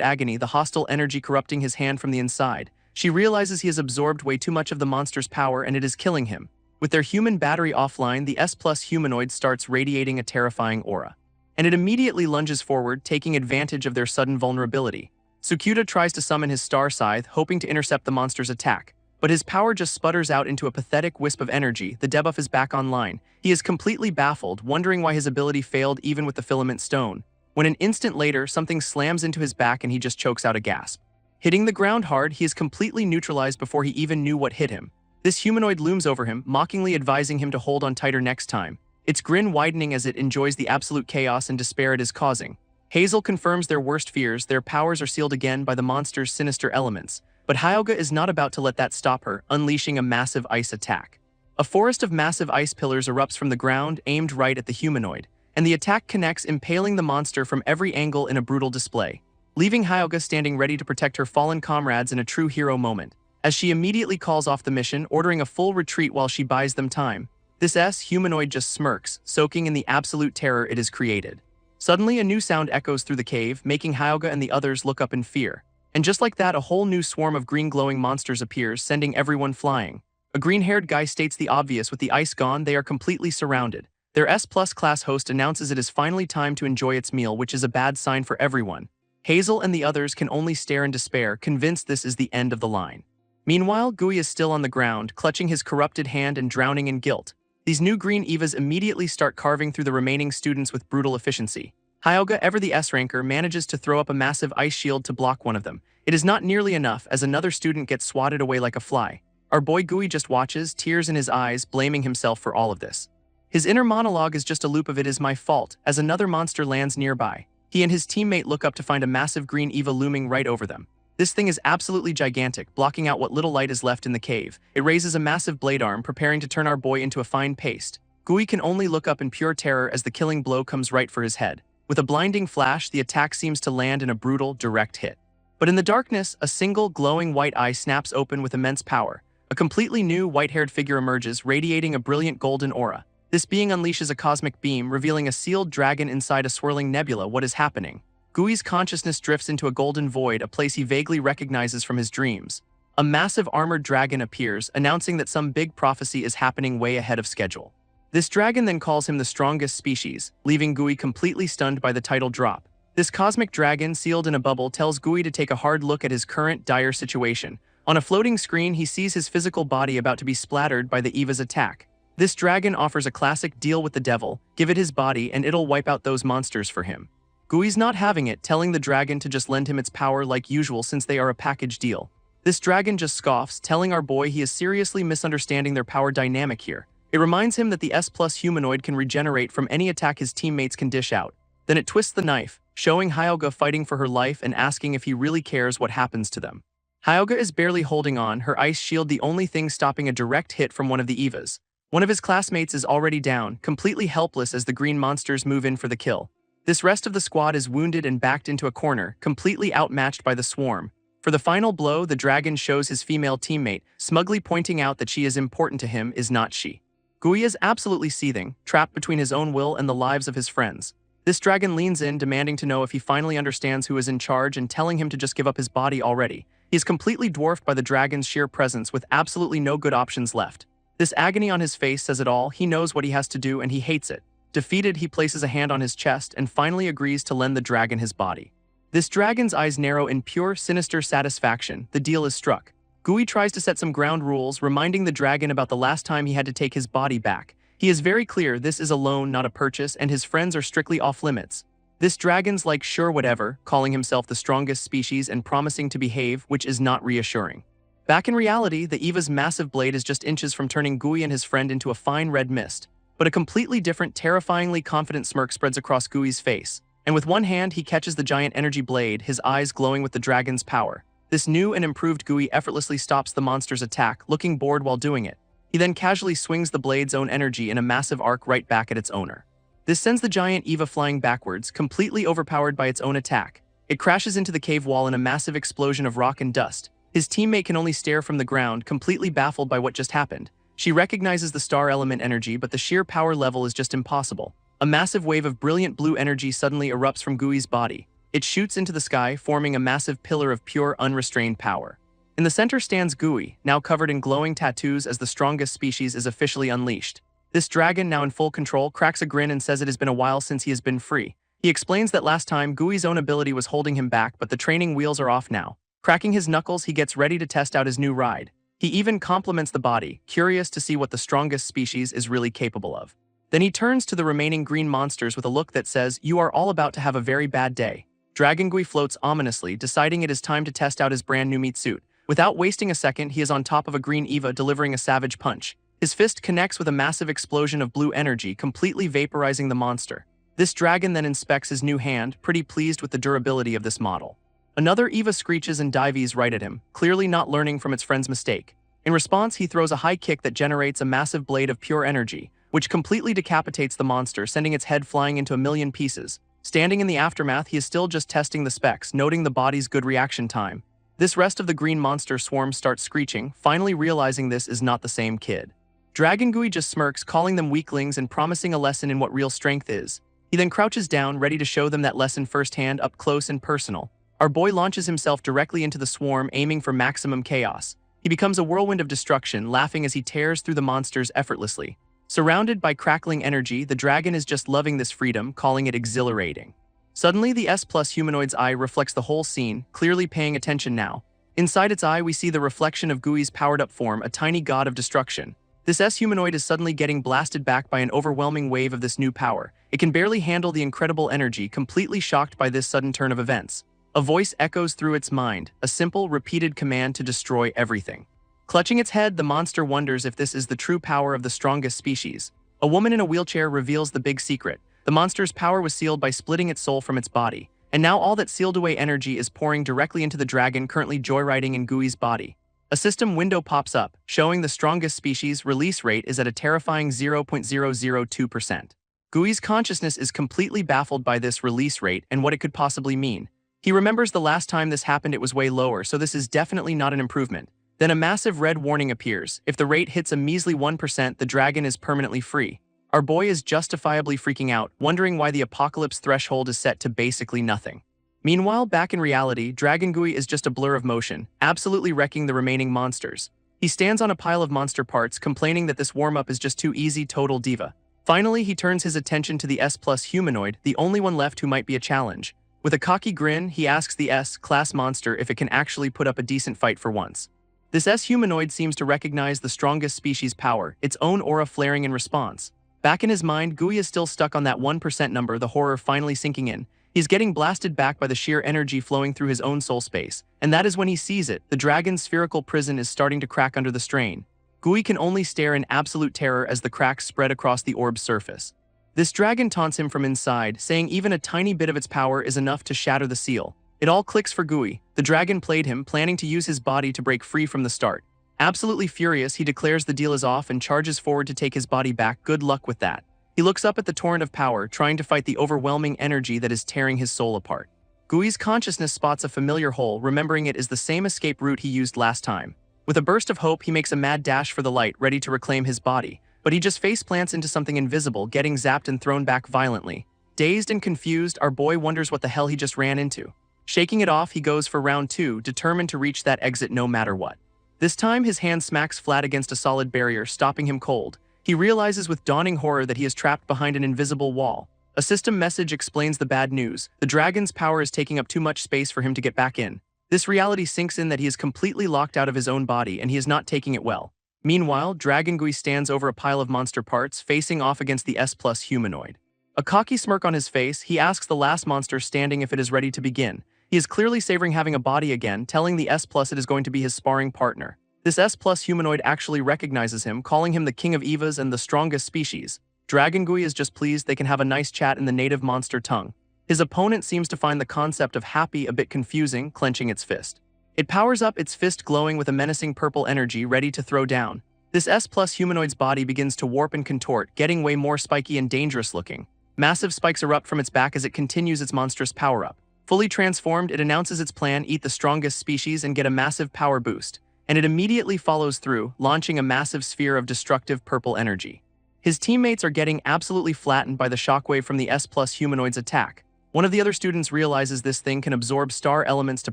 agony, the hostile energy corrupting his hand from the inside. She realizes he has absorbed way too much of the monster's power and it is killing him. With their human battery offline, the S+ humanoid starts radiating a terrifying aura. And it immediately lunges forward, taking advantage of their sudden vulnerability. Sukuta tries to summon his star scythe, hoping to intercept the monster's attack. But his power just sputters out into a pathetic wisp of energy. The debuff is back online. He is completely baffled, wondering why his ability failed even with the filament stone. When an instant later, something slams into his back and he just chokes out a gasp. Hitting the ground hard, he is completely neutralized before he even knew what hit him. This humanoid looms over him, mockingly advising him to hold on tighter next time. Its grin widening as it enjoys the absolute chaos and despair it is causing. Hazel confirms their worst fears. Their powers are sealed again by the monster's sinister elements. But Hyuga is not about to let that stop her, unleashing a massive ice attack. A forest of massive ice pillars erupts from the ground, aimed right at the humanoid, and the attack connects, impaling the monster from every angle in a brutal display, leaving Hyuga standing ready to protect her fallen comrades in a true hero moment. As she immediately calls off the mission, ordering a full retreat while she buys them time. This humanoid just smirks, soaking in the absolute terror it has created. Suddenly, a new sound echoes through the cave, making Hyuga and the others look up in fear. And just like that, a whole new swarm of green glowing monsters appears, sending everyone flying. A green-haired guy states the obvious. With the ice gone, they are completely surrounded. Their S+ class host announces it is finally time to enjoy its meal, which is a bad sign for everyone. Hazel and the others can only stare in despair, convinced this is the end of the line. Meanwhile, Gui is still on the ground, clutching his corrupted hand and drowning in guilt. These new green Evas immediately start carving through the remaining students with brutal efficiency. Hyuga, ever the S-ranker, manages to throw up a massive ice shield to block one of them. It is not nearly enough, as another student gets swatted away like a fly. Our boy Gui just watches, tears in his eyes, blaming himself for all of this. His inner monologue is just a loop of "it is my fault," as another monster lands nearby. He and his teammate look up to find a massive green Eva looming right over them. This thing is absolutely gigantic, blocking out what little light is left in the cave. It raises a massive blade arm, preparing to turn our boy into a fine paste. Gui can only look up in pure terror as the killing blow comes right for his head. With a blinding flash, the attack seems to land in a brutal, direct hit. But in the darkness, a single glowing white eye snaps open with immense power. A completely new white-haired figure emerges, radiating a brilliant golden aura. This being unleashes a cosmic beam, revealing a sealed dragon inside a swirling nebula. What is happening? Gui's consciousness drifts into a golden void, a place he vaguely recognizes from his dreams. A massive armored dragon appears, announcing that some big prophecy is happening way ahead of schedule. This dragon then calls him the strongest species, leaving Gui completely stunned by the title drop. This cosmic dragon, sealed in a bubble, tells Gui to take a hard look at his current dire situation. On a floating screen, he sees his physical body about to be splattered by the Eva's attack. This dragon offers a classic deal with the devil: give it his body and it'll wipe out those monsters for him. Gui's not having it, telling the dragon to just lend him its power like usual since they are a package deal. This dragon just scoffs, telling our boy he is seriously misunderstanding their power dynamic here. It reminds him that the S+ humanoid can regenerate from any attack his teammates can dish out. Then it twists the knife, showing Hyuga fighting for her life and asking if he really cares what happens to them. Hyuga is barely holding on, her ice shield the only thing stopping a direct hit from one of the Evas. One of his classmates is already down, completely helpless as the green monsters move in for the kill. This rest of the squad is wounded and backed into a corner, completely outmatched by the swarm. For the final blow, the dragon shows his female teammate, smugly pointing out that she is important to him, is not she. Gui is absolutely seething, trapped between his own will and the lives of his friends. This dragon leans in, demanding to know if he finally understands who is in charge and telling him to just give up his body already. He is completely dwarfed by the dragon's sheer presence, with absolutely no good options left. This agony on his face says it all. He knows what he has to do and he hates it. Defeated, he places a hand on his chest and finally agrees to lend the dragon his body. This dragon's eyes narrow in pure, sinister satisfaction. The deal is struck. Gui tries to set some ground rules, reminding the dragon about the last time he had to take his body back. He is very clear this is a loan, not a purchase, and his friends are strictly off limits. This dragon's like sure whatever, calling himself the strongest species and promising to behave, which is not reassuring. Back in reality, the Eva's massive blade is just inches from turning Gui and his friend into a fine red mist. But a completely different, terrifyingly confident smirk spreads across Gui's face. And with one hand, he catches the giant energy blade, his eyes glowing with the dragon's power. This new and improved Gui effortlessly stops the monster's attack, looking bored while doing it. He then casually swings the blade's own energy in a massive arc right back at its owner. This sends the giant Eva flying backwards, completely overpowered by its own attack. It crashes into the cave wall in a massive explosion of rock and dust. His teammate can only stare from the ground, completely baffled by what just happened. She recognizes the star element energy, but the sheer power level is just impossible. A massive wave of brilliant blue energy suddenly erupts from Gui's body. It shoots into the sky, forming a massive pillar of pure, unrestrained power. In the center stands Gui, now covered in glowing tattoos as the strongest species is officially unleashed. This dragon, now in full control, cracks a grin and says it has been a while since he has been free. He explains that last time, Gui's own ability was holding him back, but the training wheels are off now. Cracking his knuckles, he gets ready to test out his new ride. He even compliments the body, curious to see what the strongest species is really capable of. Then he turns to the remaining green monsters with a look that says, "You are all about to have a very bad day." Dragon Gui floats ominously, deciding it is time to test out his brand new meat suit. Without wasting a second, he is on top of a green Eva, delivering a savage punch. His fist connects with a massive explosion of blue energy, completely vaporizing the monster. This dragon then inspects his new hand, pretty pleased with the durability of this model. Another Eva screeches and dives right at him, clearly not learning from its friend's mistake. In response, he throws a high kick that generates a massive blade of pure energy, which completely decapitates the monster, sending its head flying into a million pieces. Standing in the aftermath, he is still just testing the specs, noting the body's good reaction time. This rest of the green monster swarm starts screeching, finally realizing this is not the same kid. Dragon Gui just smirks, calling them weaklings and promising a lesson in what real strength is. He then crouches down, ready to show them that lesson firsthand, up close and personal. Our boy launches himself directly into the swarm, aiming for maximum chaos. He becomes a whirlwind of destruction, laughing as he tears through the monsters effortlessly. Surrounded by crackling energy, the dragon is just loving this freedom, calling it exhilarating. Suddenly, the S+ humanoid's eye reflects the whole scene, clearly paying attention now. Inside its eye, we see the reflection of Gui's powered-up form, a tiny god of destruction. This S-humanoid is suddenly getting blasted back by an overwhelming wave of this new power. It can barely handle the incredible energy, completely shocked by this sudden turn of events. A voice echoes through its mind, a simple, repeated command to destroy everything. Clutching its head, the monster wonders if this is the true power of the strongest species. A woman in a wheelchair reveals the big secret. The monster's power was sealed by splitting its soul from its body, and now all that sealed-away energy is pouring directly into the dragon currently joyriding in Gui's body. A system window pops up, showing the strongest species release rate is at a terrifying 0.002%. Gui's consciousness is completely baffled by this release rate and what it could possibly mean. He remembers the last time this happened it was way lower, so this is definitely not an improvement. Then a massive red warning appears. If the rate hits a measly 1%, the dragon is permanently free. Our boy is justifiably freaking out, wondering why the apocalypse threshold is set to basically nothing. Meanwhile, back in reality, Dragon Gui is just a blur of motion, absolutely wrecking the remaining monsters. He stands on a pile of monster parts, complaining that this warm-up is just too easy, total diva. Finally, he turns his attention to the S+ humanoid, the only one left who might be a challenge. With a cocky grin, he asks the S-class monster if it can actually put up a decent fight for once. This S-humanoid seems to recognize the strongest species' power, its own aura flaring in response. Back in his mind, Gui is still stuck on that 1% number, the horror finally sinking in. He's getting blasted back by the sheer energy flowing through his own soul space, and that is when he sees it. The dragon's spherical prison is starting to crack under the strain. Gui can only stare in absolute terror as the cracks spread across the orb's surface. This dragon taunts him from inside, saying even a tiny bit of its power is enough to shatter the seal. It all clicks for Gui. The dragon played him, planning to use his body to break free from the start. Absolutely furious, he declares the deal is off and charges forward to take his body back. Good luck with that. He looks up at the torrent of power, trying to fight the overwhelming energy that is tearing his soul apart. Gui's consciousness spots a familiar hole, remembering it is the same escape route he used last time. With a burst of hope, he makes a mad dash for the light, ready to reclaim his body. But he just faceplants into something invisible, getting zapped and thrown back violently. Dazed and confused, our boy wonders what the hell he just ran into. Shaking it off, he goes for round 2, determined to reach that exit no matter what. This time, his hand smacks flat against a solid barrier, stopping him cold. He realizes with dawning horror that he is trapped behind an invisible wall. A system message explains the bad news. The dragon's power is taking up too much space for him to get back in. This reality sinks in that he is completely locked out of his own body and he is not taking it well. Meanwhile, Dragon Gui stands over a pile of monster parts, facing off against the S+ humanoid. A cocky smirk on his face, he asks the last monster standing if it is ready to begin. He is clearly savoring having a body again, telling the S+ it is going to be his sparring partner. This S+ humanoid actually recognizes him, calling him the king of Evas and the strongest species. Dragon Gui is just pleased they can have a nice chat in the native monster tongue. His opponent seems to find the concept of happy a bit confusing, clenching its fist. It powers up, its fist glowing with a menacing purple energy ready to throw down. This S+ humanoid's body begins to warp and contort, getting way more spiky and dangerous looking. Massive spikes erupt from its back as it continues its monstrous power-up. Fully transformed, it announces its plan: eat the strongest species and get a massive power boost. And it immediately follows through, launching a massive sphere of destructive purple energy. His teammates are getting absolutely flattened by the shockwave from the S+ humanoid's attack. One of the other students realizes this thing can absorb star elements to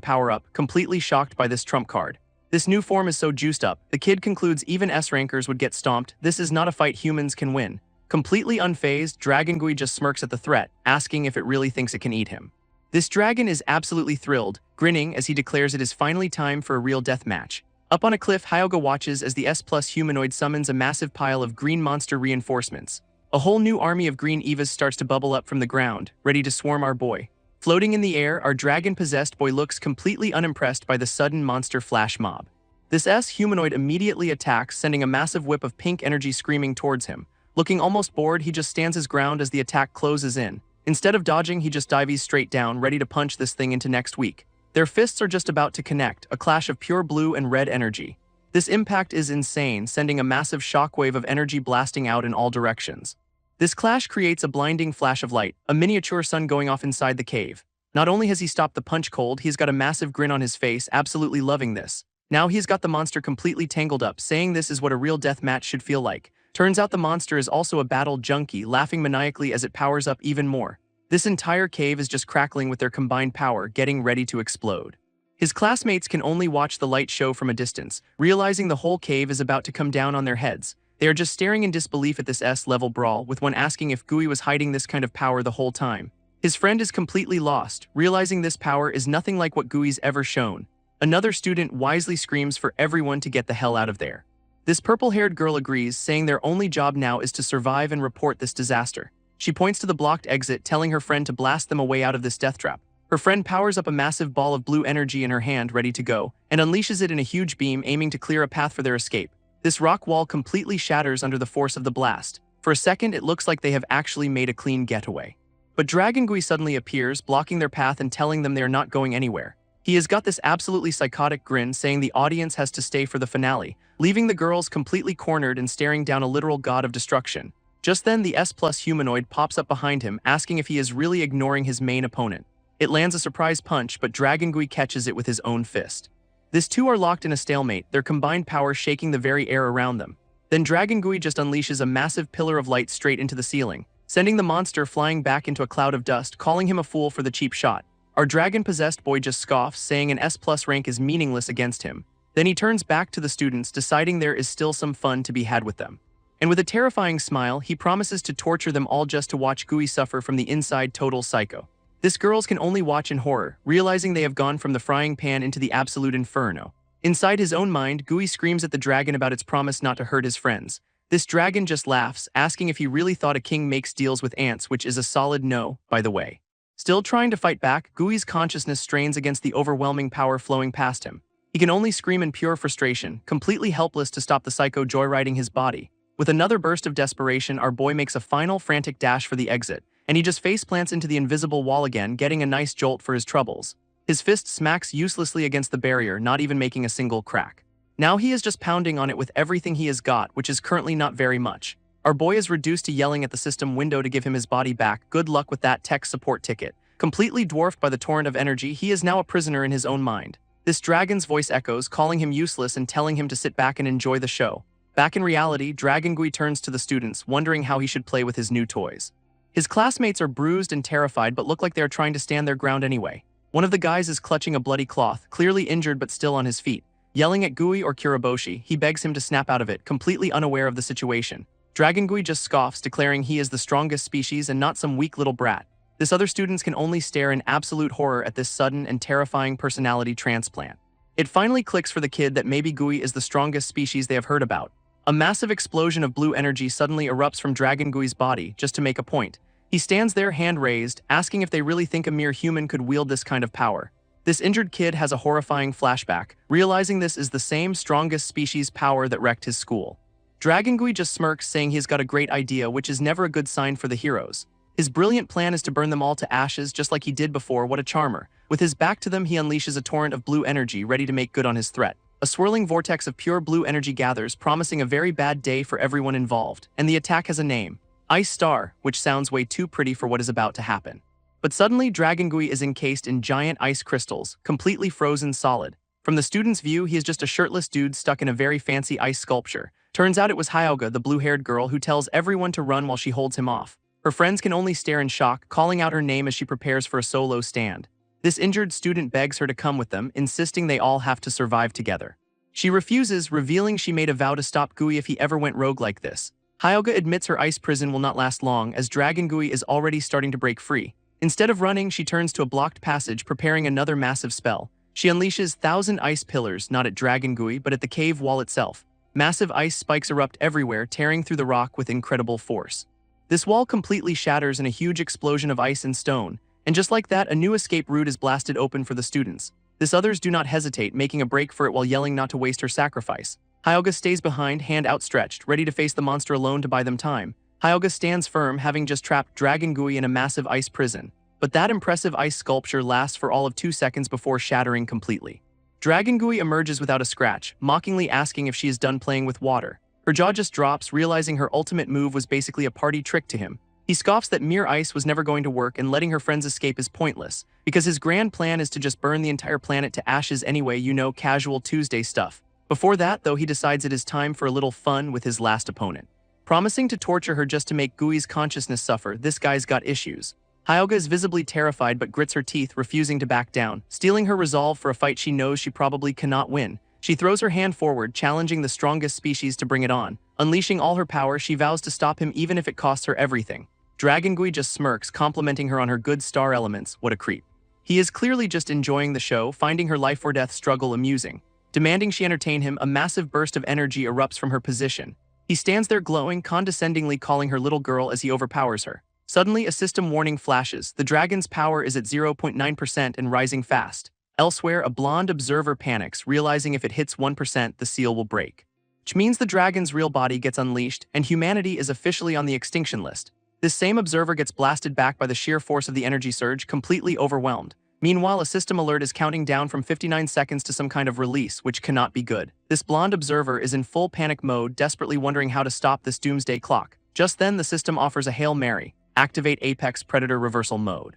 power up, completely shocked by this trump card. This new form is so juiced up, the kid concludes even S-rankers would get stomped. This is not a fight humans can win. Completely unfazed, Dragon Gui just smirks at the threat, asking if it really thinks it can eat him. This dragon is absolutely thrilled, grinning as he declares it is finally time for a real death match. Up on a cliff, Hyoga watches as the S+ humanoid summons a massive pile of green monster reinforcements. A whole new army of green Evas starts to bubble up from the ground, ready to swarm our boy. Floating in the air, our dragon-possessed boy looks completely unimpressed by the sudden monster flash mob. This S humanoid immediately attacks, sending a massive whip of pink energy screaming towards him. Looking almost bored, he just stands his ground as the attack closes in. Instead of dodging, he just dives straight down, ready to punch this thing into next week. Their fists are just about to connect, a clash of pure blue and red energy. This impact is insane, sending a massive shockwave of energy blasting out in all directions. This clash creates a blinding flash of light, a miniature sun going off inside the cave. Not only has he stopped the punch cold, he's got a massive grin on his face, absolutely loving this. Now he's got the monster completely tangled up, saying this is what a real death match should feel like. Turns out the monster is also a battle junkie, laughing maniacally as it powers up even more. This entire cave is just crackling with their combined power, getting ready to explode. His classmates can only watch the light show from a distance, realizing the whole cave is about to come down on their heads. They are just staring in disbelief at this S-level brawl, with one asking if Gui was hiding this kind of power the whole time. His friend is completely lost, realizing this power is nothing like what Gui's ever shown. Another student wisely screams for everyone to get the hell out of there. This purple-haired girl agrees, saying their only job now is to survive and report this disaster. She points to the blocked exit, telling her friend to blast them away out of this death trap. Her friend powers up a massive ball of blue energy in her hand, ready to go, and unleashes it in a huge beam, aiming to clear a path for their escape. This rock wall completely shatters under the force of the blast. For a second, it looks like they have actually made a clean getaway. But Dragon Gui suddenly appears, blocking their path and telling them they are not going anywhere. He has got this absolutely psychotic grin, saying the audience has to stay for the finale, leaving the girls completely cornered and staring down a literal god of destruction. Just then, the S+ humanoid pops up behind him, asking if he is really ignoring his main opponent. It lands a surprise punch, but Dragon Gui catches it with his own fist. These two are locked in a stalemate, their combined power shaking the very air around them. Then Dragon Gui just unleashes a massive pillar of light straight into the ceiling, sending the monster flying back into a cloud of dust, calling him a fool for the cheap shot. Our dragon-possessed boy just scoffs, saying an S+ rank is meaningless against him. Then he turns back to the students, deciding there is still some fun to be had with them. And with a terrifying smile, he promises to torture them all just to watch Gui suffer from the inside total psycho. This girls can only watch in horror, realizing they have gone from the frying pan into the absolute inferno. Inside his own mind, Gui screams at the dragon about its promise not to hurt his friends. This dragon just laughs, asking if he really thought a king makes deals with ants, which is a solid no, by the way. Still trying to fight back, Gui's consciousness strains against the overwhelming power flowing past him. He can only scream in pure frustration, completely helpless to stop the psycho joyriding his body. With another burst of desperation, our boy makes a final frantic dash for the exit, and he just faceplants into the invisible wall again, getting a nice jolt for his troubles. His fist smacks uselessly against the barrier, not even making a single crack. Now he is just pounding on it with everything he has got, which is currently not very much. Our boy is reduced to yelling at the system window to give him his body back. Good luck with that tech support ticket. Completely dwarfed by the torrent of energy, he is now a prisoner in his own mind. This dragon's voice echoes, calling him useless and telling him to sit back and enjoy the show. Back in reality, Dragon Gui turns to the students, wondering how he should play with his new toys. His classmates are bruised and terrified but look like they are trying to stand their ground anyway. One of the guys is clutching a bloody cloth, clearly injured but still on his feet. Yelling at Gui or Kuraboshi, he begs him to snap out of it, completely unaware of the situation. Dragon Gui just scoffs, declaring he is the strongest species and not some weak little brat. This other students can only stare in absolute horror at this sudden and terrifying personality transplant. It finally clicks for the kid that maybe Gui is the strongest species they have heard about. A massive explosion of blue energy suddenly erupts from Dragon Gui's body, just to make a point. He stands there, hand raised, asking if they really think a mere human could wield this kind of power. This injured kid has a horrifying flashback, realizing this is the same strongest species power that wrecked his school. Dragongui just smirks, saying he's got a great idea, which is never a good sign for the heroes. His brilliant plan is to burn them all to ashes just like he did before. What a charmer. With his back to them, he unleashes a torrent of blue energy, ready to make good on his threat. A swirling vortex of pure blue energy gathers, promising a very bad day for everyone involved. And the attack has a name: Ice Star, which sounds way too pretty for what is about to happen. But suddenly, Dragongui is encased in giant ice crystals, completely frozen solid. From the student's view, he is just a shirtless dude stuck in a very fancy ice sculpture. Turns out it was Hyoga, the blue-haired girl, who tells everyone to run while she holds him off. Her friends can only stare in shock, calling out her name as she prepares for a solo stand. This injured student begs her to come with them, insisting they all have to survive together. She refuses, revealing she made a vow to stop Gui if he ever went rogue like this. Hyoga admits her ice prison will not last long, as Dragongui is already starting to break free. Instead of running, she turns to a blocked passage, preparing another massive spell. She unleashes 1,000 ice pillars, not at Dragongui, but at the cave wall itself. Massive ice spikes erupt everywhere, tearing through the rock with incredible force. This wall completely shatters in a huge explosion of ice and stone, and just like that, a new escape route is blasted open for the students. This others do not hesitate, making a break for it while yelling not to waste her sacrifice. Hyoga stays behind, hand outstretched, ready to face the monster alone to buy them time. Hyoga stands firm, having just trapped Dragongui in a massive ice prison. But that impressive ice sculpture lasts for all of 2 seconds before shattering completely. Dragongui emerges without a scratch, mockingly asking if she is done playing with water. Her jaw just drops, realizing her ultimate move was basically a party trick to him. He scoffs that mere ice was never going to work, and letting her friends escape is pointless, because his grand plan is to just burn the entire planet to ashes anyway, casual Tuesday stuff. Before that, though, he decides it is time for a little fun with his last opponent. Promising to torture her just to make Gui's consciousness suffer, this guy's got issues. Hyoga is visibly terrified but grits her teeth, refusing to back down. Stealing her resolve for a fight she knows she probably cannot win, she throws her hand forward, challenging the strongest species to bring it on. Unleashing all her power, she vows to stop him even if it costs her everything. Dragongui just smirks, complimenting her on her good star elements. What a creep. He is clearly just enjoying the show, finding her life-or-death struggle amusing. Demanding she entertain him, a massive burst of energy erupts from her position. He stands there glowing, condescendingly calling her little girl as he overpowers her. Suddenly, a system warning flashes. The dragon's power is at 0.9% and rising fast. Elsewhere, a blonde observer panics, realizing if it hits 1%, the seal will break. Which means the dragon's real body gets unleashed, and humanity is officially on the extinction list. This same observer gets blasted back by the sheer force of the energy surge, completely overwhelmed. Meanwhile, a system alert is counting down from 59 seconds to some kind of release, which cannot be good. This blonde observer is in full panic mode, desperately wondering how to stop this doomsday clock. Just then, the system offers a Hail Mary. Activate Apex Predator Reversal Mode.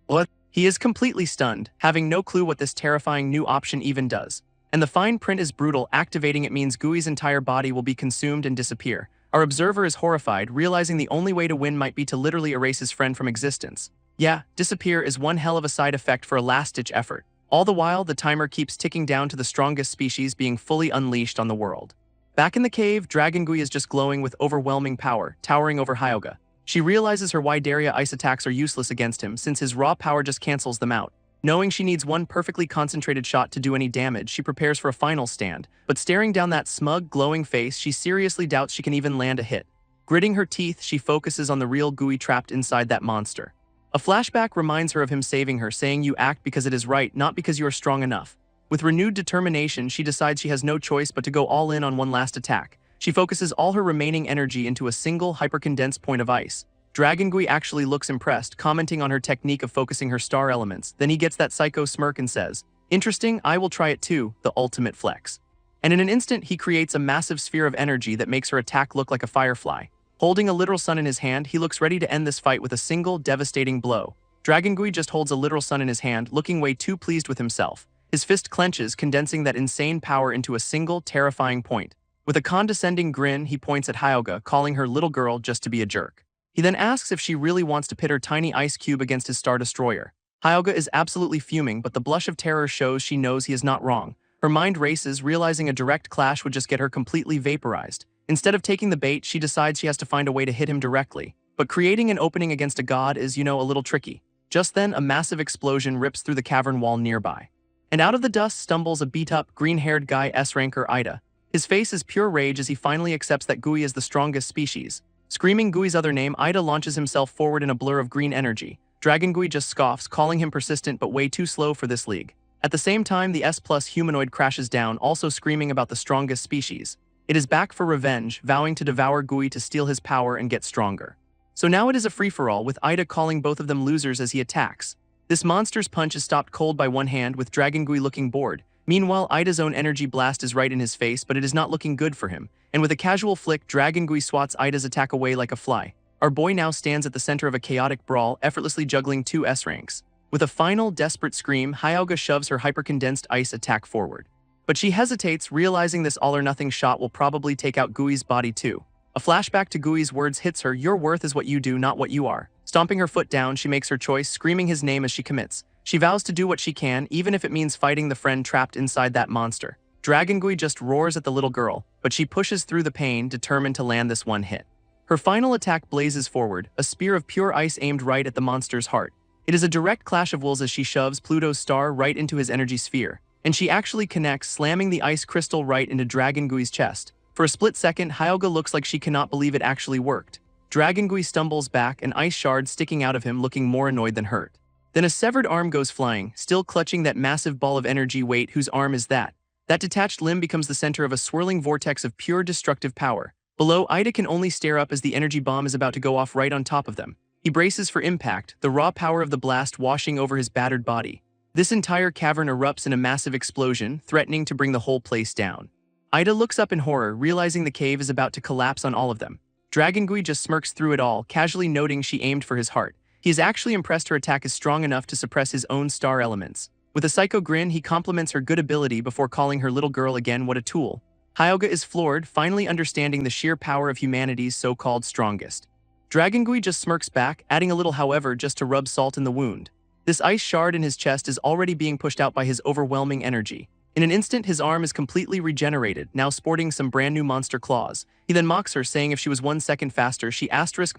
What? He is completely stunned, having no clue what this terrifying new option even does. And the fine print is brutal. Activating it means Gui's entire body will be consumed and disappear. Our observer is horrified, realizing the only way to win might be to literally erase his friend from existence. Yeah, disappear is one hell of a side effect for a last-ditch effort. All the while, the timer keeps ticking down to the strongest species being fully unleashed on the world. Back in the cave, Dragongui is just glowing with overwhelming power, towering over Hyoga. She realizes her Wideria ice attacks are useless against him since his raw power just cancels them out. Knowing she needs one perfectly concentrated shot to do any damage, she prepares for a final stand, but staring down that smug, glowing face, she seriously doubts she can even land a hit. Gritting her teeth, she focuses on the real Gui trapped inside that monster. A flashback reminds her of him saving her, saying you act because it is right, not because you are strong enough. With renewed determination, she decides she has no choice but to go all in on one last attack. She focuses all her remaining energy into a single hypercondensed point of ice. Dragongui actually looks impressed, commenting on her technique of focusing her star elements. Then he gets that psycho smirk and says, "Interesting, I will try it too, the ultimate flex." And in an instant, he creates a massive sphere of energy that makes her attack look like a firefly. Holding a literal sun in his hand, he looks ready to end this fight with a single, devastating blow. Dragongui just holds a literal sun in his hand, looking way too pleased with himself. His fist clenches, condensing that insane power into a single, terrifying point. With a condescending grin, he points at Hyoga, calling her little girl just to be a jerk. He then asks if she really wants to pit her tiny ice cube against his star destroyer. Hyoga is absolutely fuming, but the blush of terror shows she knows he is not wrong. Her mind races, realizing a direct clash would just get her completely vaporized. Instead of taking the bait, she decides she has to find a way to hit him directly. But creating an opening against a god is, a little tricky. Just then, a massive explosion rips through the cavern wall nearby. And out of the dust stumbles a beat-up, green-haired guy S-ranker Ida. His face is pure rage as he finally accepts that Gui is the strongest species. Screaming Gui's other name, Ida launches himself forward in a blur of green energy. Dragongui just scoffs, calling him persistent but way too slow for this league. At the same time, the S+ humanoid crashes down, also screaming about the strongest species. It is back for revenge, vowing to devour Gui to steal his power and get stronger. So now it is a free-for-all, with Ida calling both of them losers as he attacks. This monster's punch is stopped cold by one hand, with Dragon Gui looking bored. Meanwhile, Ida's own energy blast is right in his face, but it is not looking good for him. And with a casual flick, Dragon Gui swats Ida's attack away like a fly. Our boy now stands at the center of a chaotic brawl, effortlessly juggling two S-ranks. With a final, desperate scream, Hyuga shoves her hyper-condensed ice attack forward. But she hesitates, realizing this all-or-nothing shot will probably take out Gui's body too. A flashback to Gui's words hits her, "Your worth is what you do, not what you are." Stomping her foot down, she makes her choice, screaming his name as she commits. She vows to do what she can, even if it means fighting the friend trapped inside that monster. Dragon Gui just roars at the little girl, but she pushes through the pain, determined to land this one hit. Her final attack blazes forward, a spear of pure ice aimed right at the monster's heart. It is a direct clash of wills as she shoves Pluto's star right into his energy sphere. And she actually connects, slamming the ice crystal right into Dragon Gui's chest. For a split second, Hyuga looks like she cannot believe it actually worked. Dragon Gui stumbles back, an ice shard sticking out of him, looking more annoyed than hurt. Then a severed arm goes flying, still clutching that massive ball of energy. Wait, whose arm is that? That detached limb becomes the center of a swirling vortex of pure destructive power. Below, Ida can only stare up as the energy bomb is about to go off right on top of them. He braces for impact, the raw power of the blast washing over his battered body. This entire cavern erupts in a massive explosion, threatening to bring the whole place down. Ida looks up in horror, realizing the cave is about to collapse on all of them. Dragon Gui just smirks through it all, casually noting she aimed for his heart. He is actually impressed her attack is strong enough to suppress his own star elements. With a psycho grin, he compliments her good ability before calling her little girl again. What a tool. Hyuga is floored, finally understanding the sheer power of humanity's so-called strongest. Dragon Gui just smirks back, adding a little however just to rub salt in the wound. This ice shard in his chest is already being pushed out by his overwhelming energy. In an instant, his arm is completely regenerated, now sporting some brand new monster claws. He then mocks her, saying if she was 1 second faster, she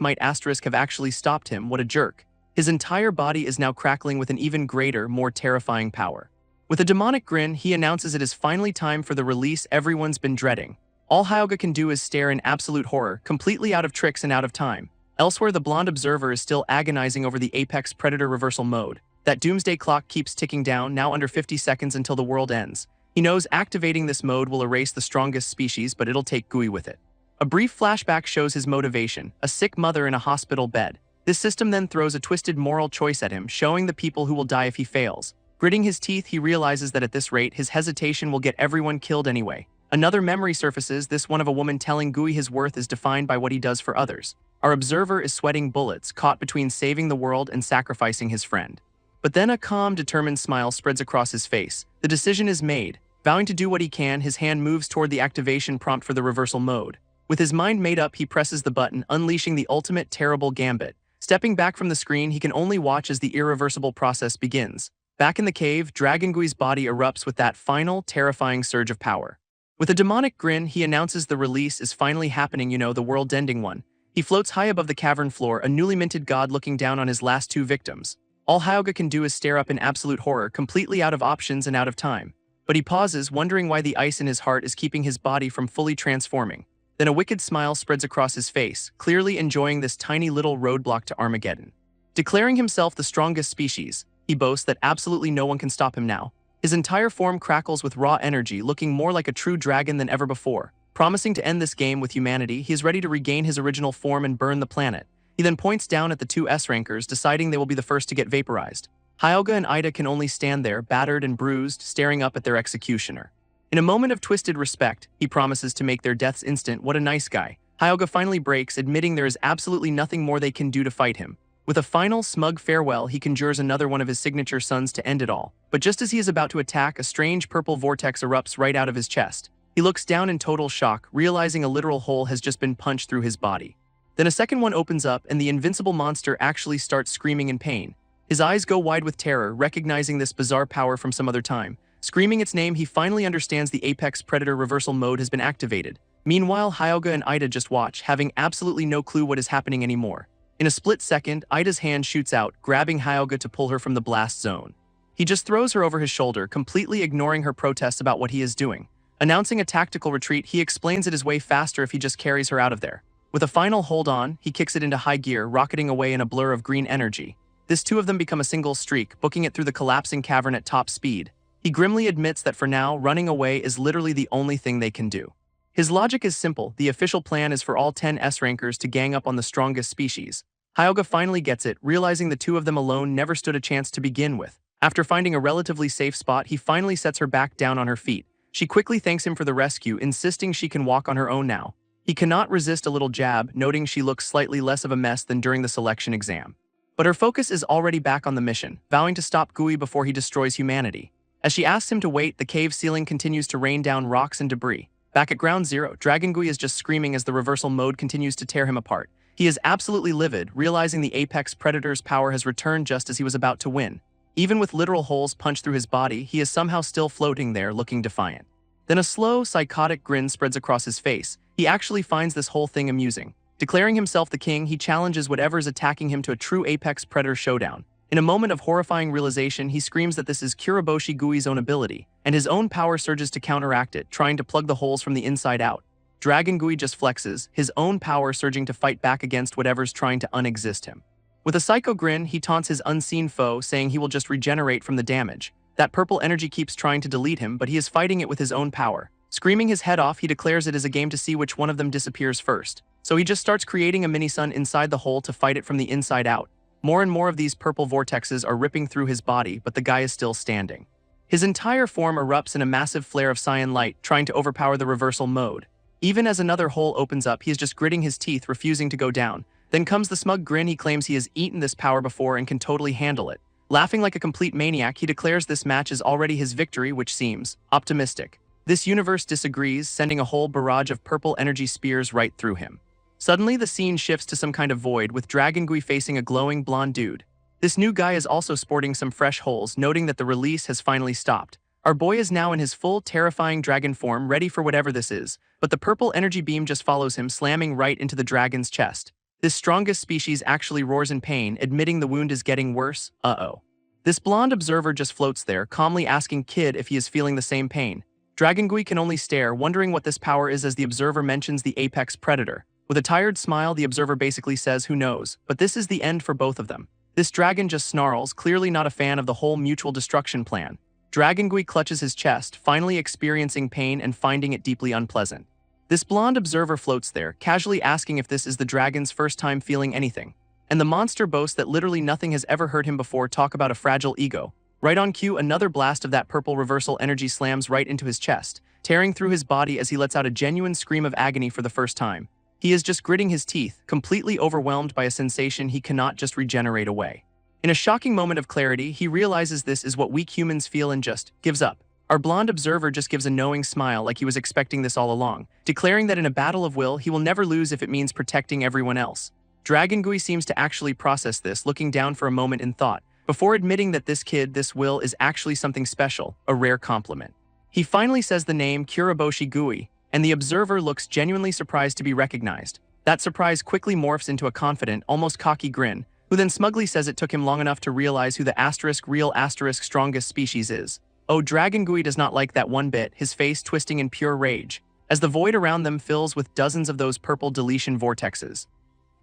might have actually stopped him. What a jerk. His entire body is now crackling with an even greater, more terrifying power. With a demonic grin, he announces it is finally time for the release everyone's been dreading. All Hyuga can do is stare in absolute horror, completely out of tricks and out of time. Elsewhere, the blonde observer is still agonizing over the Apex Predator reversal mode. That doomsday clock keeps ticking down, now under 50 seconds until the world ends. He knows activating this mode will erase the strongest species, but it'll take Gui with it. A brief flashback shows his motivation, a sick mother in a hospital bed. This system then throws a twisted moral choice at him, showing the people who will die if he fails. Gritting his teeth, he realizes that at this rate, his hesitation will get everyone killed anyway. Another memory surfaces, this one of a woman telling Gui his worth is defined by what he does for others. Our observer is sweating bullets, caught between saving the world and sacrificing his friend. But then a calm, determined smile spreads across his face. The decision is made. Vowing to do what he can, his hand moves toward the activation prompt for the reversal mode. With his mind made up, he presses the button, unleashing the ultimate terrible gambit. Stepping back from the screen, he can only watch as the irreversible process begins. Back in the cave, Dragon Gui's body erupts with that final, terrifying surge of power. With a demonic grin, he announces the release is finally happening, the world-ending one. He floats high above the cavern floor, a newly minted god looking down on his last two victims. All Hyuga can do is stare up in absolute horror, completely out of options and out of time. But he pauses, wondering why the ice in his heart is keeping his body from fully transforming. Then a wicked smile spreads across his face, clearly enjoying this tiny little roadblock to Armageddon. Declaring himself the strongest species, he boasts that absolutely no one can stop him now. His entire form crackles with raw energy, looking more like a true dragon than ever before. Promising to end this game with humanity, he is ready to regain his original form and burn the planet. He then points down at the two S-rankers, deciding they will be the first to get vaporized. Hyuga and Ida can only stand there, battered and bruised, staring up at their executioner. In a moment of twisted respect, he promises to make their deaths instant. What a nice guy. Hyuga finally breaks, admitting there is absolutely nothing more they can do to fight him. With a final, smug farewell, he conjures another one of his signature sons to end it all. But just as he is about to attack, a strange purple vortex erupts right out of his chest. He looks down in total shock, realizing a literal hole has just been punched through his body. Then a second one opens up, and the invincible monster actually starts screaming in pain. His eyes go wide with terror, recognizing this bizarre power from some other time. Screaming its name, he finally understands the Apex Predator reversal mode has been activated. Meanwhile, Hyuga and Ida just watch, having absolutely no clue what is happening anymore. In a split second, Ida's hand shoots out, grabbing Hyuga to pull her from the blast zone. He just throws her over his shoulder, completely ignoring her protests about what he is doing. Announcing a tactical retreat, he explains it is way faster if he just carries her out of there. With a final hold on, he kicks it into high gear, rocketing away in a blur of green energy. This two of them become a single streak, booking it through the collapsing cavern at top speed. He grimly admits that for now, running away is literally the only thing they can do. His logic is simple. The official plan is for all 10 S-rankers to gang up on the strongest species. Hyuga finally gets it, realizing the two of them alone never stood a chance to begin with. After finding a relatively safe spot, he finally sets her back down on her feet. She quickly thanks him for the rescue, insisting she can walk on her own now. He cannot resist a little jab, noting she looks slightly less of a mess than during the selection exam. But her focus is already back on the mission, vowing to stop Gui before he destroys humanity. As she asks him to wait, the cave ceiling continues to rain down rocks and debris. Back at Ground Zero, Dragon Gui is just screaming as the reversal mode continues to tear him apart. He is absolutely livid, realizing the apex predator's power has returned just as he was about to win. Even with literal holes punched through his body, he is somehow still floating there, looking defiant. Then a slow, psychotic grin spreads across his face. He actually finds this whole thing amusing. Declaring himself the king, he challenges whatever is attacking him to a true apex predator showdown. In a moment of horrifying realization, he screams that this is Kuriboshi Gui's own ability, and his own power surges to counteract it, trying to plug the holes from the inside out. Dragon Gui just flexes, his own power surging to fight back against whatever's trying to unexist him. With a psycho grin, he taunts his unseen foe, saying he will just regenerate from the damage. That purple energy keeps trying to delete him, but he is fighting it with his own power. Screaming his head off, he declares it is a game to see which one of them disappears first. So he just starts creating a mini-sun inside the hole to fight it from the inside out. More and more of these purple vortexes are ripping through his body, but the guy is still standing. His entire form erupts in a massive flare of cyan light, trying to overpower the reversal mode. Even as another hole opens up, he is just gritting his teeth, refusing to go down. Then comes the smug grin. He claims he has eaten this power before and can totally handle it. Laughing like a complete maniac, he declares this match is already his victory, which seems optimistic. This universe disagrees, sending a whole barrage of purple energy spears right through him. Suddenly, the scene shifts to some kind of void, with Dragon Gui facing a glowing blonde dude. This new guy is also sporting some fresh holes, noting that the release has finally stopped. Our boy is now in his full, terrifying dragon form, ready for whatever this is, but the purple energy beam just follows him, slamming right into the dragon's chest. This strongest species actually roars in pain, admitting the wound is getting worse. Uh-oh. This blonde observer just floats there, calmly asking Kid if he is feeling the same pain. Dragon Gui can only stare, wondering what this power is as the observer mentions the apex predator. With a tired smile, the observer basically says who knows, but this is the end for both of them. This dragon just snarls, clearly not a fan of the whole mutual destruction plan. Dragon Gui clutches his chest, finally experiencing pain and finding it deeply unpleasant. This blonde observer floats there, casually asking if this is the dragon's first time feeling anything. And the monster boasts that literally nothing has ever hurt him before. Talk about a fragile ego. Right on cue, another blast of that purple reversal energy slams right into his chest, tearing through his body as he lets out a genuine scream of agony for the first time. He is just gritting his teeth, completely overwhelmed by a sensation he cannot just regenerate away. In a shocking moment of clarity, he realizes this is what weak humans feel and just gives up. Our blonde observer just gives a knowing smile like he was expecting this all along, declaring that in a battle of will, he will never lose if it means protecting everyone else. Dragon Gui seems to actually process this, looking down for a moment in thought, before admitting that this will is actually something special, a rare compliment. He finally says the name Kuriboshi Gui, and the observer looks genuinely surprised to be recognized. That surprise quickly morphs into a confident, almost cocky grin, who then smugly says it took him long enough to realize who the real strongest species is. Oh, Dragon Gui does not like that one bit, his face twisting in pure rage, as the void around them fills with dozens of those purple deletion vortexes,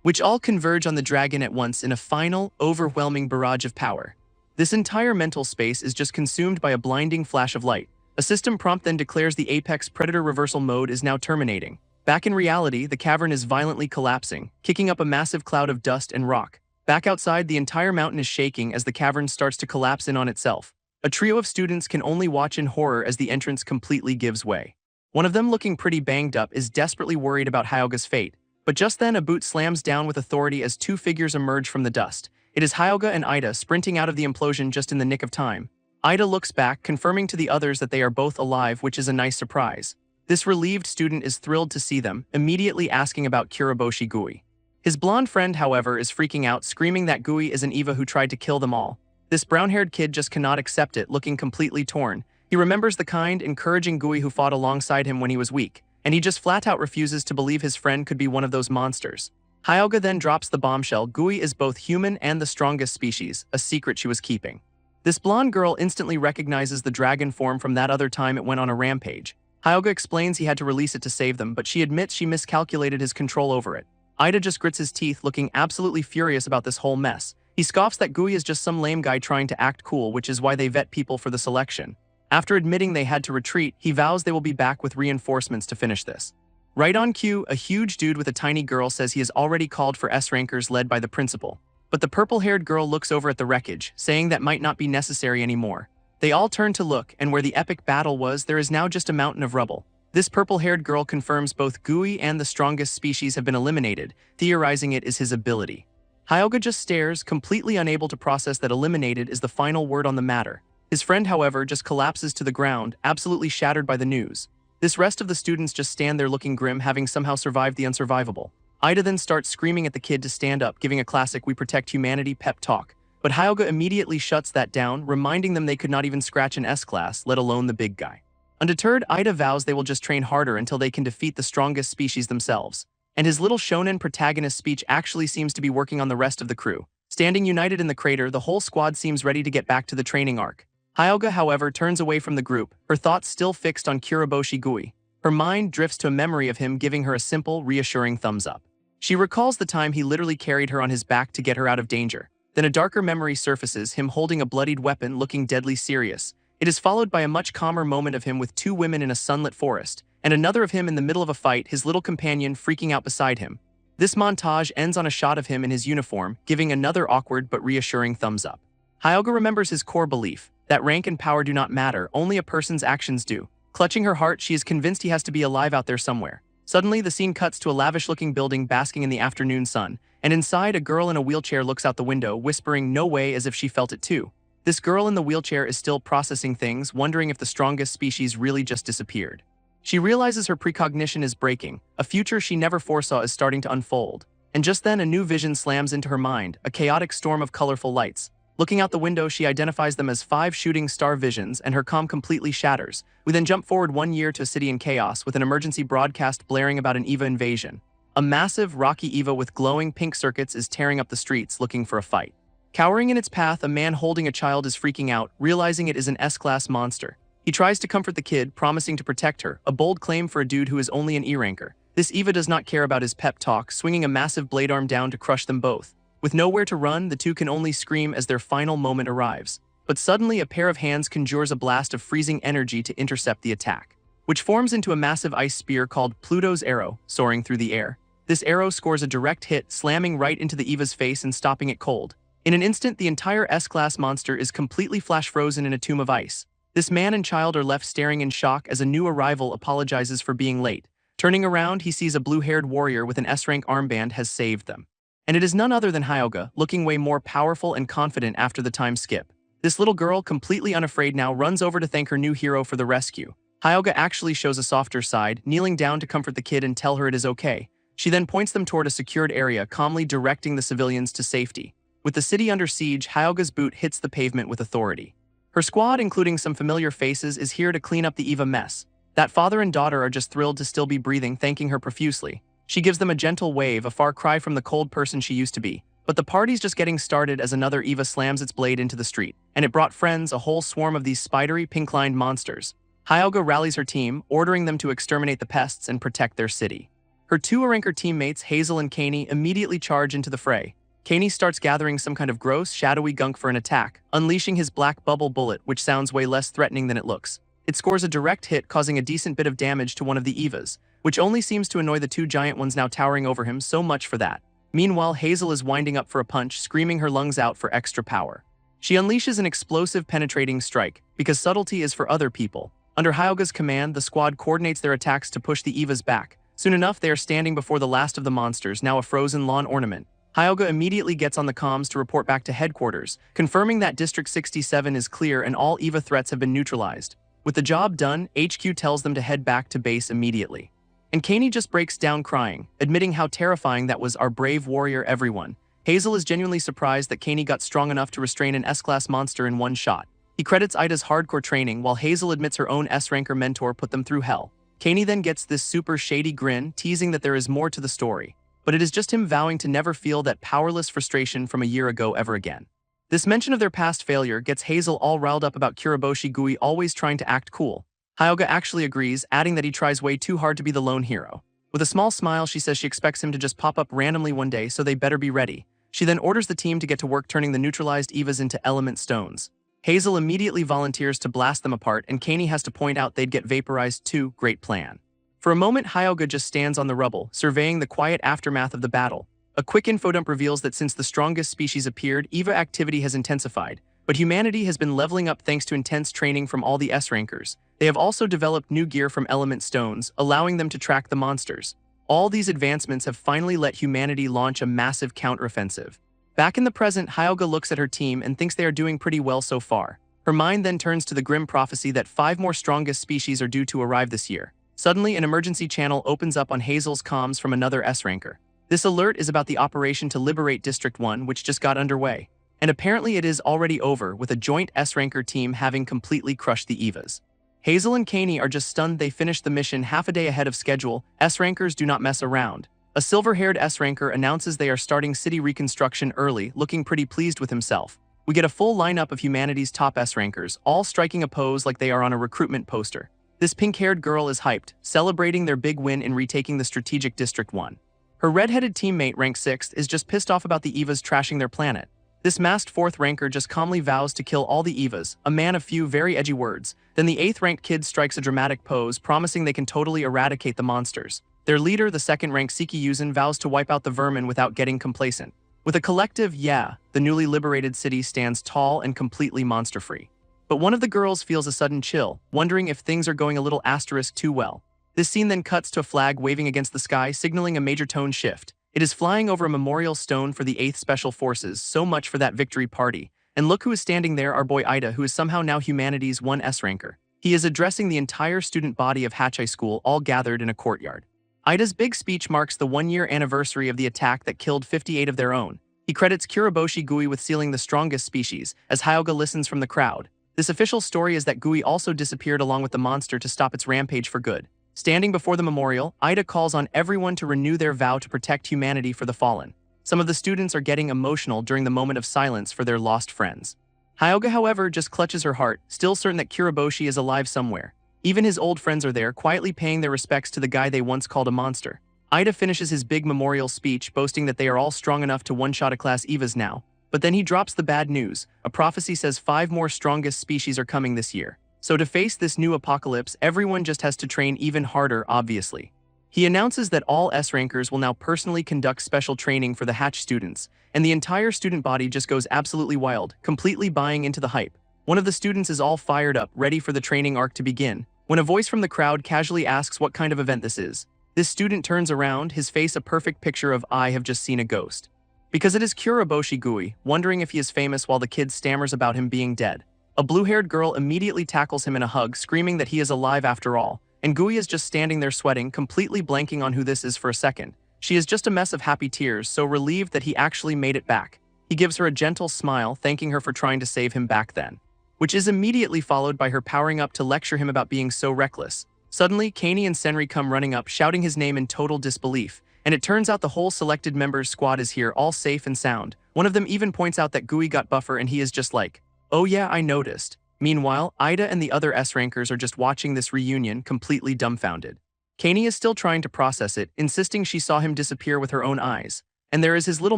which all converge on the dragon at once in a final, overwhelming barrage of power. This entire mental space is just consumed by a blinding flash of light. A system prompt then declares the apex predator reversal mode is now terminating. Back in reality, the cavern is violently collapsing, kicking up a massive cloud of dust and rock. Back outside, the entire mountain is shaking as the cavern starts to collapse in on itself. A trio of students can only watch in horror as the entrance completely gives way. One of them, looking pretty banged up, is desperately worried about Hyuga's fate. But just then, a boot slams down with authority as two figures emerge from the dust. It is Hyuga and Ida sprinting out of the implosion just in the nick of time. Ida looks back, confirming to the others that they are both alive, which is a nice surprise. This relieved student is thrilled to see them, immediately asking about Kuriboshi Gui. His blonde friend, however, is freaking out, screaming that Gui is an Eva who tried to kill them all. This brown-haired kid just cannot accept it, looking completely torn. He remembers the kind, encouraging Gui who fought alongside him when he was weak, and he just flat-out refuses to believe his friend could be one of those monsters. Hyuga then drops the bombshell. Gui is both human and the strongest species, a secret she was keeping. This blonde girl instantly recognizes the dragon form from that other time it went on a rampage. Hyuga explains he had to release it to save them, but she admits she miscalculated his control over it. Ida just grits his teeth, looking absolutely furious about this whole mess. He scoffs that Gui is just some lame guy trying to act cool, which is why they vet people for the selection. After admitting they had to retreat, he vows they will be back with reinforcements to finish this. Right on cue, a huge dude with a tiny girl says he has already called for S-rankers led by the principal. But the purple-haired girl looks over at the wreckage, saying that might not be necessary anymore. They all turn to look, and where the epic battle was, there is now just a mountain of rubble. This purple-haired girl confirms both Gui and the strongest species have been eliminated, theorizing it is his ability. Hyoga just stares, completely unable to process that eliminated is the final word on the matter. His friend, however, just collapses to the ground, absolutely shattered by the news. This rest of the students just stand there looking grim, having somehow survived the unsurvivable. Ida then starts screaming at the kid to stand up, giving a classic "We protect humanity" pep talk. But Hyoga immediately shuts that down, reminding them they could not even scratch an S-class, let alone the big guy. Undeterred, Ida vows they will just train harder until they can defeat the strongest species themselves. And his little Shounen protagonist speech actually seems to be working on the rest of the crew. Standing united in the crater, the whole squad seems ready to get back to the training arc. Hyoga, however, turns away from the group, her thoughts still fixed on Kuriboshi Gui. Her mind drifts to a memory of him giving her a simple, reassuring thumbs up. She recalls the time he literally carried her on his back to get her out of danger. Then a darker memory surfaces, him holding a bloodied weapon, looking deadly serious. It is followed by a much calmer moment of him with two women in a sunlit forest, and another of him in the middle of a fight, his little companion freaking out beside him. This montage ends on a shot of him in his uniform, giving another awkward but reassuring thumbs up. Hyoga remembers his core belief, that rank and power do not matter, only a person's actions do. Clutching her heart, she is convinced he has to be alive out there somewhere. Suddenly, the scene cuts to a lavish-looking building basking in the afternoon sun, and inside, a girl in a wheelchair looks out the window, whispering "no way" as if she felt it too. This girl in the wheelchair is still processing things, wondering if the strongest species really just disappeared. She realizes her precognition is breaking, a future she never foresaw is starting to unfold. And just then, a new vision slams into her mind, a chaotic storm of colorful lights. Looking out the window, she identifies them as 5 shooting star visions, and her calm completely shatters. We then jump forward 1 year to a city in chaos, with an emergency broadcast blaring about an EVA invasion. A massive, rocky EVA with glowing pink circuits is tearing up the streets, looking for a fight. Cowering in its path, a man holding a child is freaking out, realizing it is an S-class monster. He tries to comfort the kid, promising to protect her, a bold claim for a dude who is only an E-ranker. This EVA does not care about his pep talk, swinging a massive blade arm down to crush them both. With nowhere to run, the two can only scream as their final moment arrives. But suddenly, a pair of hands conjures a blast of freezing energy to intercept the attack, which forms into a massive ice spear called Pluto's Arrow, soaring through the air. This arrow scores a direct hit, slamming right into the EVA's face and stopping it cold. In an instant, the entire S-class monster is completely flash-frozen in a tomb of ice. This man and child are left staring in shock as a new arrival apologizes for being late. Turning around, he sees a blue-haired warrior with an S-rank armband has saved them. And it is none other than Hyoga, looking way more powerful and confident after the time skip. This little girl, completely unafraid now, runs over to thank her new hero for the rescue. Hyoga actually shows a softer side, kneeling down to comfort the kid and tell her it is okay. She then points them toward a secured area, calmly directing the civilians to safety. With the city under siege, Hyoga's boot hits the pavement with authority. Her squad, including some familiar faces, is here to clean up the EVA mess. That father and daughter are just thrilled to still be breathing, thanking her profusely. She gives them a gentle wave, a far cry from the cold person she used to be. But the party's just getting started as another EVA slams its blade into the street, and it brought friends, a whole swarm of these spidery, pink-lined monsters. Hyoga rallies her team, ordering them to exterminate the pests and protect their city. Her 2 Aranker teammates, Hazel and Kaney, immediately charge into the fray. Kaney starts gathering some kind of gross, shadowy gunk for an attack, unleashing his black bubble bullet, which sounds way less threatening than it looks. It scores a direct hit, causing a decent bit of damage to one of the EVAs, which only seems to annoy the 2 giant ones now towering over him, so much for that. Meanwhile, Hazel is winding up for a punch, screaming her lungs out for extra power. She unleashes an explosive, penetrating strike, because subtlety is for other people. Under Hyoga's command, the squad coordinates their attacks to push the EVAs back. Soon enough, they are standing before the last of the monsters, now a frozen lawn ornament. Hyoga immediately gets on the comms to report back to headquarters, confirming that District 67 is clear and all EVA threats have been neutralized. With the job done, HQ tells them to head back to base immediately. And Kaney just breaks down crying, admitting how terrifying that was. Our brave warrior, everyone. Hazel is genuinely surprised that Kaney got strong enough to restrain an S-class monster in one shot. He credits Ida's hardcore training, while Hazel admits her own S-ranker mentor put them through hell. Kaney then gets this super shady grin, teasing that there is more to the story. But it is just him vowing to never feel that powerless frustration from a year ago ever again. This mention of their past failure gets Hazel all riled up about Kuriboshi Gui always trying to act cool. Hyoga actually agrees, adding that he tries way too hard to be the lone hero. With a small smile, she says she expects him to just pop up randomly one day, so they better be ready. She then orders the team to get to work turning the neutralized EVAs into element stones. Hazel immediately volunteers to blast them apart, and Kaney has to point out they'd get vaporized too. Great plan. For a moment, Hyuga just stands on the rubble, surveying the quiet aftermath of the battle. A quick infodump reveals that since the strongest species appeared, EVA activity has intensified, but humanity has been leveling up thanks to intense training from all the S-rankers. They have also developed new gear from element stones, allowing them to track the monsters. All these advancements have finally let humanity launch a massive counteroffensive. Back in the present, Hyuga looks at her team and thinks they are doing pretty well so far. Her mind then turns to the grim prophecy that 5 more strongest species are due to arrive this year. Suddenly, an emergency channel opens up on Hazel's comms from another S-ranker. This alert is about the operation to liberate District 1, which just got underway. And apparently it is already over, with a joint S-ranker team having completely crushed the EVAs. Hazel and Kaney are just stunned they finished the mission half a day ahead of schedule. S-rankers do not mess around. A silver-haired S-ranker announces they are starting city reconstruction early, looking pretty pleased with himself. We get a full lineup of humanity's top S-rankers, all striking a pose like they are on a recruitment poster. This pink-haired girl is hyped, celebrating their big win in retaking the strategic District 1. Her red-headed teammate, ranked 6th, is just pissed off about the EVAs trashing their planet. This masked 4th ranker just calmly vows to kill all the EVAs, a man of few very edgy words. Then the 8th ranked kid strikes a dramatic pose, promising they can totally eradicate the monsters. Their leader, the 2nd ranked Sikiyuzan, vows to wipe out the vermin without getting complacent. With a collective yeah, the newly liberated city stands tall and completely monster-free. But one of the girls feels a sudden chill, wondering if things are going a little asterisk too well. This scene then cuts to a flag waving against the sky, signaling a major tone shift. It is flying over a memorial stone for the 8th Special Forces, so much for that victory party. And look who is standing there, our boy Ida, who is somehow now humanity's 1 S-ranker. He is addressing the entire student body of Hachai School, all gathered in a courtyard. Ida's big speech marks the 1-year anniversary of the attack that killed 58 of their own. He credits Kuriboshi Gui with sealing the strongest species, as Hyuga listens from the crowd. This official story is that Gui also disappeared along with the monster to stop its rampage for good. Standing before the memorial, Ida calls on everyone to renew their vow to protect humanity for the fallen. Some of the students are getting emotional during the moment of silence for their lost friends. Hyuga, however, just clutches her heart, still certain that Kuriboshi is alive somewhere. Even his old friends are there, quietly paying their respects to the guy they once called a monster. Ida finishes his big memorial speech, boasting that they are all strong enough to one-shot a class EVAs now. But then he drops the bad news. A prophecy says 5 more strongest species are coming this year. So to face this new apocalypse, everyone just has to train even harder, obviously. He announces that all S-rankers will now personally conduct special training for the Hatch students, and the entire student body just goes absolutely wild, completely buying into the hype. One of the students is all fired up, ready for the training arc to begin, when a voice from the crowd casually asks what kind of event this is. This student turns around, his face a perfect picture of "I have just seen a ghost." Because it is Kuriboshi Gui, wondering if he is famous while the kid stammers about him being dead. A blue-haired girl immediately tackles him in a hug, screaming that he is alive after all, and Gui is just standing there sweating, completely blanking on who this is for a second. She is just a mess of happy tears, so relieved that he actually made it back. He gives her a gentle smile, thanking her for trying to save him back then. Which is immediately followed by her powering up to lecture him about being so reckless. Suddenly, Kaney and Senri come running up, shouting his name in total disbelief, and it turns out the whole selected members squad is here, all safe and sound. One of them even points out that Gui got buffer, and he is just like, "Oh yeah, I noticed." Meanwhile, Ida and the other S-rankers are just watching this reunion, completely dumbfounded. Kaney is still trying to process it, insisting she saw him disappear with her own eyes. And there is his little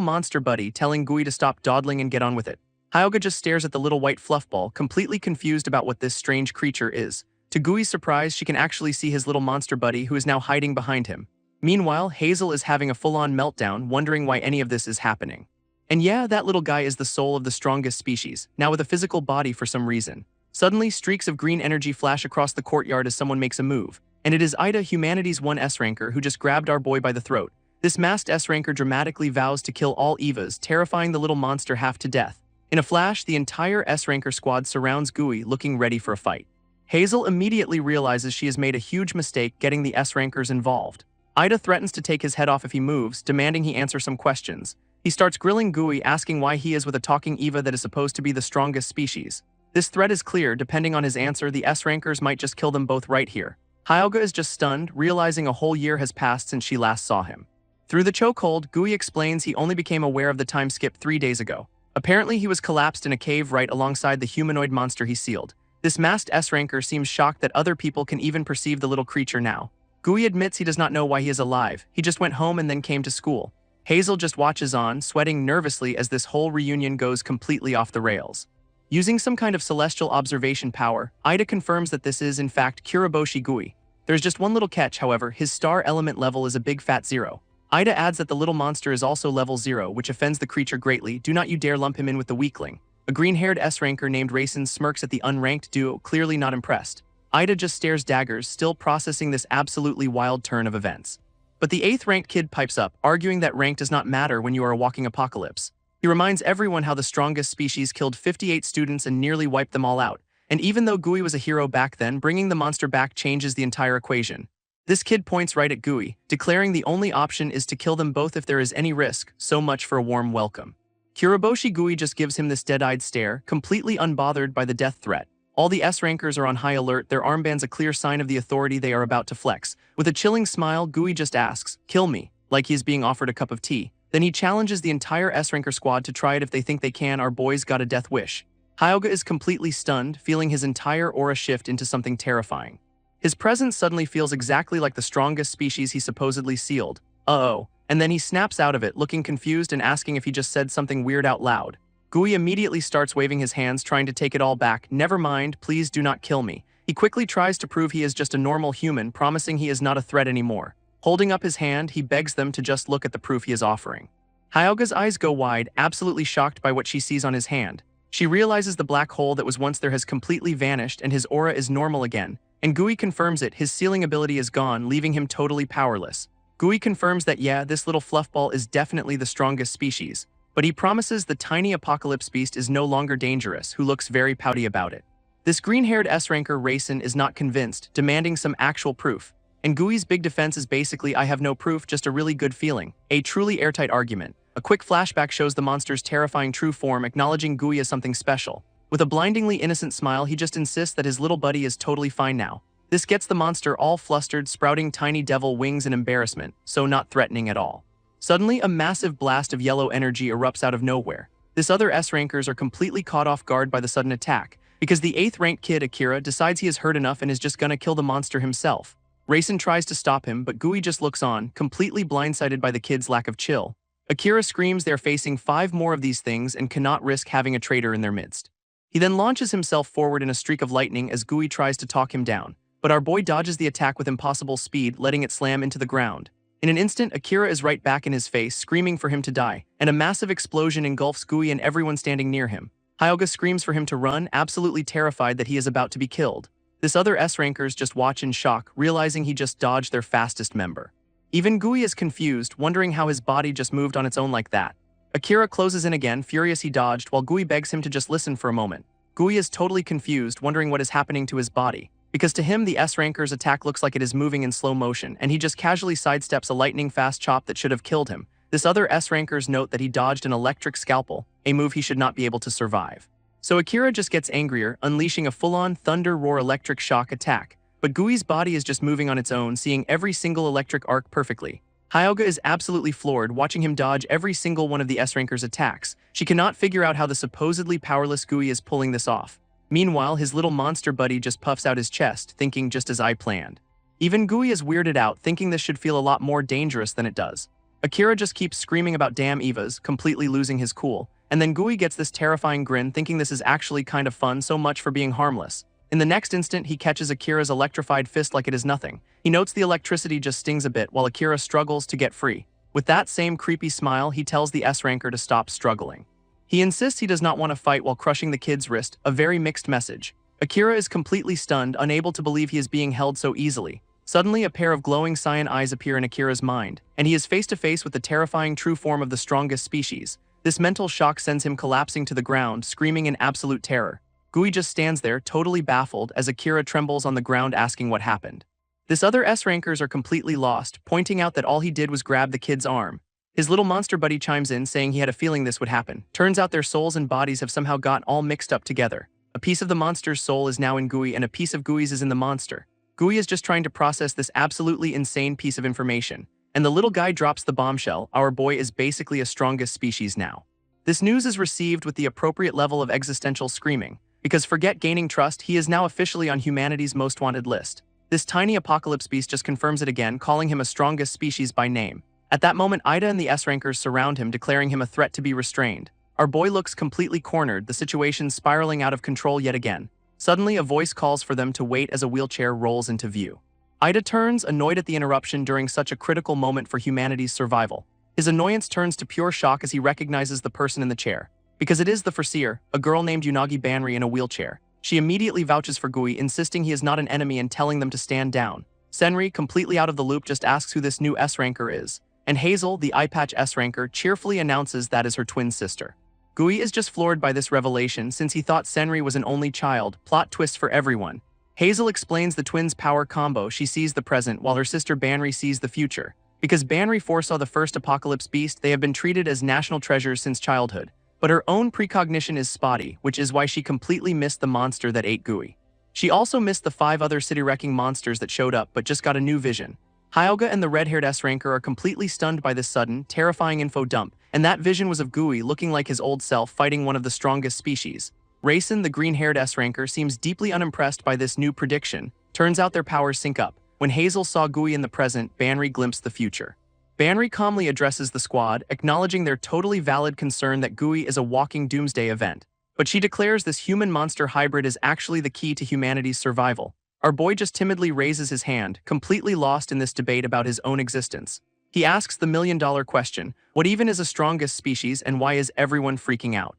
monster buddy telling Gui to stop dawdling and get on with it. Hyuga just stares at the little white fluffball, completely confused about what this strange creature is. To Gui's surprise, she can actually see his little monster buddy, who is now hiding behind him. Meanwhile, Hazel is having a full-on meltdown, wondering why any of this is happening. And yeah, that little guy is the soul of the strongest species, now with a physical body for some reason. Suddenly, streaks of green energy flash across the courtyard as someone makes a move. And it is Ida, humanity's 1 S-ranker, who just grabbed our boy by the throat. This masked S-ranker dramatically vows to kill all EVAs, terrifying the little monster half to death. In a flash, the entire S-ranker squad surrounds Gui, looking ready for a fight. Hazel immediately realizes she has made a huge mistake getting the S-rankers involved. Ida threatens to take his head off if he moves, demanding he answer some questions. He starts grilling Gui, asking why he is with a talking EVA that is supposed to be the strongest species. This threat is clear. Depending on his answer, the S-rankers might just kill them both right here. Hyuga is just stunned, realizing a whole year has passed since she last saw him. Through the chokehold, Gui explains he only became aware of the time skip 3 days ago. Apparently, he was collapsed in a cave right alongside the humanoid monster he sealed. This masked S-ranker seems shocked that other people can even perceive the little creature now. Gui admits he does not know why he is alive. He just went home and then came to school. Hazel just watches on, sweating nervously as this whole reunion goes completely off the rails. Using some kind of celestial observation power, Ida confirms that this is, in fact, Kuriboshi Gui. There's just one little catch, however, his star element level is a big fat 0. Ida adds that the little monster is also level 0, which offends the creature greatly. Do not you dare lump him in with the weakling. A green-haired S-ranker named Raisin smirks at the unranked duo, clearly not impressed. Ida just stares daggers, still processing this absolutely wild turn of events. But the 8th ranked kid pipes up, arguing that rank does not matter when you are a walking apocalypse. He reminds everyone how the strongest species killed 58 students and nearly wiped them all out. And even though Gui was a hero back then, bringing the monster back changes the entire equation. This kid points right at Gui, declaring the only option is to kill them both if there is any risk. So much for a warm welcome. Kuriboshi Gui just gives him this dead-eyed stare, completely unbothered by the death threat. All the S-rankers are on high alert, their armbands a clear sign of the authority they are about to flex. With a chilling smile, Gui just asks, "Kill me," like he is being offered a cup of tea. Then he challenges the entire S-ranker squad to try it if they think they can. Our boy's got a death wish. Hyoga is completely stunned, feeling his entire aura shift into something terrifying. His presence suddenly feels exactly like the strongest species he supposedly sealed. Uh-oh. And then he snaps out of it, looking confused and asking if he just said something weird out loud. Gui immediately starts waving his hands, trying to take it all back. "Never mind, please do not kill me." He quickly tries to prove he is just a normal human, promising he is not a threat anymore. Holding up his hand, he begs them to just look at the proof he is offering. Hyoga's eyes go wide, absolutely shocked by what she sees on his hand. She realizes the black hole that was once there has completely vanished and his aura is normal again. And Gui confirms it, his sealing ability is gone, leaving him totally powerless. Gui confirms that yeah, this little fluffball is definitely the strongest species. But he promises the tiny apocalypse beast is no longer dangerous, who looks very pouty about it. This green-haired S-ranker Raisin is not convinced, demanding some actual proof. And Gui's big defense is basically, "I have no proof, just a really good feeling." A truly airtight argument. A quick flashback shows the monster's terrifying true form, acknowledging Gui as something special. With a blindingly innocent smile, he just insists that his little buddy is totally fine now. This gets the monster all flustered, sprouting tiny devil wings in embarrassment, so not threatening at all. Suddenly, a massive blast of yellow energy erupts out of nowhere. This other S-rankers are completely caught off guard by the sudden attack, because the 8th ranked kid Akira decides he has heard enough and is just gonna kill the monster himself. Raisin tries to stop him, but Gui just looks on, completely blindsided by the kid's lack of chill. Akira screams they're facing 5 more of these things and cannot risk having a traitor in their midst. He then launches himself forward in a streak of lightning as Gui tries to talk him down, but our boy dodges the attack with impossible speed, letting it slam into the ground. In an instant, Akira is right back in his face, screaming for him to die, and a massive explosion engulfs Gui and everyone standing near him. Hyoga screams for him to run, absolutely terrified that he is about to be killed. This other S-rankers just watch in shock, realizing he just dodged their fastest member. Even Gui is confused, wondering how his body just moved on its own like that. Akira closes in again, furious he dodged, while Gui begs him to just listen for a moment. Gui is totally confused, wondering what is happening to his body, because to him the S-ranker's attack looks like it is moving in slow motion, and he just casually sidesteps a lightning-fast chop that should have killed him. This other S-rankers note that he dodged an electric scalpel, a move he should not be able to survive. So Akira just gets angrier, unleashing a full-on thunder roar electric shock attack. But Gui's body is just moving on its own, seeing every single electric arc perfectly. Hyoga is absolutely floored, watching him dodge every single one of the S-ranker's attacks. She cannot figure out how the supposedly powerless Gui is pulling this off. Meanwhile, his little monster buddy just puffs out his chest, thinking just as I planned. Even Gui is weirded out, thinking this should feel a lot more dangerous than it does. Akira just keeps screaming about damn Evas, completely losing his cool. And then Gui gets this terrifying grin, thinking this is actually kind of fun, so much for being harmless. In the next instant, he catches Akira's electrified fist like it is nothing. He notes the electricity just stings a bit while Akira struggles to get free. With that same creepy smile, he tells the S-ranker to stop struggling. He insists he does not want to fight while crushing the kid's wrist, a very mixed message. Akira is completely stunned, unable to believe he is being held so easily. Suddenly, a pair of glowing cyan eyes appear in Akira's mind, and he is face to face with the terrifying true form of the strongest species. This mental shock sends him collapsing to the ground, screaming in absolute terror. Gui just stands there, totally baffled, as Akira trembles on the ground asking what happened. This other S-rankers are completely lost, pointing out that all he did was grab the kid's arm. His little monster buddy chimes in, saying he had a feeling this would happen. Turns out their souls and bodies have somehow got all mixed up together. A piece of the monster's soul is now in Gui, and a piece of Gui's is in the monster. Gui is just trying to process this absolutely insane piece of information. And the little guy drops the bombshell: our boy is basically a strongest species now. This news is received with the appropriate level of existential screaming, because forget gaining trust, he is now officially on humanity's most wanted list. This tiny apocalypse beast just confirms it again, calling him a strongest species by name. At that moment, Ida and the S-rankers surround him, declaring him a threat to be restrained. Our boy looks completely cornered, the situation spiraling out of control yet again. Suddenly, a voice calls for them to wait as a wheelchair rolls into view. Ida turns, annoyed at the interruption during such a critical moment for humanity's survival. His annoyance turns to pure shock as he recognizes the person in the chair. Because it is the Foreseer, a girl named Unagi Banri in a wheelchair. She immediately vouches for Gui, insisting he is not an enemy and telling them to stand down. Senri, completely out of the loop, just asks who this new S-ranker is. And Hazel, the eye-patch S-ranker, cheerfully announces that is her twin sister. Gui is just floored by this revelation since he thought Senri was an only child, plot twist for everyone. Hazel explains the twins' power combo. She sees the present while her sister Banri sees the future. Because Banri foresaw the first apocalypse beast, they have been treated as national treasures since childhood. But her own precognition is spotty, which is why she completely missed the monster that ate Gui. She also missed the 5 other city-wrecking monsters that showed up but just got a new vision. Hyuga and the red-haired S-ranker are completely stunned by this sudden, terrifying info dump, and that vision was of Gui looking like his old self fighting one of the strongest species. Raisin, the green-haired S-ranker, seems deeply unimpressed by this new prediction. Turns out their powers sync up. When Hazel saw Gui in the present, Banri glimpsed the future. Banri calmly addresses the squad, acknowledging their totally valid concern that Gui is a walking doomsday event. But she declares this human-monster hybrid is actually the key to humanity's survival. Our boy just timidly raises his hand, completely lost in this debate about his own existence. He asks the million-dollar question, what even is a strongest species and why is everyone freaking out?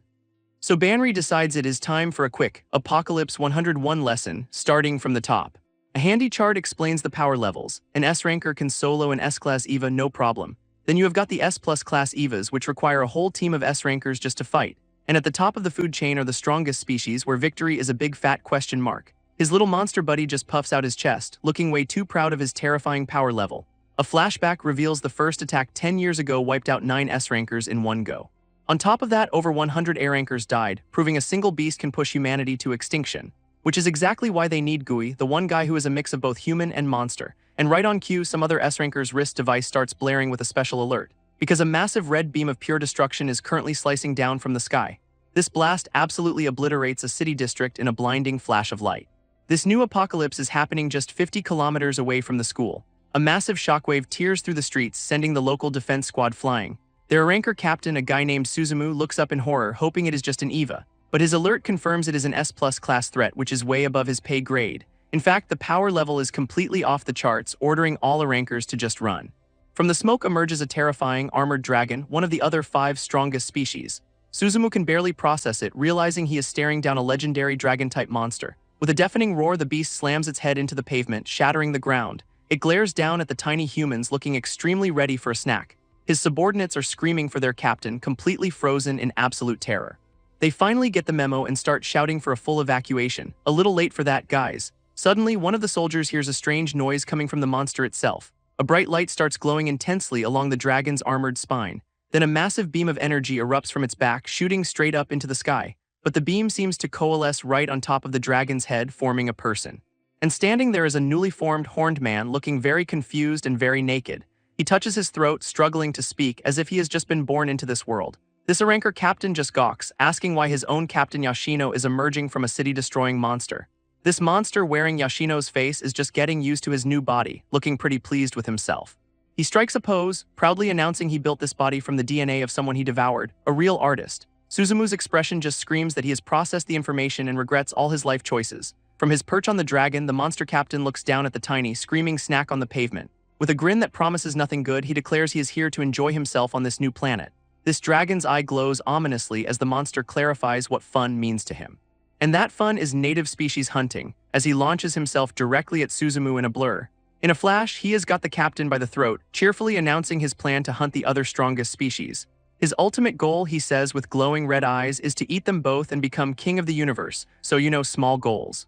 So Banri decides it is time for a quick Apocalypse 101 lesson, starting from the top. A handy chart explains the power levels. An S-ranker can solo an S-class EVA no problem. Then you have got the S-plus class EVAs, which require a whole team of S-rankers just to fight. And at the top of the food chain are the strongest species, where victory is a big fat question mark. His little monster buddy just puffs out his chest, looking way too proud of his terrifying power level. A flashback reveals the first attack 10 years ago wiped out 9 S-rankers in one go. On top of that, over 100 A-rankers died, proving a single beast can push humanity to extinction. Which is exactly why they need Gui, the one guy who is a mix of both human and monster. And right on cue, some other S-ranker's wrist device starts blaring with a special alert. Because a massive red beam of pure destruction is currently slicing down from the sky. This blast absolutely obliterates a city district in a blinding flash of light. This new apocalypse is happening just 50 kilometers away from the school. A massive shockwave tears through the streets, sending the local defense squad flying. Their ranker captain, a guy named Suzumu, looks up in horror, hoping it is just an EVA. But his alert confirms it is an S-plus class threat, which is way above his pay grade. In fact, the power level is completely off the charts, ordering all rankers to just run. From the smoke emerges a terrifying, armored dragon, one of the other 5 strongest species. Suzumu can barely process it, realizing he is staring down a legendary dragon-type monster. With a deafening roar, the beast slams its head into the pavement, shattering the ground. It glares down at the tiny humans, looking extremely ready for a snack. His subordinates are screaming for their captain, completely frozen in absolute terror. They finally get the memo and start shouting for a full evacuation. A little late for that, guys. Suddenly, one of the soldiers hears a strange noise coming from the monster itself. A bright light starts glowing intensely along the dragon's armored spine. Then a massive beam of energy erupts from its back, shooting straight up into the sky. But the beam seems to coalesce right on top of the dragon's head, forming a person. And standing there is a newly formed horned man, looking very confused and very naked. He touches his throat, struggling to speak, as if he has just been born into this world. This ranker captain just gawks, asking why his own captain Yashino is emerging from a city-destroying monster. This monster wearing Yashino's face is just getting used to his new body, looking pretty pleased with himself. He strikes a pose, proudly announcing he built this body from the DNA of someone he devoured, a real artist. Suzumu's expression just screams that he has processed the information and regrets all his life choices. From his perch on the dragon, the monster captain looks down at the tiny, screaming snack on the pavement. With a grin that promises nothing good, he declares he is here to enjoy himself on this new planet. This dragon's eye glows ominously as the monster clarifies what fun means to him. And that fun is native species hunting, as he launches himself directly at Suzumu in a blur. In a flash, he has got the captain by the throat, cheerfully announcing his plan to hunt the other strongest species. His ultimate goal, he says with glowing red eyes, is to eat them both and become king of the universe, so you know, small goals.